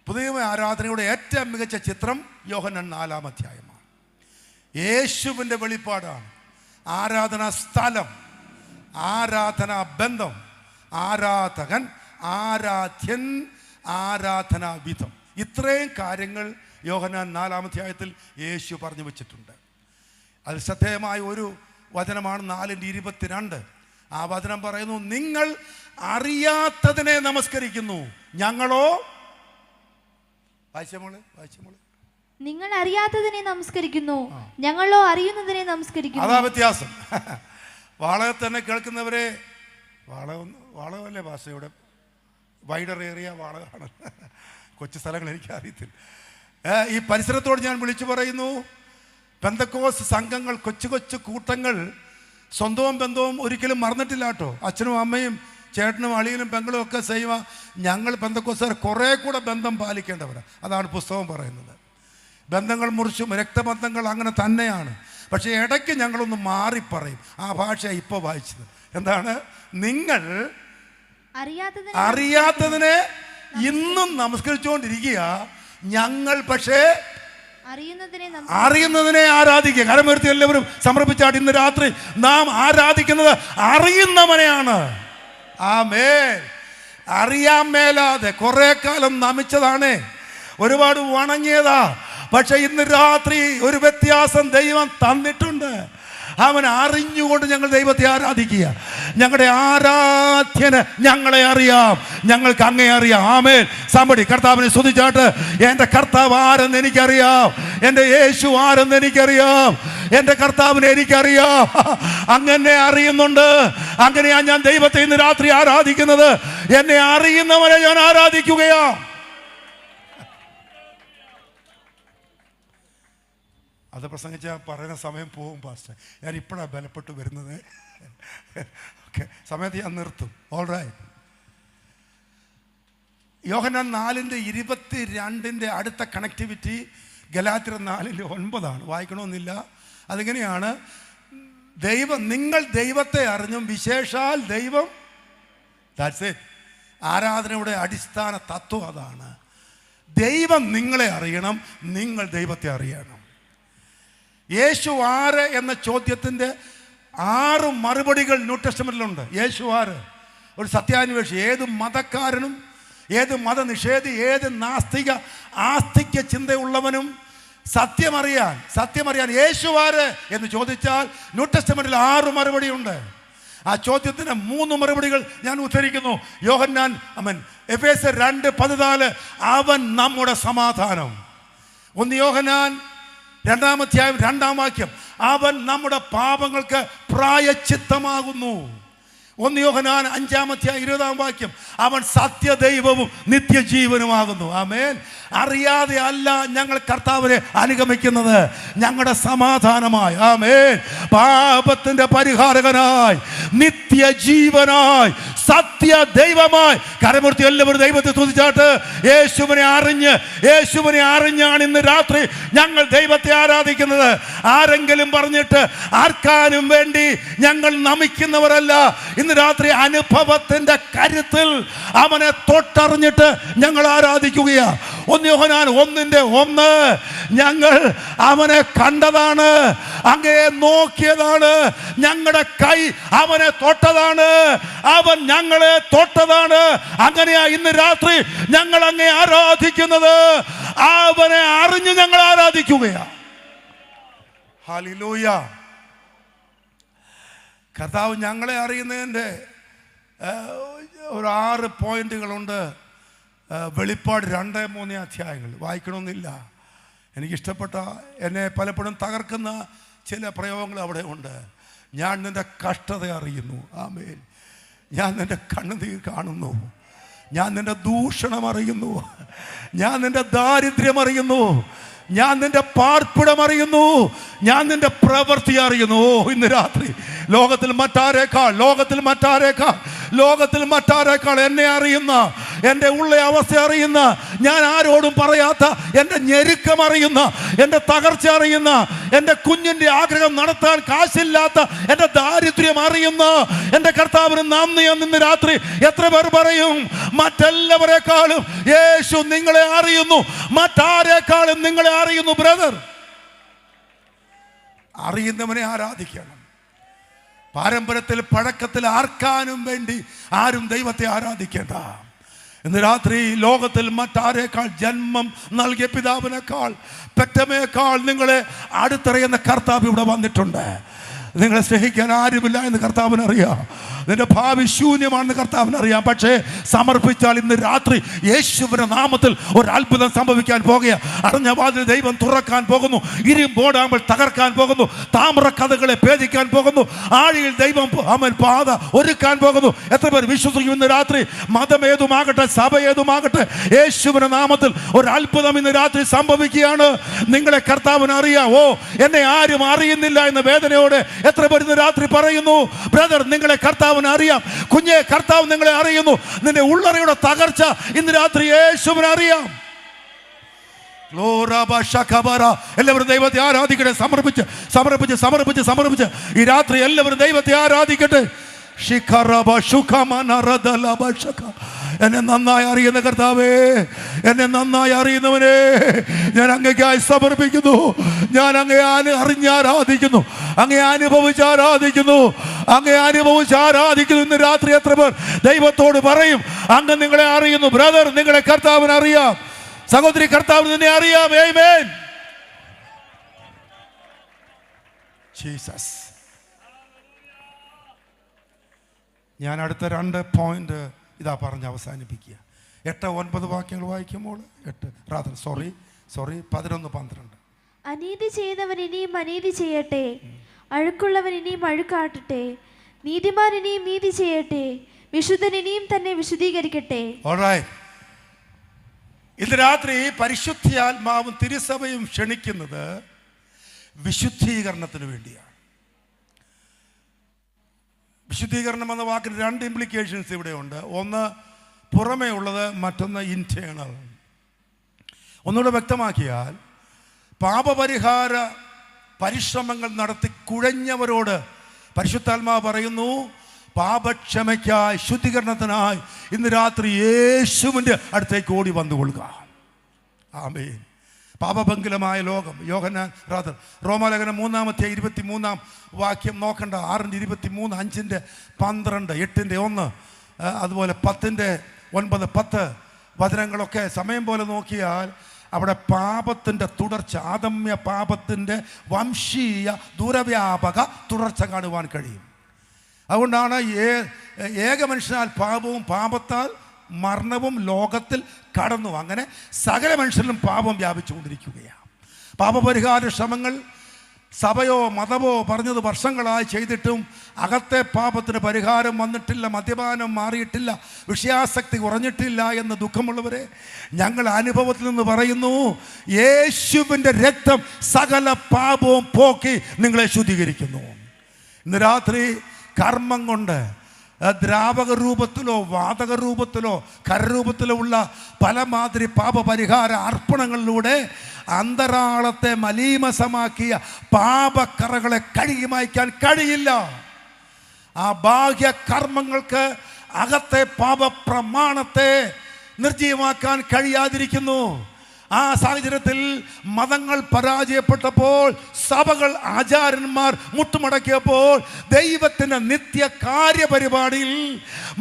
പുതിയ ആരാധനയുടെ ഏറ്റവും മികച്ച ചിത്രം യോഹന്നാൻ 4-ാം അധ്യായമാണ്. യേശുവിൻ്റെ വെളിപ്പാടാണ്. ആരാധനാ സ്ഥലം, ആരാധനാ ബന്ധം, ആരാധകൻ, ആരാധ്യൻ, ആരാധനാ വിധം. ഇത്രയും കാര്യങ്ങൾ യോഹന്നാൻ 4-ാം അധ്യായത്തിൽ യേശു പറഞ്ഞു വച്ചിട്ടുണ്ട്. അതിൽ ശ്രദ്ധേയമായ ഒരു വചനമാണ് 4:22. ആ വചനം പറയുന്നു, നിങ്ങൾ അറിയാത്തതിനെ നമസ്കരിക്കുന്നു, ഞങ്ങളോ വായിച്ചമോള് നിങ്ങൾ അറിയാത്തതിനെ നമസ്കരിക്കുന്നു, ഞങ്ങളോ അറിയുന്നതിനെ നമസ്കരിക്കുന്നു. അതാ വ്യത്യാസം. വാളക തന്നെ കേൾക്കുന്നവരെ, വാളകമല്ലേ ഭാഷയുടെ വൈഡർ ഏറിയ വാളകമാണ്. കൊച്ചു സ്ഥലങ്ങൾ എനിക്ക് അറിയത്തില്ല. ഈ പരിസരത്തോട് ഞാൻ വിളിച്ചു പറയുന്നു, പെന്തക്കോസ് സംഘങ്ങൾ, കൊച്ചു കൊച്ചു കൂട്ടങ്ങൾ സ്വന്തവും ബന്ധവും ഒരിക്കലും മറന്നിട്ടില്ല കേട്ടോ. അച്ഛനും അമ്മയും ചേട്ടനും അളിയനും പെങ്ങളും ഒക്കെ ചെയ്യുക. ഞങ്ങൾ പെന്തക്കോസ്തുകാർ കുറേ കൂടെ ബന്ധം പാലിക്കേണ്ടവരാണ്. അതാണ് പുസ്തകം പറയുന്നത്. ബന്ധങ്ങൾ മുറിച്ചും രക്തബന്ധങ്ങൾ അങ്ങനെ തന്നെയാണ്. പക്ഷേ ഇടയ്ക്ക് ഞങ്ങളൊന്ന് മാറിപ്പറയും. ആ ഭാഷ ഇപ്പോൾ വായിച്ചത് എന്താണ്? നിങ്ങൾ അറിയാത്തതിനെ ഇന്നും നമസ്കരിച്ചുകൊണ്ടിരിക്കുക, ഞങ്ങൾ പക്ഷേ അറിയുന്നതിനെ ആരാധിക്കുക. കരമുയർത്തി എല്ലാവരും സമർപ്പിച്ചാട്ട് ഇന്ന് രാത്രി നാം ആരാധിക്കുന്നത് അറിയുന്നവനെയാണ്. ആമേൻ. അറിയാൻ മേലാതെ കുറെ കാലം നമിച്ചതാണ്, ഒരുപാട് വണങ്ങിയതാ. പക്ഷെ ഇന്ന് രാത്രി ഒരു വ്യത്യാസം ദൈവം തന്നിട്ടുണ്ട്. അവൻ അറിഞ്ഞുകൊണ്ട് ഞങ്ങൾ ദൈവത്തെ ആരാധിക്കുക. ഞങ്ങളുടെ ആരാധ്യന് ഞങ്ങളെ അറിയാം, ഞങ്ങൾക്ക് അങ്ങേ അറിയാം. ആമേൻ. സാമ്പടി കർത്താവിനെ സ്തുതിച്ചാട്ട്, എൻ്റെ കർത്താവ് ആരെന്ന് എനിക്കറിയാം, എൻ്റെ യേശു ആരെന്ന് എനിക്കറിയാം, എൻ്റെ കർത്താവിനെ എനിക്കറിയാം. അങ്ങനെ അറിയുന്നുണ്ട്. അങ്ങനെയാണ് ഞാൻ ദൈവത്തെ ഇന്ന് രാത്രി ആരാധിക്കുന്നത്. എന്നെ അറിയുന്നവനെ ഞാൻ ആരാധിക്കുകയാ. അത് പ്രസംഗിച്ചാൽ പറയുന്ന സമയം പോകും പാസ്റ്റർ. ഞാൻ ഇപ്പോഴാണ് ബലപ്പെട്ട് വരുന്നത്. ഓക്കെ, സമയത്ത് ഞാൻ നിർത്തും. All right. യോഹന്നാൻ 4:22 അടുത്ത കണക്ടിവിറ്റി ഗലാത്യർ 4:9 വായിക്കണമെന്നില്ല. അതിങ്ങനെയാണ്, നിങ്ങൾ ദൈവത്തെ അറിഞ്ഞും വിശേഷാൽ ദൈവം. That's it. ആരാധനയുടെ അടിസ്ഥാന തത്വം അതാണ്. ദൈവം നിങ്ങളെ അറിയണം, നിങ്ങൾ ദൈവത്തെ അറിയണം. യേശു ആര് എന്ന ചോദ്യത്തിൻ്റെ 6 മറുപടികൾ ന്യൂ ടെസ്റ്റമെന്റിലുണ്ട്. യേശു ആര്? ഒരു സത്യാന്വേഷി. ഏത് മതക്കാരനും, ഏത് മതനിഷേധി, ഏത് നാസ്തിക ആസ്തിക്യ ചിന്തയുള്ളവനും സത്യമറിയാൻ യേശു ആര് എന്ന് ചോദിച്ചാൽ ന്യൂ ടെസ്റ്റമെന്റിൽ 6 മറുപടിയുണ്ട്. ആ ചോദ്യത്തിന് 3 മറുപടികൾ ഞാൻ ഉദ്ധരിക്കുന്നു. യോഹന്നാൻ എഫേസ്യർ 2:14 അവൻ നമ്മുടെ സമാധാനം. 1 യോഹന്നാൻ 2-ാം അധ്യായം 2-ാം വാക്യം അവൻ നമ്മുടെ പാപങ്ങൾക്ക് പ്രായശ്ചിത്തമാകുന്നു. 1 യോഹന്നാൻ 5-ാം അധ്യായം 20-ാം വാക്യം അവൻ സത്യദൈവവും നിത്യജീവനുമാകുന്നു. ആമേൻ. അറിയാതെ അല്ല ഞങ്ങൾ കർത്താവിനെ അനുഗമിക്കുന്നത്, ഞങ്ങളുടെ സമാധാനമായി. ആമേൻ. പാപത്തിന്റെ പരിഹാരകനായി, നിത്യജീവനായി, സത്യ ദൈവമായി. കരമൂർത്തി എല്ലാവരും ദൈവത്തെ സ്തുതിച്ചാട്ട്. യേശുവിനെ അറിഞ്ഞാണ് ഇന്ന് രാത്രി ഞങ്ങൾ ദൈവത്തെ ആരാധിക്കുന്നത്. ആരെങ്കിലും പറഞ്ഞിട്ട് ആർക്കാനും വേണ്ടി ഞങ്ങൾ നമിക്കുന്നവരല്ല. ഇന്ന് രാത്രി അനുഭവത്തിന്റെ കരുത്തിൽ അവനെ തൊട്ടറിഞ്ഞിട്ട് ഞങ്ങൾ ആരാധിക്കുകയാ. 1 യോഹന്നാൻ 1:1 ഞങ്ങൾ അവനെ കണ്ടതാണ്, അങ്ങയെ നോക്കിയതാണ്, ഞങ്ങളുടെ കൈ അവനെ തൊട്ടതാണ്, അവൻ ഞങ്ങളെ തൊട്ടതാണ്. അങ്ങനെയാ ഇന്ന് രാത്രി ഞങ്ങൾ അങ്ങയെ ആരാധിക്കുന്നത്. അവനെ അറിഞ്ഞ് ഞങ്ങൾ ആരാധിക്കുകയാ. ഹല്ലേലൂയ. കർത്താവ് ഞങ്ങളെ അറിയുന്നതിൻ്റെ ഒരു 6 പോയിന്റുകളുണ്ട്. വെളിപ്പാട് 2-3 അധ്യായങ്ങൾ വായിക്കണമെന്നില്ല. എനിക്കിഷ്ടപ്പെട്ട, എന്നെ പലപ്പോഴും തകർക്കുന്ന ചില പ്രയോഗങ്ങൾ അവിടെ ഉണ്ട്. ഞാൻ നിൻ്റെ കഷ്ടത അറിയുന്നു. ആമേൻ. ഞാൻ നിൻ്റെ കണ്ണുനീർ കാണുന്നു. ഞാൻ നിൻ്റെ ദൂഷണം അറിയുന്നു. ഞാൻ നിൻ്റെ ദാരിദ്ര്യം അറിയുന്നു. ഞാൻ നിൻ്റെ പാർപ്പിടം അറിയുന്നു. ഞാൻ നിൻ്റെ പ്രവൃത്തി അറിയുന്നു. ഇന്ന് രാത്രി ലോകത്തിൽ മറ്റാരേക്കാൾ എന്നെ അറിയുന്ന, എൻ്റെ ഉള്ള അവസ്ഥ അറിയുന്ന, ഞാൻ ആരോടും പറയാത്ത എൻ്റെ ഞെരുക്കം അറിയുന്ന, എൻ്റെ തകർച്ച അറിയുന്ന, എൻ്റെ കുഞ്ഞിൻ്റെ ആഗ്രഹം നടത്താൻ കാശില്ലാത്ത എൻ്റെ ദാരിദ്ര്യം അറിയുന്ന എൻ്റെ കർത്താവിന് നന്ദി എന്ന് ഇന്ന് രാത്രി എത്ര പേർ പറയും? മറ്റെല്ലാവരെക്കാളും യേശു നിങ്ങളെ അറിയുന്നു. മറ്റാരേക്കാളും നിങ്ങളെ അറിയുന്നു. ബ്രദർ, അറിയുന്നവനെ ആരാധിക്കണം. പാരമ്പര്യത്തിൽ, പഴക്കത്തിൽ ആർക്കാനും വേണ്ടി ആരും ദൈവത്തെ ആരാധിക്കേണ്ട. ഇന്ന് രാത്രി ലോകത്തിൽ മറ്റാരേക്കാൾ, ജന്മം നൽകിയ പിതാവിനേക്കാൾ, പെറ്റമ്മയേക്കാൾ നിങ്ങളെ അടുത്തറിയുന്ന കർത്താവ് ഇവിടെ വന്നിട്ടുണ്ട്. നിങ്ങളെ സ്നേഹിക്കാൻ ആരുമില്ല എന്ന് കർത്താവിനറിയാം. നിന്റെ ഭാവി ശൂന്യമാണെന്ന് കർത്താവിനറിയാം. പക്ഷേ സമർപ്പിച്ചാൽ ഇന്ന് രാത്രി യേശുവിന്റെ നാമത്തിൽ ഒരു അത്ഭുതം സംഭവിക്കാൻ പോകുകയാണ്. അടഞ്ഞ വാതിൽ ദൈവം തുറക്കാൻ പോകുന്നു. ഇരുമ്പോടാകുമ്പോൾ തകർക്കാൻ പോകുന്നു. താമ്ര കഥകളെ ഭേദിക്കാൻ പോകുന്നു. ആഴിയിൽ ദൈവം പാത ഒരുക്കാൻ പോകുന്നു. എത്ര പേർ വിശ്വസിക്കും ഇന്ന് രാത്രി? മതം ഏതുമാകട്ടെ, സഭ ഏതുമാകട്ടെ, യേശുവിന്റെ നാമത്തിൽ ഒരു അത്ഭുതം ഇന്ന് രാത്രി സംഭവിക്കുകയാണ്. നിങ്ങളെ കർത്താവിന് അറിയാം. എന്നെ ആരും അറിയുന്നില്ല എന്ന വേദനയോടെ എത്ര പേർ ഇന്ന് രാത്രി പറയുന്നു? ബ്രദർ, നിങ്ങളെ കർത്താവിന് അറിയാം. കുഞ്ഞെ, കർത്താവ് നിങ്ങളെ അറിയുന്നു. നിന്റെ ഉള്ളറയുടെ തകർച്ച ഇന്ന് രാത്രി യേശുവിന് അറിയാം. എല്ലാവരും ദൈവത്തെ ആരാധിക്കട്ടെ. സമർപ്പിച്ച് ഈ രാത്രി എല്ലാവരും ദൈവത്തെ ആരാധിക്കട്ടെ. എന്നെ നന്നായി അറിയുന്ന കർത്താവേ, എന്നെ നന്നായി അറിയുന്നവനെ ഞാൻ അങ്ങേക്കായി സമർപ്പിക്കുന്നു. ഞാൻ അങ്ങയെ അറിഞ്ഞാരാധിക്കുന്നു, അങ്ങയെ അനുഭവിച്ചാരാധിക്കുന്നു. ഇന്ന് രാത്രി എത്ര പേർ ദൈവത്തോട് പറയും, അങ്ങ് നിങ്ങളെ അറിയുന്നു? ബ്രദർ, നിങ്ങളെ കർത്താവിന് അറിയാം. സഹോദരി, കർത്താവിന് നിന്നെ അറിയാം. ആമേൻ. ജീസസ്. ഞാൻ അടുത്ത 2 പോയിന്റ് ഇതാ പറഞ്ഞ് അവസാനിപ്പിക്കുക. 8-9 വാക്യങ്ങൾ വായിക്കുമ്പോൾ 11-12. അനീതി ചെയ്തവൻ ഇനിയും അനീതി ചെയ്യട്ടെ, അഴുക്കുള്ളവൻ ഇനിയും അഴുക്കാട്ടട്ടെ, നീതിമാൻ ഇനിയും നീതി ചെയ്യട്ടെ, വിശുദ്ധൻ ഇനിയും തന്നെ വിശുദ്ധീകരിക്കട്ടെ. ഇന്ന് രാത്രി പരിശുദ്ധാത്മാവും തിരുസഭയും ക്ഷണിക്കുന്നത് വിശുദ്ധീകരണത്തിന് വേണ്ടിയാണ്. വിശുദ്ധീകരണം എന്ന വാക്കിന് 2 ഇംപ്ലിക്കേഷൻസ് ഇവിടെ ഉണ്ട്. ഒന്ന് പുറമേ ഉള്ളത്, മറ്റൊന്ന് ഇന്റേണൽ. ഒന്നുകൂടെ വ്യക്തമാക്കിയാൽ, പാപപരിഹാര പരിശ്രമങ്ങൾ നടത്തി കുഴഞ്ഞവരോട് പരിശുദ്ധാത്മാവ് പറയുന്നു, പാപക്ഷമയ്ക്കായി, ശുദ്ധീകരണത്തിനായി ഇന്ന് രാത്രി യേശുവിൻ്റെ അടുത്തേക്ക് ഓടി വന്നുകൊള്ളുക. ആമേൻ. പാപഭംഗിലമായ ലോകം. റോമാലേഖനം 3:23 വാക്യം നോക്കണ്ട. 6:23, 5:12, 8:1, അതുപോലെ 10:9, 10 വചനങ്ങളൊക്കെ സമയം പോലെ നോക്കിയാൽ അവിടെ പാപത്തിൻ്റെ തുടർച്ച, ആദമ്യ പാപത്തിൻ്റെ വംശീയ ദൂരവ്യാപക തുടർച്ച കാണുവാൻ കഴിയും. അതുകൊണ്ടാണ് ഏക മനുഷ്യനാൽ പാപവും പാപത്താൽ മരണവും ലോകത്തിൽ കടന്നു. അങ്ങനെ സകല മനുഷ്യരിലും പാപം വ്യാപിച്ചുകൊണ്ടിരിക്കുകയാണ്. പാപപരിഹാര ശ്രമങ്ങൾ സഭയോ മതമോ പറഞ്ഞത് വർഷങ്ങളായി ചെയ്തിട്ടും അകത്തെ പാപത്തിന് പരിഹാരം വന്നിട്ടില്ല, മദ്യപാനം മാറിയിട്ടില്ല, വിഷയാസക്തി കുറഞ്ഞിട്ടില്ല എന്ന് ദുഃഖമുള്ളവരെ, ഞങ്ങൾ അനുഭവത്തിൽ നിന്ന് പറയുന്നു, യേശുവിൻ്റെ രക്തം സകല പാപവും പോക്കി നിങ്ങളെ ശുദ്ധീകരിക്കുന്നു. ഇന്ന് രാത്രി കർമ്മം കൊണ്ട് ദ്രാവക രൂപത്തിലോ വാതക രൂപത്തിലോ കരരൂപത്തിലോ ഉള്ള പല മാതിരി പാപപരിഹാര അർപ്പണങ്ങളിലൂടെ അന്തരാളത്തെ മലീമസമാക്കിയ പാപക്കറകളെ കഴുകി മായ്ക്കാൻ കഴിയില്ല. ആ ബാഹ്യ കർമ്മങ്ങൾക്ക് അകത്തെ പാപപ്രമാണത്തെ നിർജ്ജീവമാക്കാൻ കഴിയാതിരിക്കുന്നു. ആ സാഹചര്യത്തിൽ മതങ്ങൾ പരാജയപ്പെട്ടപ്പോൾ, സഭകൾ ആചാര്യന്മാർ മുട്ടുമടക്കിയപ്പോൾ, ദൈവത്തിൻ്റെ നിത്യ കാര്യപരിപാടിയിൽ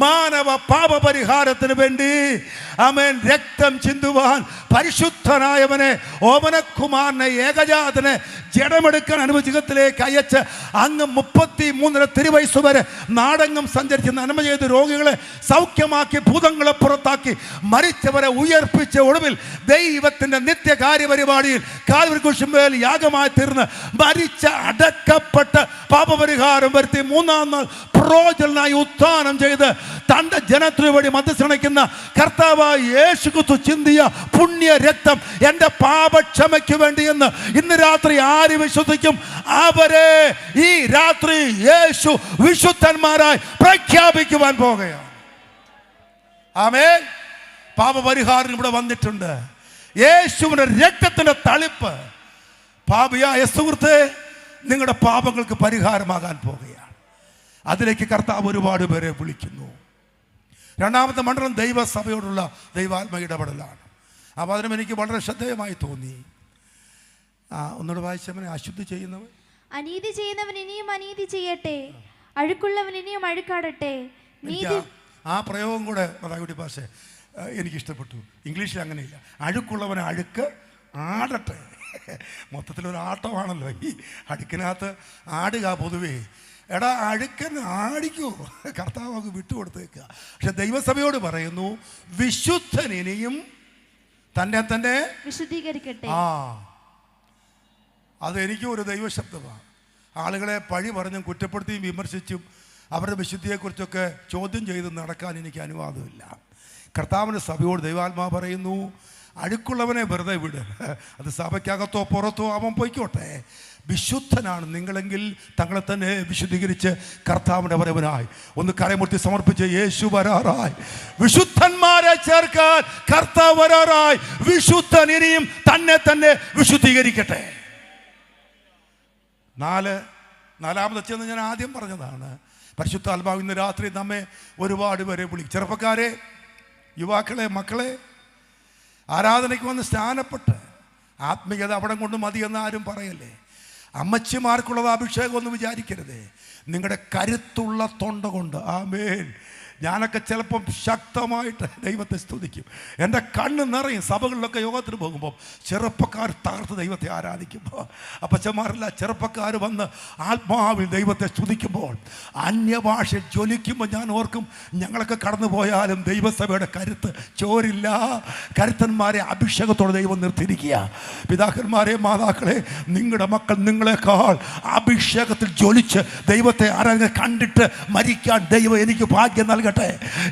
മാനവ പാപപരിഹാരത്തിന് വേണ്ടി ആമേൻ രക്തം ചിന്തുവാൻ പരിശുദ്ധനായവനെ, ഓമനക്കുമാരനെ, ഏകജാതനെ ജഡമെടുക്കാൻ അനുഭവത്തിലേക്ക് അയച്ച് അങ്ങ് 33 തിരുവയസ്സ് വരെ നാടെങ്ങും സഞ്ചരിച്ച് നന്മ ചെയ്ത് രോഗികളെ സൗഖ്യമാക്കി, ഭൂതങ്ങളെ പുറത്താക്കി, മരിച്ചവരെ ഉയർപ്പിച്ച ഒടുവിൽ ദൈവത്തിൻ്റെ നിത്യ കാര്യപരിപാടിയിൽ കാൽവരി കുരിശിന്മേൽ യാഗമായി തീർന്ന് മരിച്ച അടക്കപ്പെട്ട് പാപപരിഹാരം വരുത്തി 3-ാം നാൾ പ്രോജനായി ഉത്ഥാനം ചെയ്ത് തൻ്റെ ജനത്തിനു വേണ്ടി മധ്യസ്ഥണിക്കുന്ന കർത്താവായ യേശു ക്രിസ്തു ചിന്തിയ പുണ്യ രക്തം എൻ്റെ പാപക്ഷമയ്ക്ക് വേണ്ടി എന്ന് ഇന്ന് രാത്രി ആര് വിശ്വസിക്കും, അവരെ ഈ രാത്രി യേശു വിശുദ്ധന്മാരായി പ്രഖ്യാപിക്കുവാൻ പോകുകയാണ്. ആമേൻ. പാപപരിഹാരം ഇവിടെ വന്നിട്ടുണ്ട്. യേശുവിൻ്റെ രക്തത്തിൻ്റെ തളിപ്പ് പാപിയായ സുഹൃത്തെ നിങ്ങളുടെ പാപങ്ങൾക്ക് പരിഹാരമാകാൻ പോകുകയാണ്. അതിലേക്ക് കർത്താവ് ഒരുപാട് പേരെ വിളിക്കുന്നു. രണ്ടാമത്തെ മണ്ഡലം ദൈവസഭയോടുള്ള ദൈവാത്മ ഇടപെടലാണ്. ആ വചനം എനിക്ക് വളരെ ശ്രദ്ധേയമായി തോന്നി. ഒന്നുകൂടെ വായിച്ചവനെ, അശുദ്ധി ചെയ്യുന്നവൻ, അനീതി ചെയ്യുന്നവൻ ഇനിയും അനീതി ചെയ്യട്ടെ, അഴുക്കുള്ളവൻ ഇനിയും അഴുക്കാടട്ടെ. ആ പ്രയോഗം കൂടെ മതാകുട്ടി ഭാഷ എനിക്കിഷ്ടപ്പെട്ടു. ഇംഗ്ലീഷിൽ അങ്ങനെയില്ല. അഴുക്കുള്ളവൻ അഴുക്ക് ആടട്ടെ. മൊത്തത്തിലൊരു ആട്ടമാണല്ലോ ഈ അഴുക്കിനകത്ത് ആടുക. പൊതുവേ എടാ അഴുക്കൻ ആടിക്കോ, കർത്താവ് അങ്ങ് വിട്ടുകൊടുത്തേക്കുക. പക്ഷെ ദൈവസഭയോട് പറയുന്നു, വിശുദ്ധൻ ഇനിയും തന്നെ വിശുദ്ധീകരിക്കട്ടെ. അതെനിക്കും ഒരു ദൈവശബ്ദമാണ്. ആളുകളെ പഴി പറഞ്ഞും കുറ്റപ്പെടുത്തിയും വിമർശിച്ചും അവരുടെ വിശുദ്ധിയെക്കുറിച്ചൊക്കെ ചോദ്യം ചെയ്ത് നടക്കാൻ എനിക്ക് അനുവാദമില്ല. കർത്താവിൻ്റെ സഭയോട് ദൈവാത്മാവ് പറയുന്നു, അഴുക്കുള്ളവനെ വെറുതെ വിട്. അത് സഭയ്ക്കകത്തോ പുറത്തോ അവൻ പൊയ്ക്കോട്ടെ. വിശുദ്ധനാണ് നിങ്ങളെങ്കിൽ തങ്ങളെ തന്നെ വിശുദ്ധീകരിച്ച് കർത്താവിൻ്റെ വരവനായി ഒന്ന് കരമുട്ടി സമർപ്പിച്ച് യേശു വരാറായി, വിശുദ്ധന്മാരെ ചേർക്കാൻ കർത്താവ് വരാറായി, വിശുദ്ധൻ ഇനിയും തന്നെ വിശുദ്ധീകരിക്കട്ടെ. നാലാമത് ചെന്ന് ഞാൻ ആദ്യം പറഞ്ഞതാണ്, പരിശുദ്ധാത്മാവ് ഇന്ന് രാത്രി നമ്മെ ഒരുപാട് പേരെ വിളിക്കും. ചെറുപ്പക്കാരെ, യുവാക്കളെ, മക്കളെ, ആരാധനയ്ക്ക് വന്ന് സ്നാനപ്പെട്ട് ആത്മീയത അവിടെ കൊണ്ട് മതിയെന്ന് ആരും പറയല്ലേ. അമ്മച്ചിമാർക്കുള്ളത് അഭിഷേകം ഒന്നും വിചാരിക്കരുതേ. നിങ്ങളുടെ കരുത്തുള്ള തൊണ്ട കൊണ്ട്. ആമേൻ. ഞാനൊക്കെ ചിലപ്പം ശക്തമായിട്ട് ദൈവത്തെ സ്തുതിക്കും. എൻ്റെ കണ്ണ് നിറയും. സഭകളിലൊക്കെ യോഗത്തിന് പോകുമ്പോൾ ചെറുപ്പക്കാർ തകർത്ത് ദൈവത്തെ ആരാധിക്കുമ്പോൾ, അപ്പച്ചന്മാരല്ല ചെറുപ്പക്കാർ വന്ന് ആത്മാവിൽ ദൈവത്തെ സ്തുതിക്കുമ്പോൾ, അന്യഭാഷ ജ്വലിക്കുമ്പോൾ ഞാൻ ഓർക്കും, ഞങ്ങളൊക്കെ കടന്നു പോയാലും ദൈവസഭയുടെ കരുത്ത് ചോരില്ല. കരുത്തന്മാരെ അഭിഷേകത്തോടെ ദൈവം നിർത്തിയിരിക്കുക. പിതാക്കന്മാരെ, മാതാക്കളെ, നിങ്ങളുടെ മക്കൾ നിങ്ങളെക്കാൾ അഭിഷേകത്തിൽ ജ്വലിച്ച് ദൈവത്തെ ആരാധന കണ്ടിട്ട് മരിക്കാൻ ദൈവം എനിക്ക് ഭാഗ്യം നൽകട്ടെ ആരാധിക്കട്ടെ.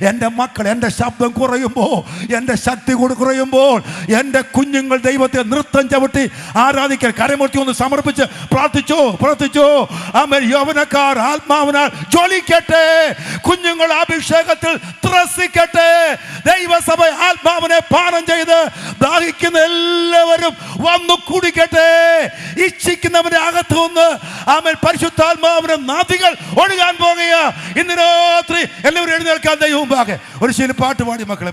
എൻ്റെ മക്കൾ, എൻ്റെ ശബ്ദം കുറയുമ്പോൾ, എൻ്റെ ശക്തി കുറയുമ്പോൾ എൻ്റെ കുഞ്ഞുങ്ങൾ ദൈവത്തെ നൃത്തം ചവിട്ടി ആരാധിക്കാൻ കരമുട്ടി ഒന്ന് സമർപ്പിച്ച് പ്രാർത്ഥിച്ചോ. ആമേൻ. യൗവനക്കാർ ആത്മാവിനാൽ ജ്വലിക്കട്ടെ. കുഞ്ഞുങ്ങൾ അഭിഷേകത്തിൽ ത്രസിക്കട്ടെ. ദൈവസഭ ആത്മാവിനെ പാനം ചെയ്ത് ദാഹിക്കുന്ന എല്ലാവരും വന്നു കുടിക്കട്ടെ. ഇച്ഛിക്കുന്നവന്റെ അകത്ത് നിന്ന് ആമേൻ പരിശുദ്ധാത്മാവിന്റെ നദികൾ ഒഴുകാൻ പോകുക. ഇന്ന് രാത്രി എല്ലാവരും എഴുന്നേൽക്കാൻ ദൈവമുമ്പാകെ ഒരു പാട്ട് പാടി മക്കളെ.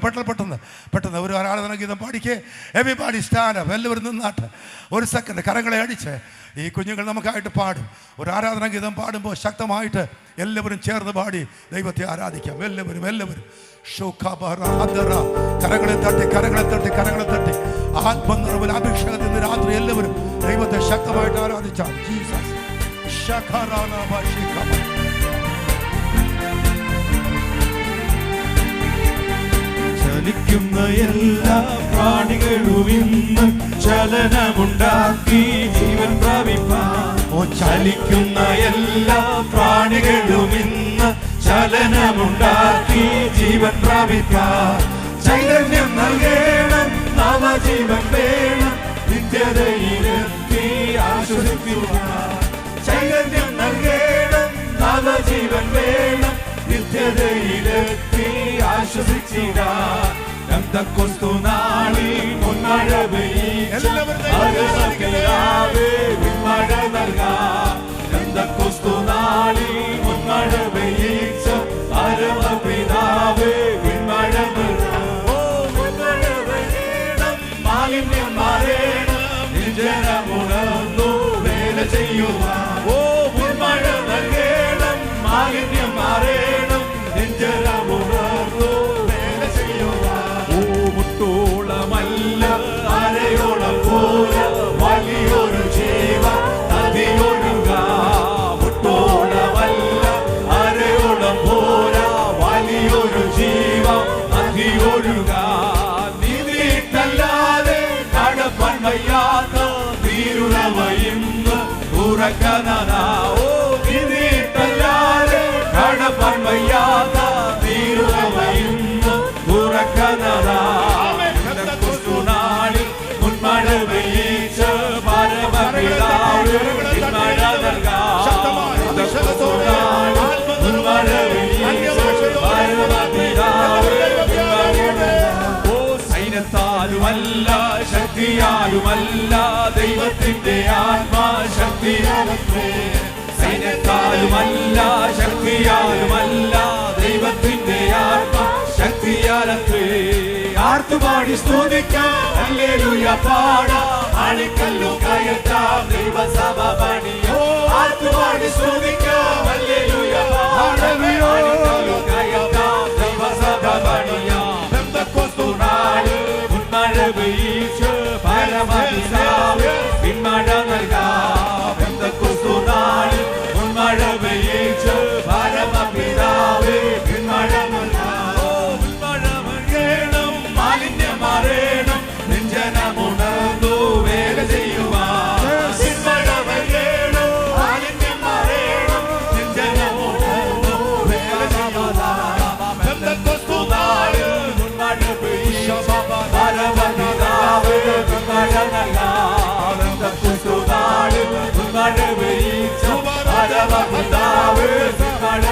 പെട്ടെന്ന് ഒരു ആരാധന ഗീതം പാടിക്കേ. Everybody stand up. എല്ലാവരും നിന്നാട്ട് ഒരു സെക്കൻഡ് കരങ്ങളെ അടിച്ച് ഈ കുഞ്ഞുങ്ങൾ നമുക്കായിട്ട് പാടും. ഒരു ആരാധന ഗീതം പാടുമ്പോൾ ശക്തമായിട്ട് എല്ലാവരും ചേർന്ന് പാടി ദൈവത്തെ ആരാധിക്കാം. എല്ലാവരും കരങ്ങളെ തട്ടി ആത്മനിറവിൽ അഭിഷേകത്തിൽ നിന്ന് രാത്രി എല്ലാവരും ദൈവത്തെ ശക്തമായിട്ട് ആരാധിച്ചാൽ. ജീസസ് ചലിക്കുന്ന എല്ലാ പ്രാണികളും ഇന്ന് ചലനമുണ്ടാക്കി ജീവൻ പ്രാപിപ്പാൻ. ചലിക്കുന്ന എല്ലാ പ്രാണികളും ഇന്ന് ചലനമുണ്ടാക്കി ജീവൻ പ്രാപിപ്പാൻ. ചൈതന്യം നൽകണം, നവജീവൻ വേണം, നിത്യതയിലെത്തി ആശ്വസിക്കുവാൻ. ചൈതന്യം നൽകണം, നവജീവൻ വേണം, നിത്യതയിലെത്തി ആശ്വസിച്ചിടാൻ. പെന്തക്കോസ്തു നാളിൽ പൊന്മഴ പെയ്യിച്ച വിൺമഴ നൽകാം. പെന്തക്കോസ്തു നാളിൽ പൊന്മഴ പെയ്യിച്ച പരമപിതാവേ വിൺമഴ നൽകാം. പൊന്മഴ പെയ്യണം, മാലിന്യം മാറേണം, ജനമുണർന്നു വേല ചെയ്യുവാൻ. പൊന്മഴ നൽകണം, മാലിന്യം മാറേണം, ജനമുണർന്നു വേല ചെയ്യുവാൻ. മുട്ടോളമല്ല അരയോളം പോലെ വലിയൊരു ജീവ നദിയൊഴുകാം. മുട്ടോളമല്ല അരയോളം പോലെ വലിയൊരു ജീവ നദിയൊഴുകാം. നീതിയിട്ടല്ലാതെ കടപ്പാൻ വയ്യാത്ത തീരുളവയിന്ന് ഉറക്കനാ. നീതിയിട്ടല്ലാതെ കടപ്പാൻ വയ്യാത്ത തീരുളവയിന്ന് ഉറക്കനാ. നാളിൽ മുൻമഴ പെയ്യിച്ച പരമപിതാവ് മഴ നൽകാം. മുൻമഴ പെയ്യിച്ച പരമപിതാവ് സൈന്യത്താലുമല്ല ശക്തിയാലുമല്ല ദൈവത്തിന്റെ ആത്മാശക്തിയാലത്രേ. സൈന്യത്താലുമല്ല ശക്തിയാലുമല്ല ദൈവത്തിന്റെ ആത്മാശക്തിയാലത്രേ. ആർത്തുപാടി സ്തുതിക്കാം, ഹല്ലേലൂയ പാടാം, ആണിക്കല്ലു കയറ്റാം, ദൈവസഭ പണിയോ. ആർത്തുപാടി സ്തുതിക്കാം, ഹല്ലേലൂയ പാടാം, ആണിക്കല്ലു കയറ്റാം, ദൈവസഭ പണിയാം. പെന്തക്കോസ്തു നാളിൽ മുൻമഴ പെയ്യിച്ച് പരമപിതാവ് പിന്മഴ നൽകാം. പെന്തക്കോസ്തു നാളിൽ മുൻമഴ പെയ്യിച്ച് പരമപിതാവ് പിന്മഴ നൽകാം. മാറേണം, നെഞ്ചനമുണർന്നു വേല ചെയ്യുവാൻ. പിന്മഴ പെയ്യണം, മാലിന്യം മാറേണം, നെഞ്ചനമുണർന്നു വേല ചെയ്യുവാൻ. പെന്തക്കോസ്തു നാളിൽ മുൻമഴ പെയ്യിച്ച പരമപിതാവ് പിന്മഴ നൽകാം. പെന്തക്കോസ്തു നാളിൽ മുൻമഴ പെയ്യിച്ച പരമപിതാവ് പിന്മഴ